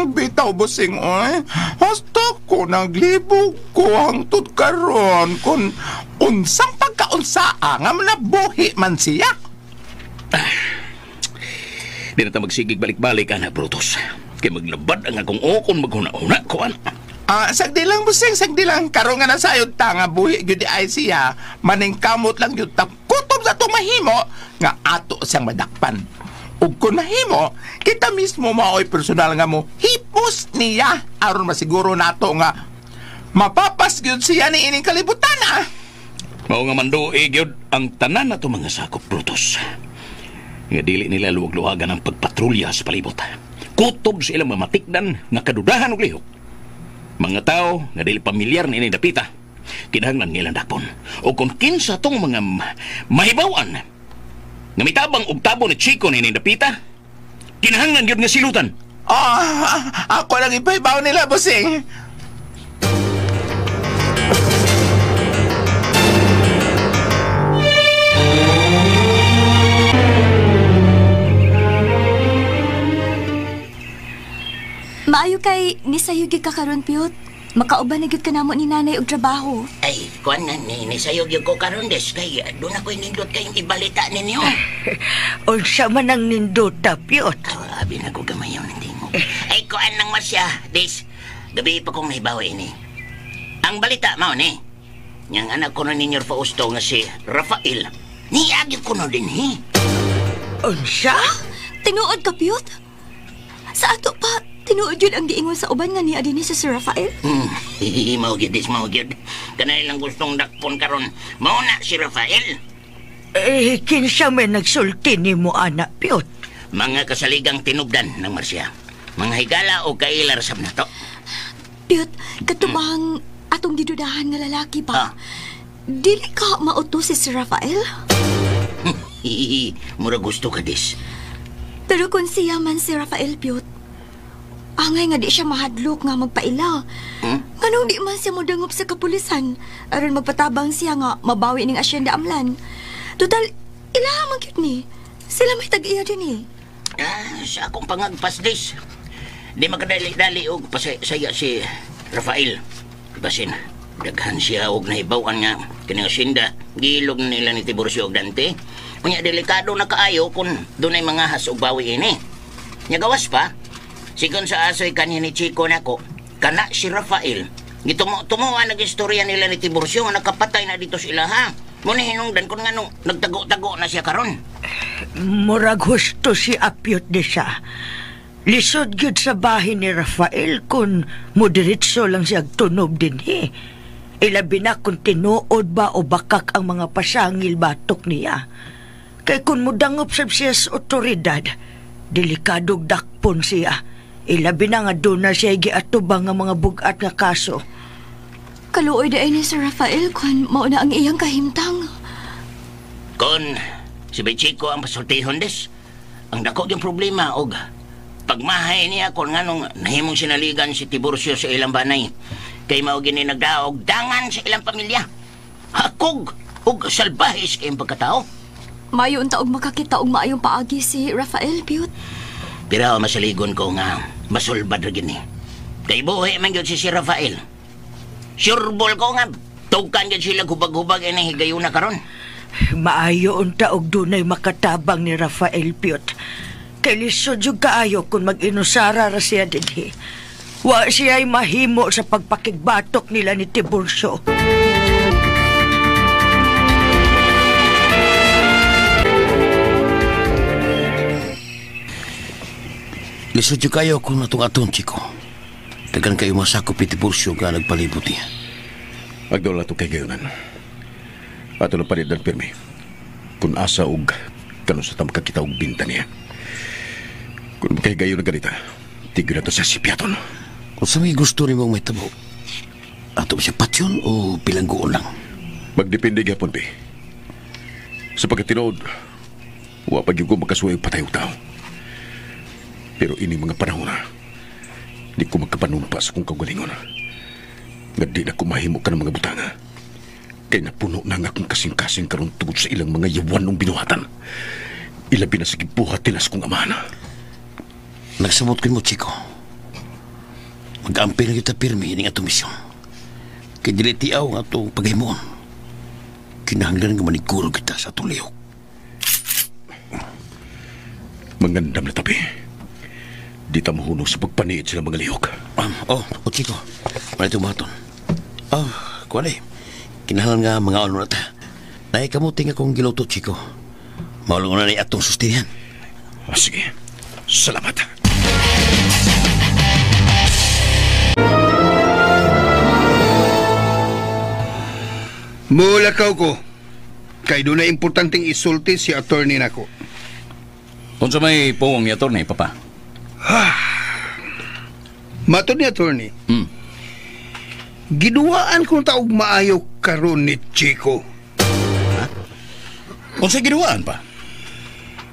Bitaw, bossing, oy. Hasta ko naglibog ko hangtod karon kung unsang pagkaunsaa nga manabuhi man siya. Di na ta magsigig balik-balik, anak, Brutus. Kay maglabad ang akong ukon maghuna-huna ko ana. Sagdi lang, busing, sagdi lang. Karon nga nasayod ta nga buhi gyud ay siya. Maning kamot lang gyud ta. Kutob sa itong mahimo nga ato siyang madakpan. Ug kung mahimo, kita mismo mao'y personal nga mo hipos niya aron masiguro nato nga mapapas gyud siya ni ining kalibutan Mao nga manduig gyud ang tanan nato mga sakop Brutus. Nga dili nila luwag-luwagan ang pagpatrolya sa palibot. Kutob sa ilang mamatikdan nga kadudahan og lihok. Mga tao nga dili pamilyar ni dapita, kinahanglan nilang dakpon. O kung kinsa tong mga mahibawan nga mitabang og tabo ni Chico ni dapita, kinahanglan gyud nga silutan. Ako lang ipahibaw nila, busing. Maayo kay nisayugi ka karon Piyot. Makauban na gyud ka namo ni nanay og trabaho. Ay, kuan na ni sayog yung ko karon des kay doon ako nindot kayong ibalita ninyo. Unsa man ang nindot Piyot? Abi na ko gamayon hindi mo. Ay, kuan nang masya des. Gabi pa kong nahibaw ini. Ang balita mao ni. Yang anak ko na ninyo Fausto nga si Rafael. Niagi ko na din Unsa? Tinuod ka Piyot? Sa ato pa tinuod yun ang giingon sa uban nga ni adini si Sir Rafael? Maugyod dis, maugyod. Kanay lang gustong dakpon karon. Mauna si Rafael. Kinsa man nagsulti ni mo, anak, Piyot? Mga kasaligang tinubdan ng Marcia. Mga higala o kailar sab na to. Piyot, katubang atong gidudahan nga lalaki pa. Dili ka mauto si Sir Rafael? Mura gusto ka dis. Pero kung siya man si Rafael, Piyot, angay nga di siya mahadlok nga magpaila. Kanong di man siya modangop sa kapulisan aron magpatabang siya nga mabawi ning asyenda amlan. Total, ilaha man gyud ni. Sila may tag-iya din Sa akong pangagpas dis. Di makadali-dali og pasaya si Rafael. Basin, daghan siya og nahibaw-an nga kining asyenda gilog nila ni Tiburcio og Dante. Unya delikado na kaayo kung dunay mga has og bawi ini. Nya gawas pa. Sigon sa asoy kanya ni Chico nako, kana si Rafael. Gitumo-tumuan nag-istorya nila ni Tiburcio nga nakapatay na dito sila ha. Muna hinungdan kung nga nung nagtago-tago na siya karon. Murag husto si Apyot de siya. Lisod gyud sa bahin ni Rafael kung mudiritso lang siya tunob din Ilabi na kung tinuod ba o bakak ang mga pasangil batok niya. Kay kung mudangop sa siya sa otoridad, delikadog dakpon siya. Ilabi na nga doon na siya giatubang nga mga bugat nga kaso. Kaluoy da ni Sir Rafael kung mauna ang iyang kahimtang. Kon, si Chico ang pasultihon des. Ang dako yung problema og pagmahay niya kung nga nung nahimong sinaligan si Tiburcio sa ilang banay. Kay mao gini nagdaog dangan sa ilang pamilya. Hakog og salbahis kayong pagkatao. Mayon taog makakita og maayong paagi si Rafael, Piyot. Pero masaligon ko nga masulbad ra gini. Kay buhi man gyud si Rafael. Sureball ko nga tugkan gyud sila hubag-hubag ini higayon na karon. Maayo unta og dunay makatabang ni Rafael, Piyot. Kay lisod jud kaayo kung mag-inusara ra siya dinhi. Wa siya'y mahimo sa pagpakigbatok nila ni Tiburcio. Lisod yung kayo kung natong-aton, Chico. Dagan kayo masakop ni Tiburcio nga nagpalibot niya. Agdaw lang ito kay gayonan. Ato na panidan pirmi. Kung asa og kanon sa tam kakita og binta niya. Kung kay gayon na ganita, tigil na ito sa sipyaton. Kung sa may gusto rin mong may tabo, ato siya patyon o bilanggoon lang? Magdepende gapon, Pi. Sa pagkatinood, wa pag yung makasuway patay o tao. Pero ini mga panahon na, di ko magkapanumpa sa kong kagalingon. Nga di na kumahimo ka ng mga butanga. Kaya napuno na nga akong kasing-kasing karon tugod sa ilang mga yawan ng binuhatan. Ilabi na sa gibuhat tilas kong amana. Nagsamot ko mo, Chico. Mag-ampil na kita pirmi ining atong misyon. Kaya dilitiaw nga itong pagaymoon. Kinahanglan nga maniguro kita sa atong lihok. Mangandam na tabi. Di ta mahunong sa pagpaniid sila mga lihok. O Chico, wala itong baton. Kuwalay. Kinahanglan nga mga ano na ta. Naay kamuting akong giluto, Chico. Maulong na na atong sustihan. Sige, salamat. Mulakaw ko. Kay doon na importanteng isulti si attorney nako. Kung sa may pong ni attorney, papa. Matod ni attorney. Giduaan kong taog maayo karon ni Chico. Kung sa giduaan pa?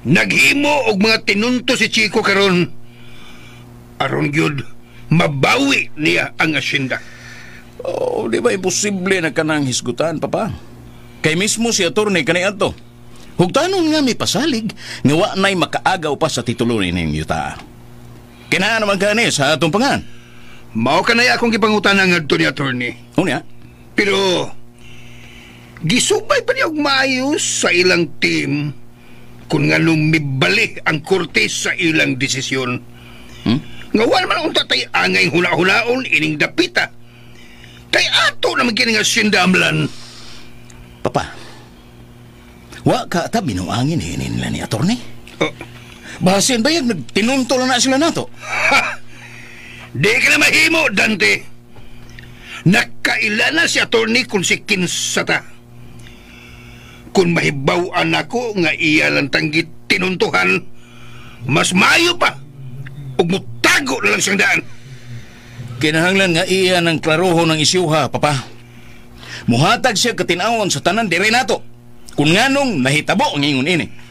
Naghimo og mga tinunto si Chico karon. Aron gyud mabawi niya ang asyenda. Di ba imposible na kanang hisgutan, papa? Kay mismo si attorney kanay adto. Hugtanon nga may pasalig, nga wa na'y makaagaw pa sa titulo ni ning yuta. Kinaan naman ka sa atong pangan. Mao kanay akong gipangutanan ngadto ni attorney. Unya? Pero gisubay pa niya og maayos sa ilang team kung nganong mibali ang korte sa ilang desisyon. Nga wala man unta tay angay huna-hunaon ining dapita. Kay ato na magkining asyendamlan. Papa, wa ka ta binuangin nila ni attorney? Bahasin ba yan? Nagtinunto na sila nato? Di ka na mahimo, Dante. Nakailana si attorney kung si Kinsata. Kung mahibawaan ako nga iya lang tanggit tinuntuhan, mas mayo pa ug mutago na lang siyang daan. Kinahanglan nga iya ng klaroho ng isyuha, papa. Muhatag siya katinawon sa tanan dire nato. Kung nganong nahitabo ang ingon ini.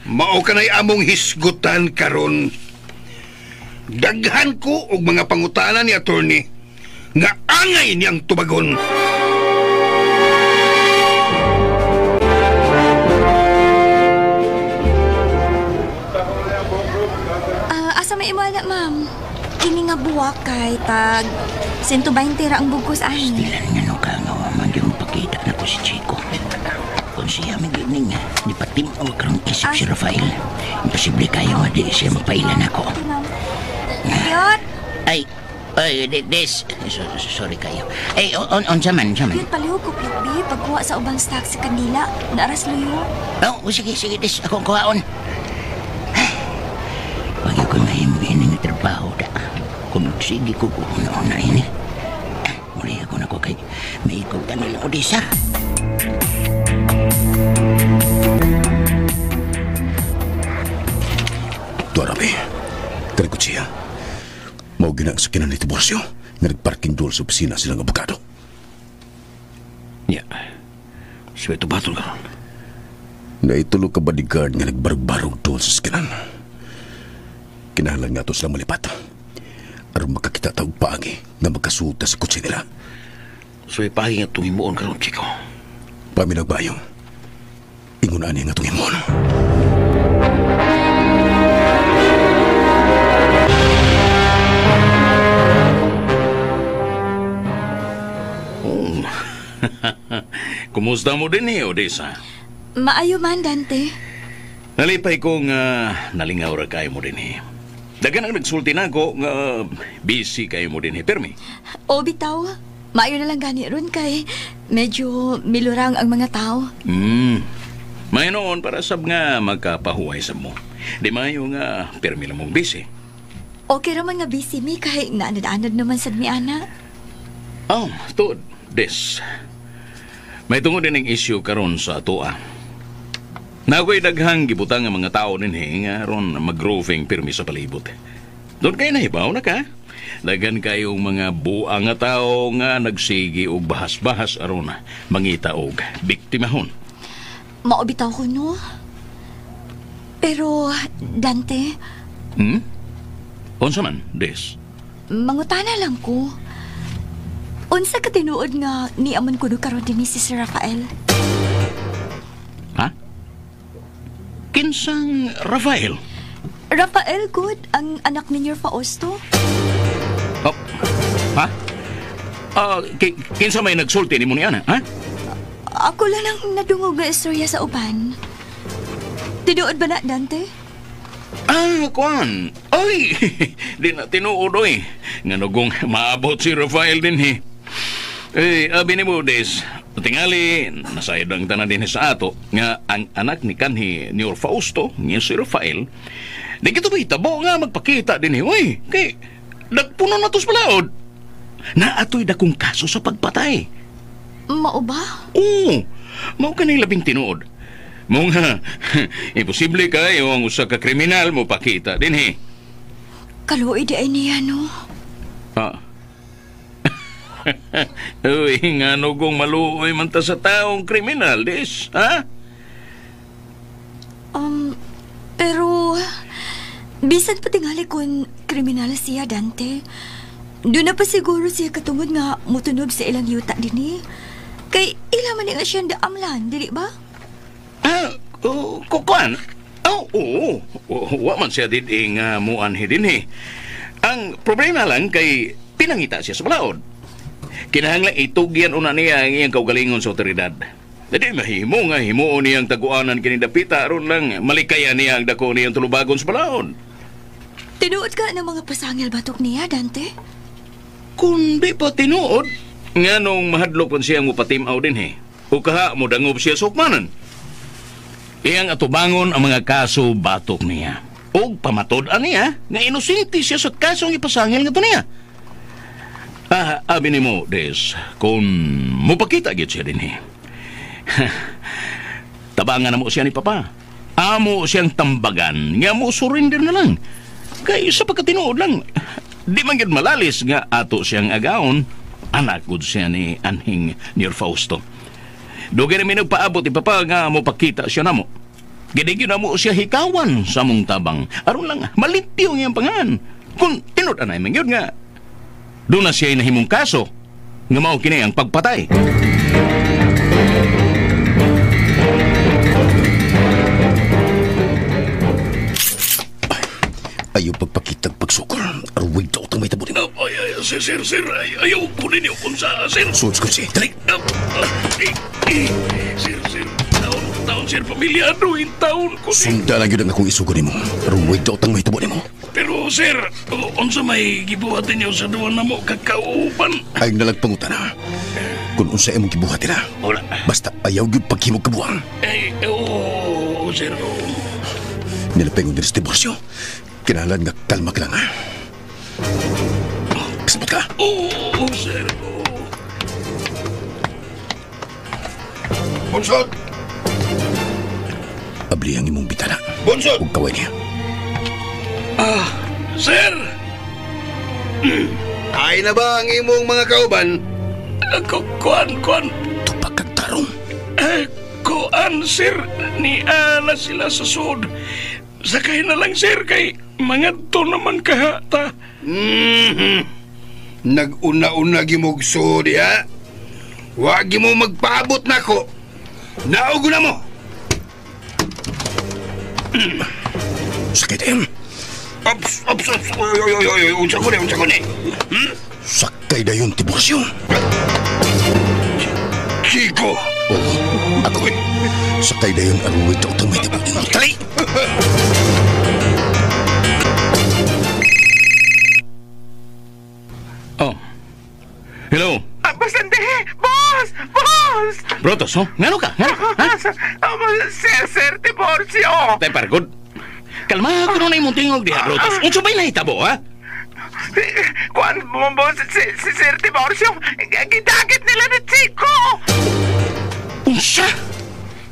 Mao kanay among hisgutan karon. Daghan ko og mga pangutana ni attorney nga angay niyang tubagon. Asa may imala, ma'am? Kini nga buwak kay tag 120 ra ang bugos ani. Stilan nga no ka nga man yung pakita na ko si Chico. Kung siya may gining di patim ang karong isip si Rafael. Imposible kayo nga di siya mapailan ako. Yot! Ay, sorry kayo. Ay, onsa man. Yot, palihog ko, Pitbi. Pagkuha sa ubang stock sa kanila. Naaras luyo. Sige, Des. Akong kuhaon. Pag ako mahimugin ng trabaho da. Kung sige ko una ini. Muli ako na ko kay may ikog kanilang Odessa. Tuarabi, kani ko siya. Mao ginang sa kinan ni Tiborcio nga nagparking doon sa opisina silang abogado. Siya ito batol ka ron. Naitulo ka bodyguard nga nagbarog-barog doon sa skinan. Kinahanglan nga ito silang malipat. Aron makakita taog paagi nga magkasuta sa kutsi nila. So ipagi nga tumimuon ka ron, Chico. Paminagbayo. Ingunaan niya nga tungimon. Kumusta mo din Odessa? Maayo man, Dante. Nalipay ko nga nalingaw ra kayo mo din Dagan ang nagsulti na ako nga busy kayo mo din Permi. O, bitaw. Maayo na lang gani ron kay medyo milurang ang mga tao. May noon para sab nga magkapahuway sa mo. Di mayo nga Permi lang mong busy. Okay raman nga busy mi kay naanad-anad naman sad mi ana. Tuod, Des. May tungod din ang issue karon sa atoa. Nakoy daghang gibutang nga mga tao ninhi nga ron mag-roving pirmi sa palibot. Doon kayo nahibaw na ka. Daghan kayong mga buang nga tao nga nagsigi og bahas-bahas aron mangita og biktimahon. Maobitaw ko no. Pero Dante, unsa man, Des? mangutana lang ko. Unsa ka tinuod nga niamon ko do karon dinhi si Sir Rafael? Ha? Kinsang Rafael? Rafael good, ang anak ninyo Fausto? Ha? Kinsa may nagsulti ni mo niya, ha? Ako lang ang nadungog nga istorya sa uban. Tinuod ba na, Dante? Kuan. Ay, di na tinuod oy. Nga nugong maabot si Rafael din abi ni Modes, tingali, nasayad ang tanan din sa ato, nga ang anak ni kanhi ni Fausto, nga si Rafael, di kito ba hitabo nga magpakita din oy, kay nagpuno na to sa palaod. Na ato'y dakong kaso sa pagpatay. Mao ba? Oo, mao ka nang labing tinuod. Mong imposible kayo ang usa ka kriminal mo pakita din Kaluoy di ay niya, no? Uy, nga nugong maluoy man ta sa taong kriminal, dis, ha? Pero bisan pa tingali kung kriminal siya, Dante. Doon na pa siguro siya katungod nga mutunog sa ilang yuta din Kay ilaman nga siya daamlan, dili ba? Kukuan? Oo. Wa man siya din nga muanhi din Ang problema lang kay pinangita siya sa balaod. Kinahanglan itugyan una niya ang iyang kaugalingon sa otoridad. Dadi mahimo nga himuon niyang taguanan kinidapita aron lang malikayan niya ang dako niyang tulubagon sa balaod. Tinuod ka ng mga pasangil batok niya, Dante? Kung di pa tinuod, nga nung mahadlok pa siyang upatimaw din o kaha mo dangob siya sukmanan. Iyang atubangon ang mga kaso batok niya. O pamatod-an niya nga inosente siya sa kasong ipasangil nga to niya. Abi ni mo, Des, kung mupakita git siya din tabangan na mo siya ni Papa. Amo siyang tambagan nga mo surrender na lang. Kaya sa pagkatinuod lang, di man gid malalis nga ato siyang agaon, anak gud siya ni anhing ni Fausto. Dugay na minagpaabot ni Papa nga mo pakita siya namo. Gidigyo na mo siya hikawan sa mong tabang. Aron lang malimpyo ngayang pangan. Kung tinud anay man yun nga, doon na siya nahimong kaso nga mao kini ang pagpatay. Ayaw pagpakitag pagsukol. Arwig daw itang may tabutin. Sir, ayaw kunin niyo kung sa sir. Suot ko siya. Dali! Sir, taon, sir, pamilyado yung taon ko. Sunda lang yun ang akong isugon mo. Arwig daw itang may tabutin mo. Pero, sir, unsa may gibuhatin niyo sa duwan na mo kakauban? Ay nalagpangutan na. Kung unsa imong gibuhatin na. Wala. Basta ayaw yun paghimog kabuang. Sir, Nilapingon din sa diborsyo. Kinahanglan nga kalma ka lang, ha? Kasabot ka? Sir. Bonsot! Abli ang imong bitana. Bonsot! Huwag kaway niya. Sir! Ay na ba ang imong mga kauban? Kuan. Tupak kang tarong. Kuan, sir. Ni Ana sila sa sud. Sakay na lang, sir, kay mga to naman kahata. Nag-una-una gimugso diha. Wag mo magpaabot na ko. Naugo na mo. Sakay tayo. Ops. Unsa ko ni. Sakay na yung diborsyo. Chico. Ako. Sakay na yun ang wait out ang may tabutin mo. Tali! Hello? Bastante! Boss! Brotos, Ngano ka? Sir, diborsyo! Tay pargod. Kalma ko na imong tingog diha, Brotos. Unsa bay nahitabo, ha? Kuan mo, boss, si Sir Diborsyo, gidagit nila ni Chico! Unsa?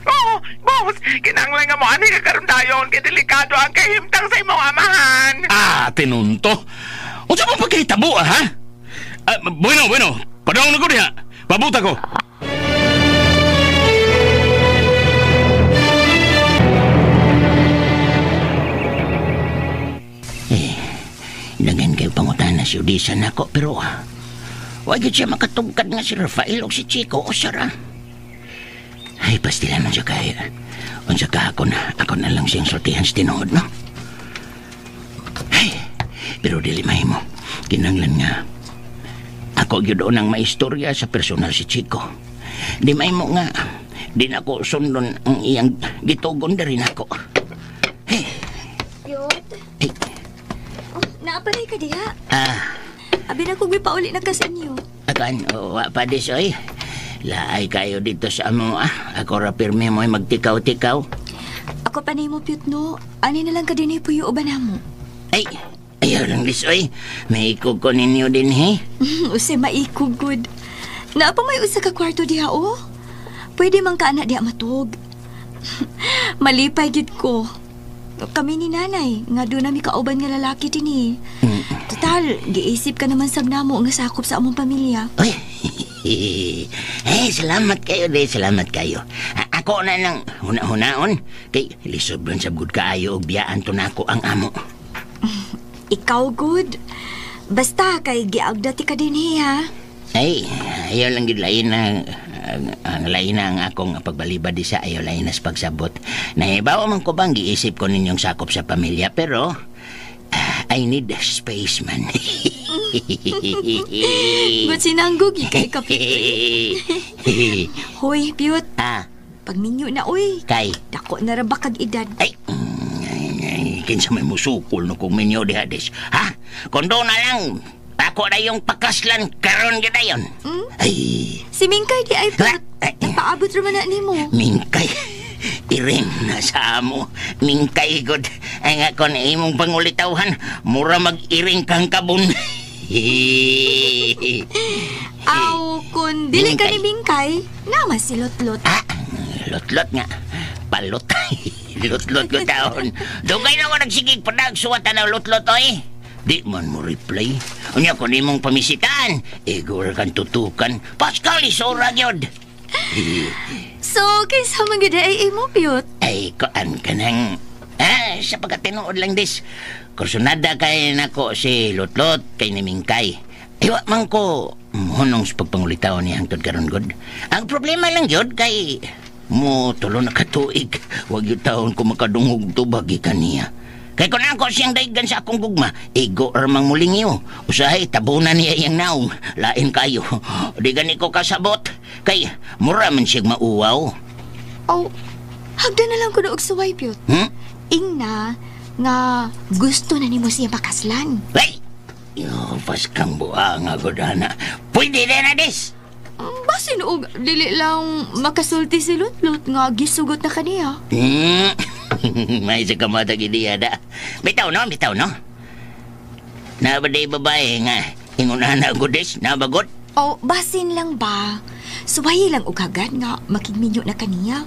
Oo, boss, kinanglan nga mo ani kakarundayon kay delikado ang kahimtang sa imong amahan. Tinunto. Unsa man pagkahitabo, ha? Bueno. Padawon ko diha. Pabuta ko. Dagan kayo pangutan na si Odisa na ako, pero wag yun siya makatugkad nga si Rafael o si Chico o Sara. Ay, pastilan man siya kaya. Unsa ka ako na lang siyang sortihan sa tinuod, no? Ay, pero dili mahimo. Kinanglan nga. Ako yun doon ang maistorya sa personal si Chico. Di mahimo nga. Di na ako sundon ang iyang gitugon na rin ako. Hey. Yun? Naapalay ka diha. Ah, Abi na kung pauli na kas inyo. akan, wa pa dis, oy. Laay kayo dito sa amo, Ako ra pirmi mo'y magtikaw-tikaw. Ako panay mo, Piyot, no? Ani na lang ka din puyo uban mo. Ay, ayaw lang dis, oy. May ikog ko ninyo din, he. Usay maikog, good. Naapa may usa ka kwarto diha, oh. Pwede man ka anak diha matug. Malipay gid ko. Kami ni nanay, nga doon nami kauban nga lalaki din eh. Total, giisip ka naman sab namo nga sakop sa among pamilya. Ay, salamat kayo, salamat kayo. Ako na nang huna-hunaon. Kay lisob lang sa good kaayo og biyaan to nako ang amo. Ikaw, good. Basta kay giagdati ka din ha. Ay, ayaw lang gid lain na ang lain na ang akong pagbalibad sa ayaw lain na sa pagsabot. Nahibaw man ko bang giisip ko ninyong sakop sa pamilya pero I need space man. Ba't sinanggog ikay ka, Hoy, Piyot. Pag minyo na, uy. Kay? Dako na rabak kag edad. Ay, kinsa may musukol no kung minyo dihadis. Ha? Kondo na lang. Ako na yung pakaslan karon gid ayon. Ay. Si Mingkay di ay paabot ra man na nimo. Mingkay. Iring na sa amo. Mingkay god. Ay nga kon imong pangulitawhan, mura mag-iring kang kabun. Aw, kun dili ka ni Mingkay, naman si Lotlot. Lotlot nga. Palot. Lotlot ko taon. Dugay na ko nagsigig padag suwatan ng Lotlot oy. Di man mo reply. Unya ko ni mong pamisitaan. Igor kan tutukan. Pascal isura gyud. So, kaysa maganda ay imo, Piyot? Ay, koan ka nang... sa pagkatinood lang dis. Kursunada kay nako si Lotlot kay ni Mingkay. Iwa man ko hunong sa pagpangulitaw ni hangtod karon god. Ang problema lang gyud kay mo tulo na katuig. Wag yung taon ko makadungog tubag kaniya. Kay kung ako siyang daigan sa akong gugma, igo armang muling iyo. Usahay, tabunan niya iyang naong. Lain kayo. Di gani ko kasabot. Kay, mura man siyang mauwaw. Oh, hagda na lang ko na og suway, Piyot. Ingna, nga gusto na ni mo siya makaslan. Ay! Pas kang buang ako dana. Pwede na dis! Basin og dili lang makasulti si Lotlot nga gisugot na kaniya. May sa kamatag ideya da. Bitaw no? Nabaday babae nga. Ingunahan na ako des, nabagot. Oh, basin lang ba? Suwayi lang og agad nga makigminyo na kaniya.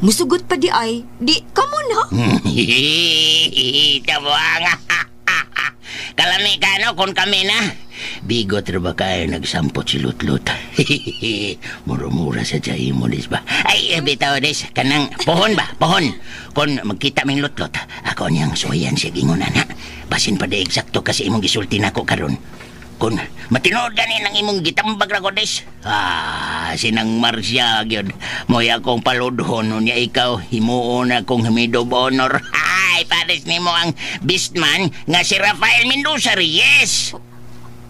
Musugot pa di ay. Di, kamo na. Tabuang. Kalami ka no kung kami na. Bigot ra ba kayo nagsampot si Lotlot? Mura-mura sa jayi mo, dis ba? Ay, bitaw, des. Kanang pohon ba? Pohon. Kung magkita ming Lotlot, ako niyang suwayan siya gingunan, ha? Basin pa di eksakto kasi imong gisulti na ko karon. Kung matinood ganin ang imong gitambag ra ko, des. Sinang Marcia, gyud. Mo'y akong paludhon, niya ikaw, himuon akong hamidob honor. Ay, pares ni mo ang beastman nga si Rafael Mendoza Reyes.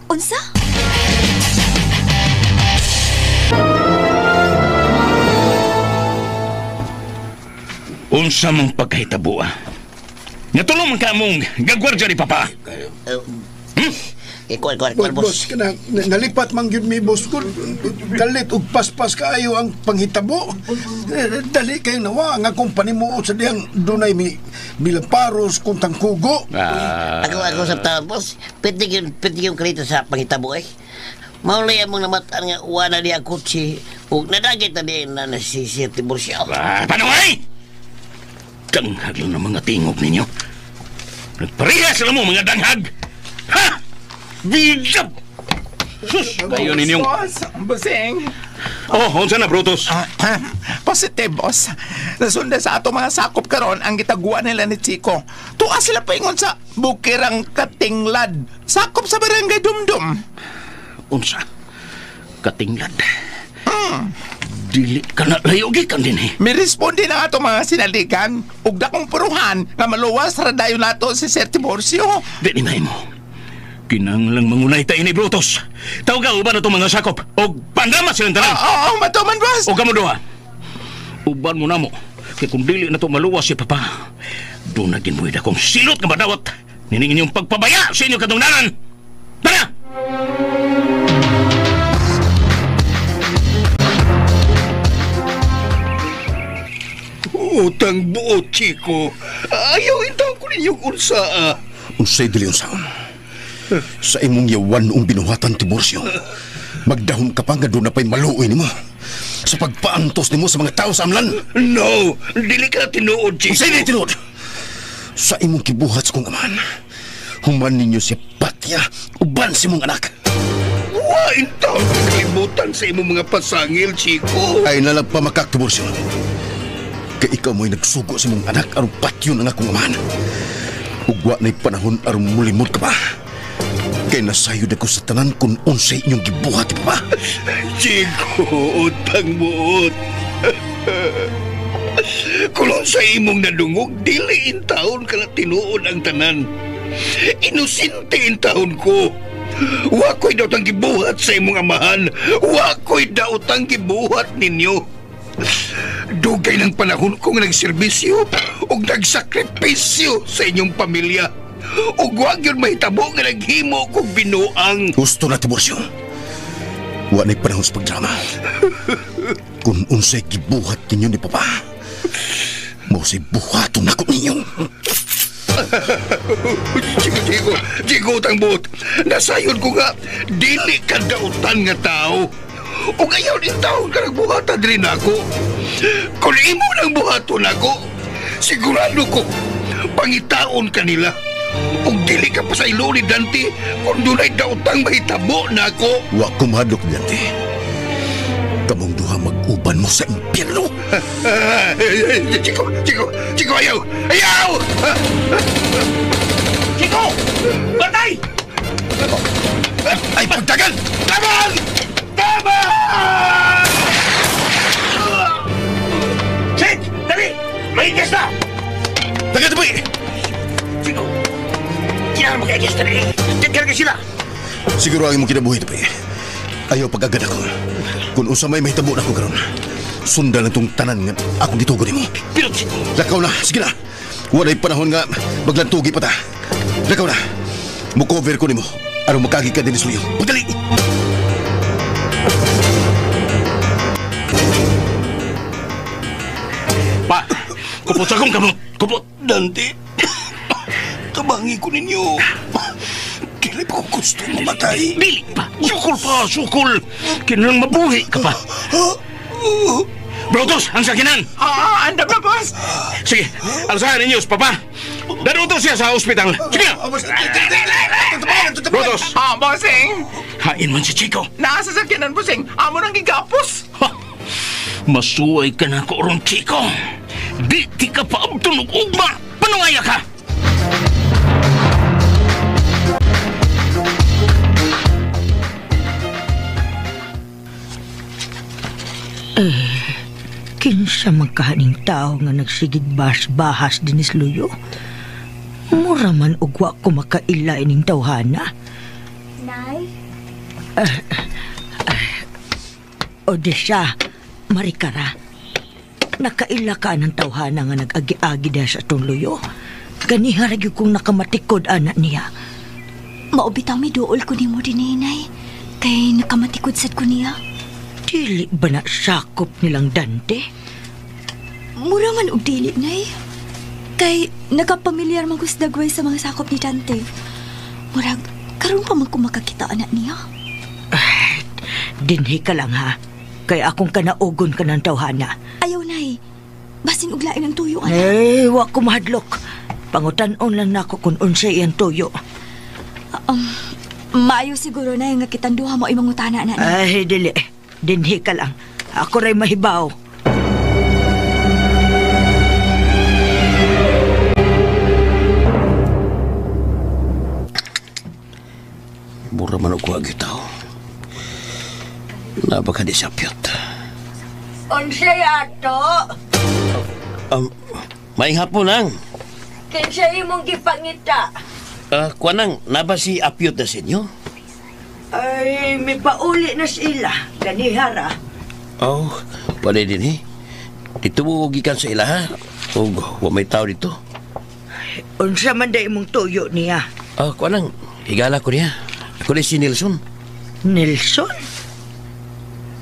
Unsa? Unsa mong pagkahitabo, Natulong man ka mong gagwardya ni Papa. Boss, nalipat man yun mi boss ko. Dalit og paspas kaayo ang panghitabo. Dali kayo nawa nga kung panimuot sa diyang dunay milaparos kung tangkugo. Ako sa tao, boss. Pwede yung krito sa panghitabo eh. Maulay mong namataan nga uwana niya kutsi. Huwag nadagit na din na nasisir tibor siya. Paano ay? Danghag lang ng mga tingog ninyo. Nagpareha sila mo mga danghag. Ha? Bijab! Sus! Kayo ninyong... Bossing! Unsa na, Brutus? Positive, boss. Nasunda sa ato mga sakop karon ang gitaguan nila ni Chico. Tuwa sila paingon sa Bukirang Katinglad. Sakop sa Barangay Dumdum. Unsa? Katinglad? Dili ka na layogi kan din eh. May responde na ato mga sinaligan. Ug dakong puruhan na maluwas radayo nato si Sir Tiborcio. Di ni mo. Kinanglang mangunay tayo ni Brutus. Tawagaw ba na itong mga sakop? O pandama silang tanan? Oo, matuman, boss. O kamo doha. Uban mo na mo. Kaya kung dili na ito maluwas si Papa, doon na ginmuid akong silot nga madawat Niningin yung pagpabaya sa inyong katungdanan. Tara! Utang buot, Chico. Ayaw itaw ko ninyong unsa. Unsay dili unsaon. Sa imong yawan noong binuhatan Tiburcio, magdahom ka pa nga doon na pa'y maluoy ni mo. Sa pagpaantos ni mo sa mga tao sa amlan. No, dili ka tinuod, Chico. Unsay na tinuod? Sa imong kibuhat sa kong amahan, human ninyo si Patya, uban si mong anak. Wain taon kalimutan sa imong mga pasangil, Chico. Ay nalagpamakak, Tiburcio. Kaya ikaw mo'y nagsugo sa mong anak arong patyo ng akong amahan. Ugwa na'y panahon arong mulimod ka pa. Kaya nasayod ako sa tanan kung unsay inyong gibuhat pa. Chico, utang buot. Kung sa imong nadungog, dili in taon ka na tinuod ang tanan. Inosente in taon ko. Wako'y daw tang gibuhat sa imong amahan. Wako'y daw tang gibuhat ninyo. Dugay ng panahon kong nagserbisyo o nagsakripisyo sa inyong pamilya. O wag yun mahitabo nga naghimo kong binuang. Gusto na, Tiburcio. Wa na'y panahon sa pagdrama. Kung unsay gibuhat ninyo ni Papa, mausay buhaton ako ninyo. Chico, utang buot. Nasayon ko nga, dili ka dautan nga tao. O ngayon in taon ka nagbuhatan rin ako. Kung imo nang buhaton ako, sigurado ko, pangitaon ka nila. Kung dili ka pa sa ilo ni Dante, kung dunay dautang mahitabo na ako. Wa ko mahadlok, Dante. Kamong duha mag-uban mo sa impyerno. Chico, ayaw! Ayaw! Chico! Batay! Ay, pagtagal! Laban! Sid! Dali! May igas na! Tagal ito, boy! Chico! Kailangan mo kaigas na rin! Tagkarga sila! Siguro ang imong kinabuhi ito, boy. Ayaw pag-agad ako. Kung usa may mahitabo na ako karon, sundan lang itong tanan nga akong gitugon mo. Pero, Chico! Lakaw na! Sige na! Wala'y panahon nga maglantugi pa ta. Lakaw na! Mukover ko ni mo. Araw makagi ka din isuyo. Pagdali! Pa! Kupot sa akong kamot! Kupot! Dante, tabangi ko ninyo. Kailan pa ko gusto mamatay? Dili pa! Sukol pa! Sukol! Kailangang mabuhi ka pa! Brotos! Ang sakinan! Anda ba, boss? Sige! Alsahan ninyo, Papa! Daruto siya sa ospital! Sige na! Brotos! Bossing! Hain man si Chico! Nasa sakyanan, bossing! Amo nang gigapos! Ha! Masuway ka na ko ron, Chico! Di ka pa abtunog ugma! Panungaya ka! Kinsa magkahaning tao nga nagsigig bahas dinis luyo. Mura man ugwa ko makaila ining tawhana. Nay? Odesya, Marikara. Nakaila ka ng tawhana nga nag-agi-agi dahil sa itong luyo. Ganiha lagi kong nakamatikod anak niya. Maubitang may duol ko ni mo din, Nay. Kay nakamatikod sad ko niya. Dili ba na sakop nilang Dante? Mura man og dili, Nay. Kay nakapamilyar man ko sa dagway sa mga sakop ni Dante. Murag, karon pa man ko makakita anak niya. Dinhi ka lang ha. Kay akong kanaugon ka ng tawhana. Ayaw, Nay. Basin uglain ang tuyo, anak. Wa ko mahadlok. Pangutan-on lang nako kung unsay iyang tuyo. Maayo siguro na nga kitanduha mo imong utana na. Ay, dili. Dinhi ka lang. Ako ray mahibaw. Mura man og wag itaw. Nabaka di sapyot. Unsay ato? May hapon lang. Kinsay imong gipangita? Kuanang, naba si Apyot na sa inyo? Ay, may pauli na sila. Ganihara. Oh, pwede din eh. Dito mo gikan sa ila ha? O, wa may tao dito. Unsa man day mong tuyo niya? Kuha lang, higala ko niya. Ako na si Nelson. Nelson?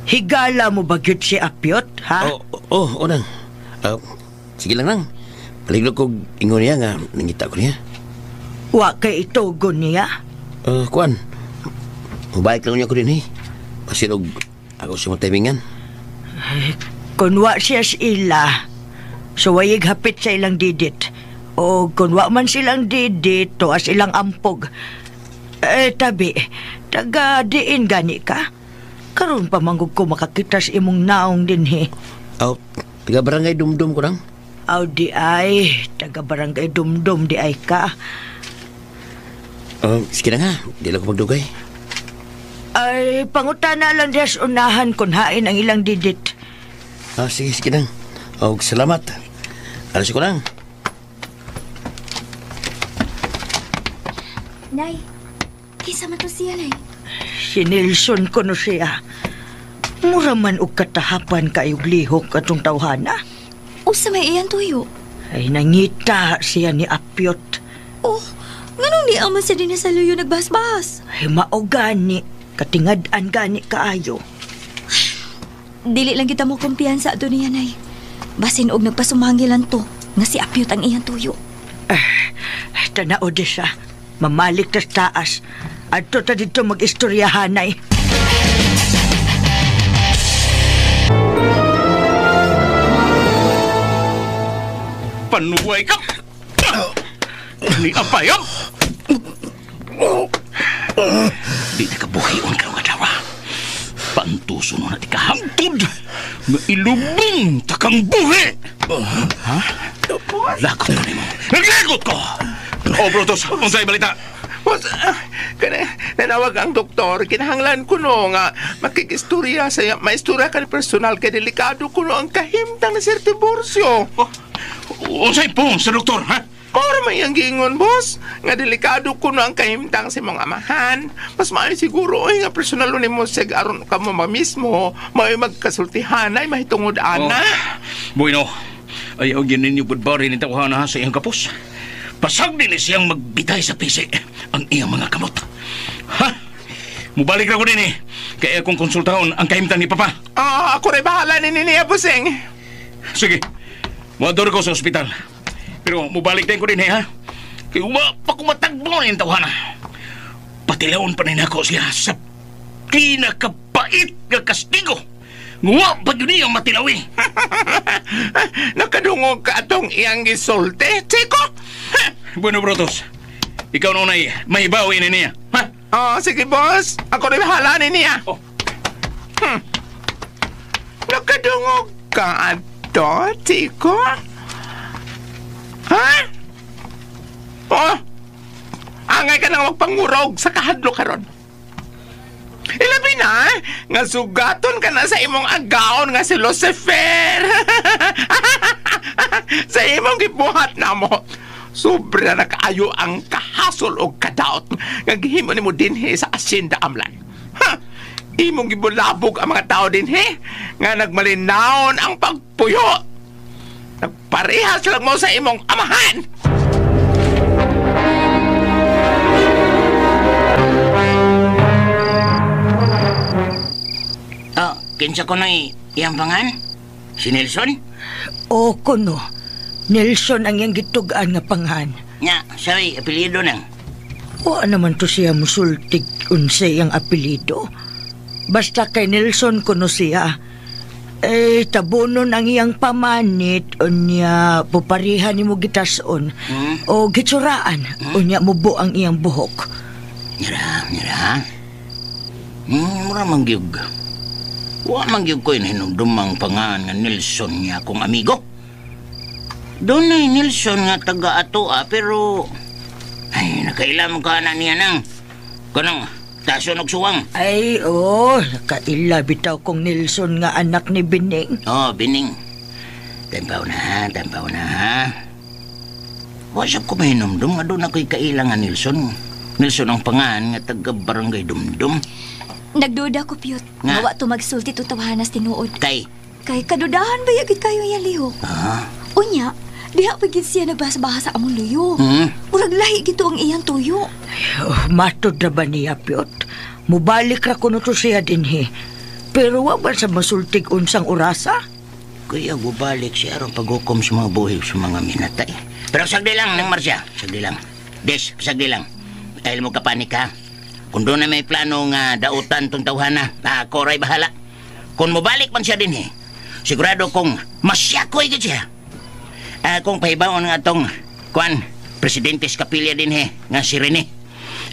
Higala mo ba gyud si Apyot, ha? Nang. Sige lang. Paliglo ko ingon niya nga nangita ko niya. Wa kay itugon niya? Kuan. Mabalik lang niya ko din Pasinog ako sa mga timingan. Kung wa siya ila, so wayig hapit sa ilang didit. O kung wa man silang didit, tuas ilang ampog. Tabi, taga diin gani ka? Karon pa manggug ko makakita sa imong naong din Taga barangay Dumdum ko lang. Di ay, taga barangay Dumdum di ay ka. Sige na nga, di lang ko magdugay. Ay, pangutana lang des unahan kung hain ang ilang didit. Sige lang. Salamat. Alas ko lang. Nay, kisa man to siya, Nay? Si Nelson ko no siya. Mura man og katahapan kayog lihok atong tawhana. Usa may iyan tuyo? Ay, nangita siya ni Apyot. Nganong di aman siya din sa luyo nagbahas-bahas? Ay, maogani. Katingad-an gani kaayo. Dili lang kita mo kumpiyansa ato niya, Nay. Basin og nagpasumangilan to, nga si Apyot ang iyang tuyo. Tanao di siya. Mamalik tas taas. Adto ta dito mag-istoryahan, Nay. Panuway ka! Ni apayam! Di na kabuhayon ka ng adawa. Pantuso mo na di kahangtod. Nga ilubing takang buhi! Ha? Lagot ko ni mo. Naglagot ko! Brutus, kung sa'yo balita. Boss, nanawag ang doktor. Kinahanglan ko no nga makikistorya sa maistorya ka ni personal kay delikado ko no ang kahimtang na Sir Tiburcio. Unsay po sa doktor, ha? Or may ang gingon, boss. Nga delikado ko no ang kahimtang sa mga amahan. Mas maayo siguro nga personal ni mo sa aron ka mo mismo. May magkasultihan ay mahitungod ana. Bueno, ayaw yun ninyo budbari ni tawhana sa iyang kapos. Pasag din siyang magbitay sa pisi ang iyang mga kamot. Ha? Mubalik na ko din Kaya akong konsultahon ang kahimtang ni Papa. Ako rin bahala ni niya, bossing. Sige, muador ko sa ospital. Pero mubalik din ko din ha? Kaya pa ko matagbo ng tawhana. Patilawon pa rin ako siya sa pinakapait na kastigo. Nguwa pa yun niyang matilawi. Nakadungog ka atong iyang gisolte, Chico. Bueno, Brutus. Ikaw na unay, may bawi ni niya. Ha? Sige, boss. Ako rin bahala ni niya. Nakadungog ka ato, Chico. Ha? Angay ka nang magpangurog sa kahadlo karon. Ilabi na, nga sugaton ka na sa imong agaon nga si Lucifer. Sa imong gibuhat na mo. Sobra na kaayo ang kahasol o kadaot nga gihimo nimo dinhi sa Hacienda Amlan. Imong gibulabog ang mga tao dinhi nga nagmalinawon ang pagpuyo. Nagparehas lang mo sa imong amahan. Kinsa ko na iyang pangan? Si Nelson? Kuno. Nelson ang iyang gitugaan nga pangan. Nya, sorry, apelido nang. O naman to siya musultig unsay ang apelido. Basta kay Nelson kuno siya. Tabunon ang iyang pamanit unya puparihan ni mo gitason o gitsuraan unya mubo ang iyang buhok. Nira. Mura mangyug. Wa mangyug ko hinumdumang pangan nga Nelson niya akong amigo. Doon ay Nelson nga taga atoa pero ay nakailam ka na niya nang kanang tason og suwang. Nakaila bitaw kong Nelson nga anak ni Bining. Bining. Tampaw na. Wasap ko mahinumdum nga doon ako'y kailang nga Nelson. Nelson ang pangan nga taga barangay Dumdum. Nagduda ko, Piyot. Nawa to magsulti to tawahanas tinuod. Kay kadudahan ba yagit kayo yan liho? Unya, Diha pagid siya nagbasa-bahasa among luyo. Murag lahi gito ang iyang tuyo. Matod na ba niya, Piot? Mubalik ra kuno to siya dinhi. Pero wa ba sa masultig unsang orasa? Kuya, gubalik siya aron paghukom sa mga buhig sa mga minatay. Pero sagdi lang, Nang Marcia. Sagdi lang. Des, sagdi lang. Dahil mo kapanik ha. Kung doon na may plano nga dautan tong tawhana, ako ray bahala. Kung mubalik man siya din sigurado kong masyakoy gid siya. Kung pahibawon nga tong presidente sa kapilya din nga si Rene.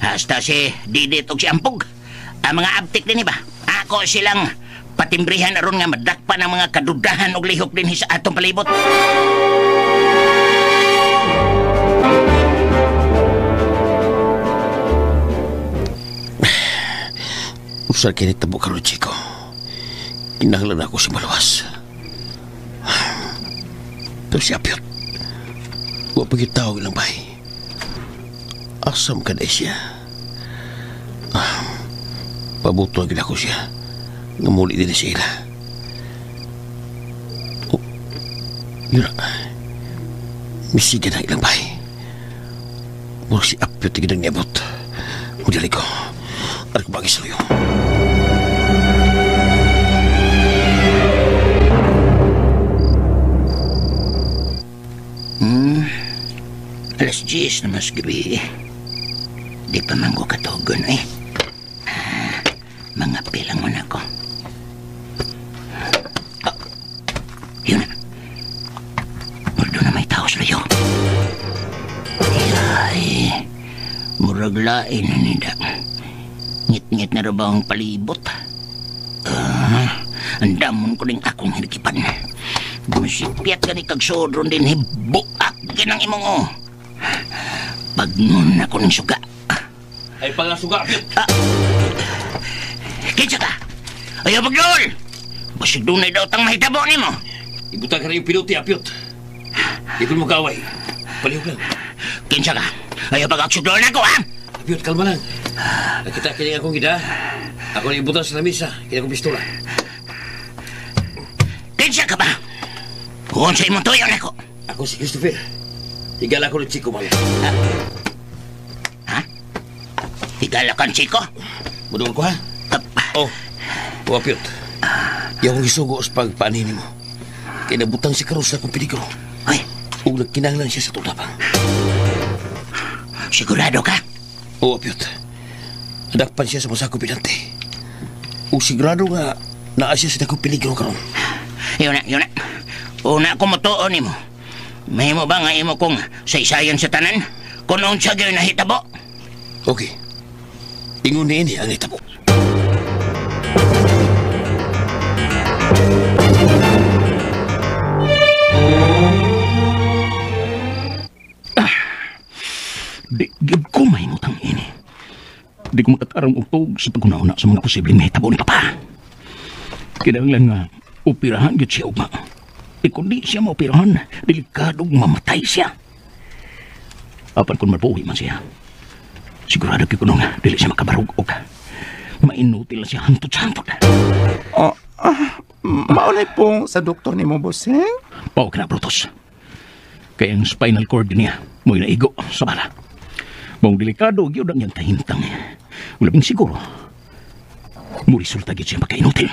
Hasta si Didit og si Ampog. Ang mga abtik din ba? Ako silang patimbrihan aron nga madakpan ang mga kadudahan og lihok din sa atong palibot. Usar kini tabo karon, Chico. Kinahanglan ako si Malawas. Pero si Apyot, wa pagitawag lang bay. Asam ka na siya. Pabuto agad ako siya. Ngamuli din siya ila. Oh, yun na. Misigan na ilang bay. Muro si Apyot tigidang niabot. Mudali ko. Aral ko bagay sa iyo. Alas 10 na mas gabi. Di pa man ko katugon mga pilang mo na ko. Yun na. Murdo na may tao sa layo. Ay, murag lain na nida. Ngit-ngit na ba ang palibot? Ang damon ko rin akong hinikipan. Masipyat ka ni kagsodron din buak ginang imong Pagnon ako ng suga. Ay pangasuga, Apyot. Kinsa ka? Ayaw pagdol! Basig dunay daw tang mahitabo ni mo. Ibutan ka rin yung pinuti, Apyot. Di ko mo kaway. Palihog lang. Kinsa ka? Ayaw pag-aksudol na ako, ha? Apyot, kalma lang. Nakita kining akong gida. Ako na ibutan sa lamisa. Kaya akong pistola. Kinsa ka ba? Huwag sa imong tuyo na ako. Ako si Christopher. Higala ko ng Chico, Maya. Ha? Higala kang Chico? Budungan ko, ha? Oh, Apyot. Yaw akong isugo sa pagpaanini mo. Kaya nabutang si Karos na kong peligro. Ay. Huwag nagkinahanglan siya sa tulapang. Sigurado ka? Oo, Apyot. Nadakpan siya sa masako pinante. O sigurado nga naa siya sa dakong peligro karon. Yun na. Una ko motuon ni mo. May mo ba nga imo kong saysayan sa tanan? Kung noon siya gano'n nahitabo? Okay. Ingon ni ini ang hitabo. Di ko may mutang ini. Di ko makatarang utog sa pagkunauna sa mga posibleng mahitabo ni Papa. Kinahanglan nga upirahan yun siya ugma. Kung di siya maoperahan, delikadong mamatay siya. Apan kung mabuhi man siya, sigurado ko nung dili siya makabarog o mainutil siya hantod-hantod. Maunay pong sa doktor ni mo, Bossing? Pao ka na, Brutus. Kaya ang spinal cord niya, mo'y naigo sa bala. Mong delikado, yun ang yung kahintang. Ulabing siguro, murisulta gid siya makainutil.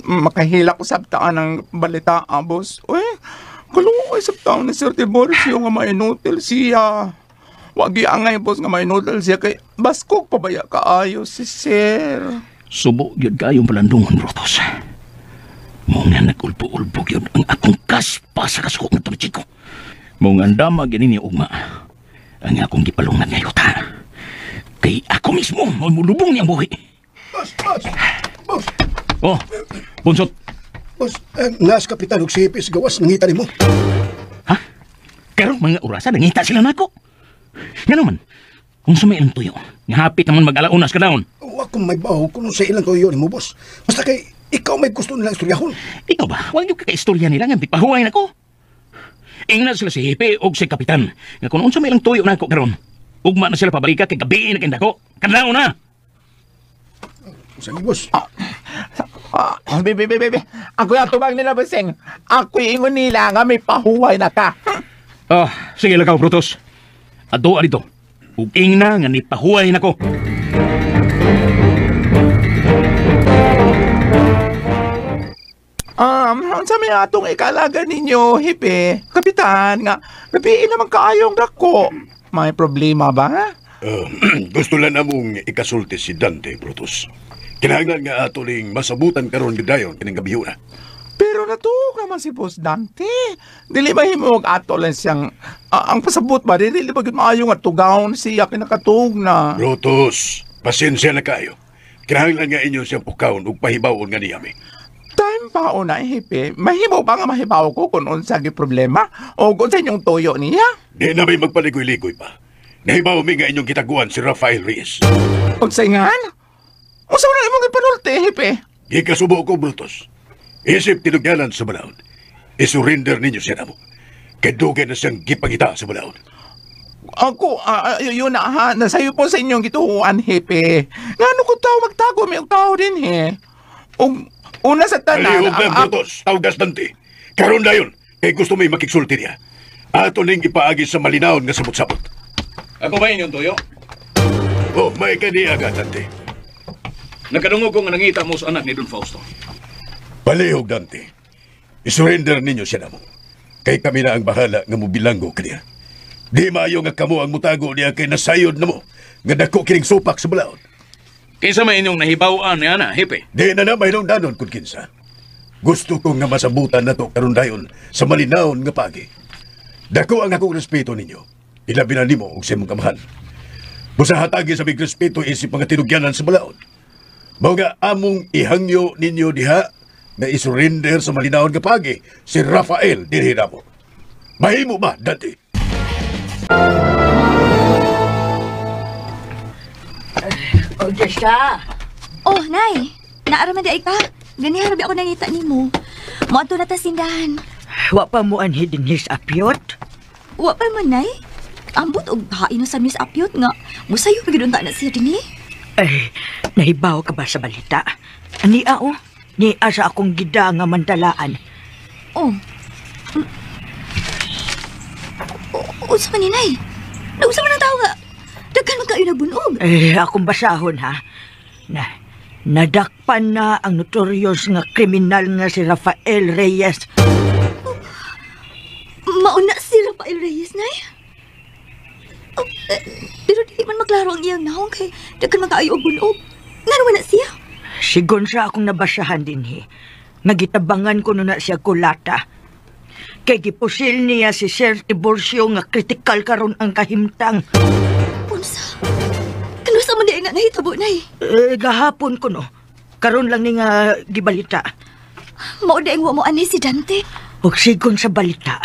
Makahila ko sabtaan ng balita, boss. Uy, kaluoy sabtaan ni Sir Tiborcio nga mainutil siya. Wag iangay, boss, nga mainutil siya kay baskog pabaya kaayo si Sir. Subo yun kayong palandungan, Brutus. Mong nga nagulpo-ulpo yun ang akong kaspa sa kasukok na tumitsi ko. Mong andama ganini ugma. Ang akong gipalungan ngayon ta. Kay ako mismo, mulubong niyang buhi. Boss! Oh, Bunsot. Boss, nas kapitan og sipis gawas nangita nimo. Ha? Karong mga orasa nangita sila nako. Nga naman, kung sa may ilang tuyo, hapit naman mag-alaunas ka daon. Wa ko may baho kung sa ilang tuyo nimo, boss. Basta kay ikaw may gusto nilang istoryahon. Ikaw ba? Huwag yung kaka-istorya nila nga pipahuay nako. Ingna sila si Hipe o si Kapitan. Nga kung sa may ilang tuyo nako karon, ugma na sila pabalika kay gabi na kinda ko. Kadaon na! Sige, boss. Bibi. Ako yung tubag nila, Bossing. Ako ingon nila nga may pahuway na ka. Sige lakaw, Brutus. Ato dito. Ug ingna nga ni pahuway nako. Sa may atong ikalaga ninyo, Hipe. Kapitan, nga, nabiin naman kaayong dako. May problema ba? Gusto lang namong ikasulti si Dante, Brutus. Kinahanglan nga ato ning masabutan karon gidayon kining gabi na. Pero natuog naman si Boss Dante. Dili ba himog ato lang siyang... ang pasabot ba? Dili ba yun maayong at tugawon siya kinakatug na? Brutus, pasensya na kayo. Kinahanglan nga inyo siyang pukawon ug pahibawon nga niyami. Time pa una, Hipe. Mahibaw ba nga mahibaw ko kung unsa gi problema? O kung sa inyong toyo niya? Di na may magpaligoy-ligoy pa. Nahibaw mi nga inyong kitaguan si Rafael Reyes. Kung sa ingan? Unsa man ang imong ipanulti, Hipe? Gikasubo ko, Brutus. Isip tinugyanan sa balaod. Isurrender ninyo siya namo. Kay dugay na siyang gipangita sa balaod. Ako, yun na ha. Nasayo po sa inyong gituuan, Hipe. Nga ano ko tao magtago, may tao din, he. Una sa tanan... Alihog na, Brutus. Tawgas Dante. Karon na yun. Kay gusto may makiksulti niya. Ato ning ipaagi sa malinaon nga sabot-sabot. Ako ba inyong tuyo? May kaniya ka, Dante. Nagkadungog ko nga nangita mo sa anak ni Don Fausto. Palihog, Dante. Isurrender ninyo siya namo. Kay kami na ang bahala nga mobilanggo kaniya. Di maayo nga kamo ang mutago niya kay nasayod na mo. Nga dako kining supak sa balaod. Kinsa may inyong nahibawaan ni Ana, Hipe? Di na may nung danon kung kinsa. Gusto ko nga masabutan na to karon dayon sa malinaon nga pagi. Dako ang akong respeto ninyo. Ilabi na nimo og sa imong kamahal. Busa hatagi sa big respeto isip mga tinugyanan sa balaod. Mao nga among ihangyo ninyo diha na isurrender sa malinaon nga pagi si Rafael dinhi namo. Mahimo ba, Dante? O, Jessica. Oh, Nay. Naaraman di ay ka. Gani harabi ako nangita ni mo. Moadto na ta sindahan. Wa pa mo anhi din his apyot? Wa pa man, Nay. Ambot og hain sa Miss Apyot nga. Musayo pagidunta na siya din eh. Ay, nahibaw ka ba sa balita? Ania o? Nia sa akong gida nga mandalaan. Oh. Unsa man ni, Nay? Nausa man ang tao nga. Daghan man kayo nabunog. Akong basahon ha. Nadakpan na ang notorious nga kriminal nga si Rafael Reyes. Mauna si Rafael Reyes, Nay? Pero di man maklaro ang iyang naong kay daghan man kaayo og bunog. Nga naman na siya? Sigon sa akong nabasahan din Nagitabangan ko na siya kulata. Kay gipusil niya si Sir Tiburcio nga kritikal karon ang kahimtang. Unsa? Kanusa man di nga nahitabo, Nay? Gahapon ko no. Karon lang ni nga gibalita. Mao di ang wa mo anay si Dante. Ug sigon sa balita,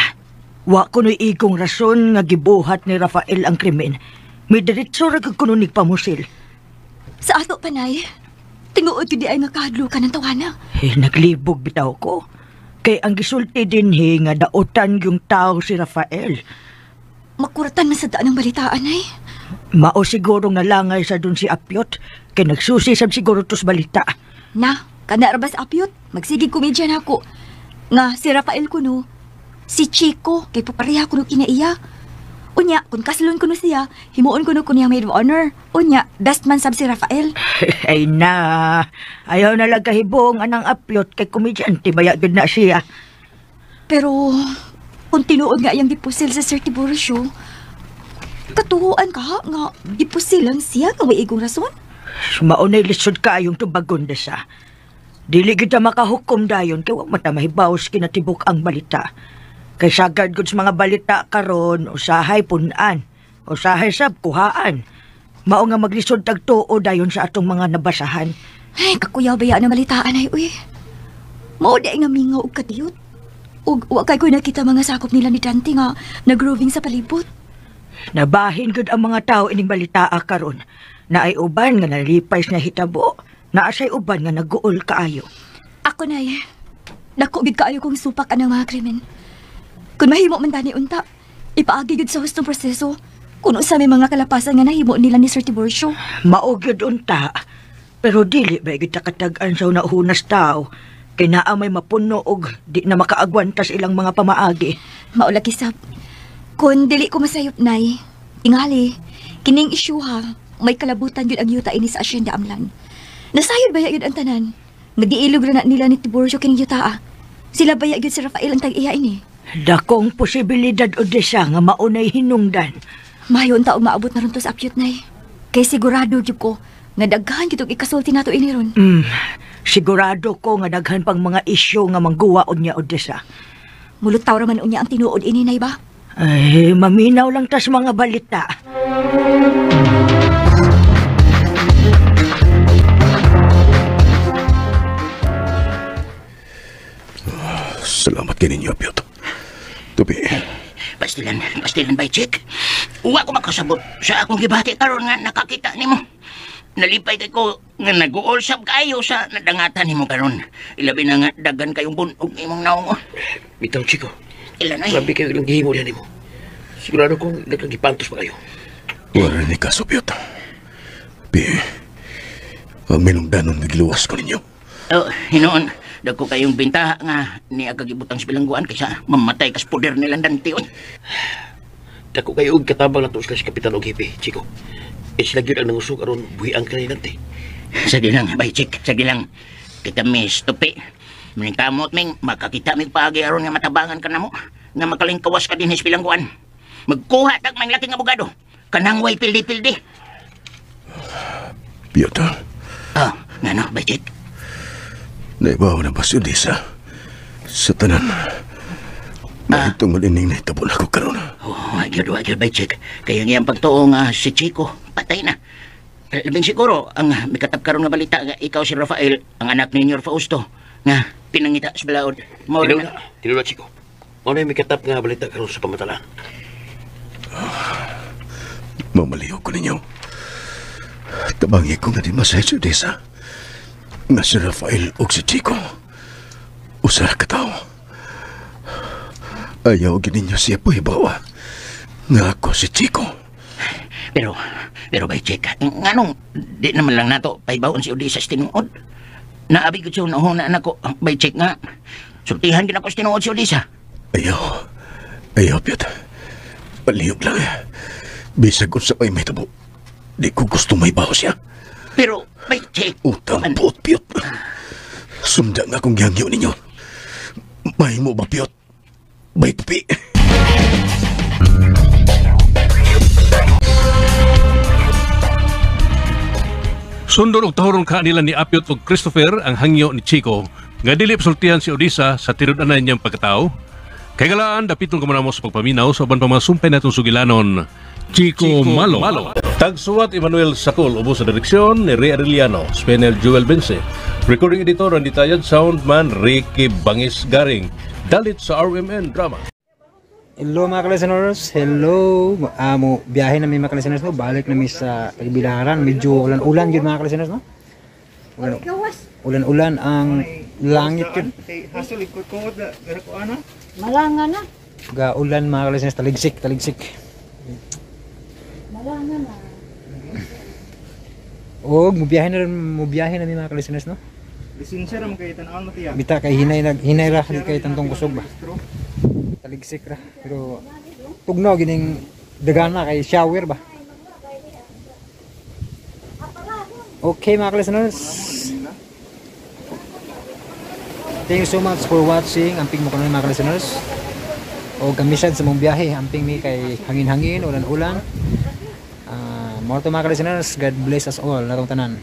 wa kuno'y igong rason nga gibuhat ni Rafael ang krimen. May diretso ra kag kuno nigpamusil. Sa ato pa, Nay. Tinguod ko di ay makahadlo ka ng tawana. Naglibog bitaw ko. Kay ang gisulti din nga daotan yung tao si Rafael. Makuratan na sa daan ng balitaan, Nay. Mao siguro nga langay sa dun si Apyot. Kay nagsusi sab siguro tos balita. Na, kanarabas Apyot. Magsigig komedya na ako. Nga si Rafael kuno, si Chico, kay papareha kuno kinaiya. Unya, kung kaslon kuno siya, himuon kuno niya maid of honor. Unya, dustman sab si Rafael. Ay na, ayaw na lang kahibong anang Apyot kay komedyante baya gud na siya. Pero, kung tinuod nga iyang gipusil sa Sir Tiburcio, katuhuan ka nga gipusil lang siya nga may igong rason? Maunay lisod kaayong tubagon na siya. Dili kita makahukom dayon kay wa mata mahibaws kinatibok ang balita. Kay sagad gud sa mga balita karon usahay punan, usahay sab kuhaan. Mao nga maglisod tag tuo dayon sa atong mga nabasahan. Ay, kakuyaw baya na balitaan ay uy. Mao di nga mingaw og kadiyot. Ug wa kay ko nakita mga sakop nila ni Dante nga nagroving sa palibot. Nabahin gud ang mga tao ining balita karon. Na ay uban nga nalipay na hitabo. Naasay uban nga naguol kaayo. Ako na dako gid kaayo kong supak anang mga krimen. Kung mahimo man tani unta, ipaagi gid sa hustong proseso. Kung sa may mga kalapasan nga nahimo nila ni Sir Tiburcio. Mao gyud unta. Pero dili ba kita katagaan sa unahunas tao? Kay naa may mapuno og di na makaagwantas ilang mga pamaagi. Maula kisap. Kung dili ko masayop, nay. Tingali, kining isyuha, may kalabutan yun ang yuta ini sa asyenda Amlan. Nasayod baya yun ang tanan. Nag-iilog na nila ni Tiburcio kining yuta. Sila baya yun si Rafael ang tag-iya ini. Dakong posibilidad Odessa nga maunay hinungdan. Mayon taong maabot na ron to sa apyot, nay. Kay sigurado yun ko, nga daghan kitong ikasulti nato ini ron. Sigurado ko nga daghan pang mga isyo nga mangguwaon niya Odessa. Mulutaw raman unya ang tinuod ini, nay ba? Ay, maminaw lang tas mga balita. Salamat kay ninyo, Apiot. Tupi. Pastilan Baychik. Uwa ko makasabot sa akong gibati karon nga nakakita nimo. Nalipay kay ko nga nag-uulsab kayo sa nadangatan nimo karon. Ilabi na nga dagan kayong bunog imong naong. Bitaw, Chico. Ilan ay? Labi kayo ilang gihimo diyan nimo. Sigurado kong nagkagipantos pa kayo. Wala ni kaso, Apiot. Pi, ang minungdanon nagiluwas ko ninyo. Oh, hinoon. Dagko kayong bintaha nga ni agagibutang sa bilangguan kaysa mamatay kas poder nilang dantion. Dako kayo og katabang nato sila si Kapitan Ogipe, Chico. Sila gyud ang nangusog aron buhian ka nilante. Sige lang, Baychik, sige lang. Kita mis tupi. Maningkamot ming makakita mig paagi aron nga matabangan ka namo nga makalingkawas ka din sa bilangguan. Magkuha tag mang laking abogado. Kanang way pildi-pildi. Piota. Ngano, Baychik? Naibaw na ba si Odessa? Sa tanan. Mahitungod ining naitabon ako karon. Wajud, Baychik. Kaya ngayang pagtuo nga si Chico, patay na. Labing siguro, ang mikatab karon nga balita nga ikaw si Rafael, ang anak ni Senyor Fausto, nga pinangita sa balaod. Tinula, Chico. Ano yung mikatap nga balita karon sa pamatalaan? Mamaliw ko ninyo. Tabangi ko nga di masaya si Odessa. Nga si Rafael o si Chico. Usara ka tao. Ayaw gininyo siya po ibawa. Nga ako si Chico. Pero Baychik, nganong di naman lang nato paibawon si Odessa sa tinuod. Naabi ko siya unahon na anak ko, Baychik nga. Sultihan din ako sa tinuod si Odessa. Ayaw, Piot. Palihog lang. Bisag kung sa may tabo. Di ko gusto may baho siya. Pero, Baychik... Utang puot, Piot. Sumda nga akong gihangyo ninyo. May mo ba, Piot? Bay tupi. Sundon og tahurong ka nila ni Apiot ug Christopher ang hangyo ni Chico nga dili pasultihan si Odessa sa tirud-anan niyang pagkatao. Kay galaan dapiton ka mo sa pagpaminaw sa uban pa mga sumpay natong sugilanon. Chico Malo. Tagsuwat Emmanuel Sacol, ubo sa direksyon ni Ray Arellano, Spenel Joel Bense. Recording editor and detayed soundman Ricky Bangis Garing. Dalit sa RMN Drama. Hello mga ka-listeners, hello. Biyahe na mga ka-listeners, no? Balik na sa Tagbilaran. Medyo ulan-ulan yun mga ka-listeners, no? Ulan-ulan ang langit yun. Hasol, ikot-kungod na, gara ko ano? Malanga na. Ulan mga ka-listeners, taligsik. Malanga na. Mubiyahe na mga ka-listeners, no? Lisensya ra kayo tan-aon mo tiya. Bita kay hinay ra kay tantong kusog ba. Taligsik ra pero tugnaw gining dagana kay shower ba. Okay mga listeners. Thank you so much for watching. Amping mo kanon mga listeners. O gamisan sa mong biyahe, amping mi kay hangin-hangin, ulan-ulan. More to mga listeners. God bless us all. Natong tanan.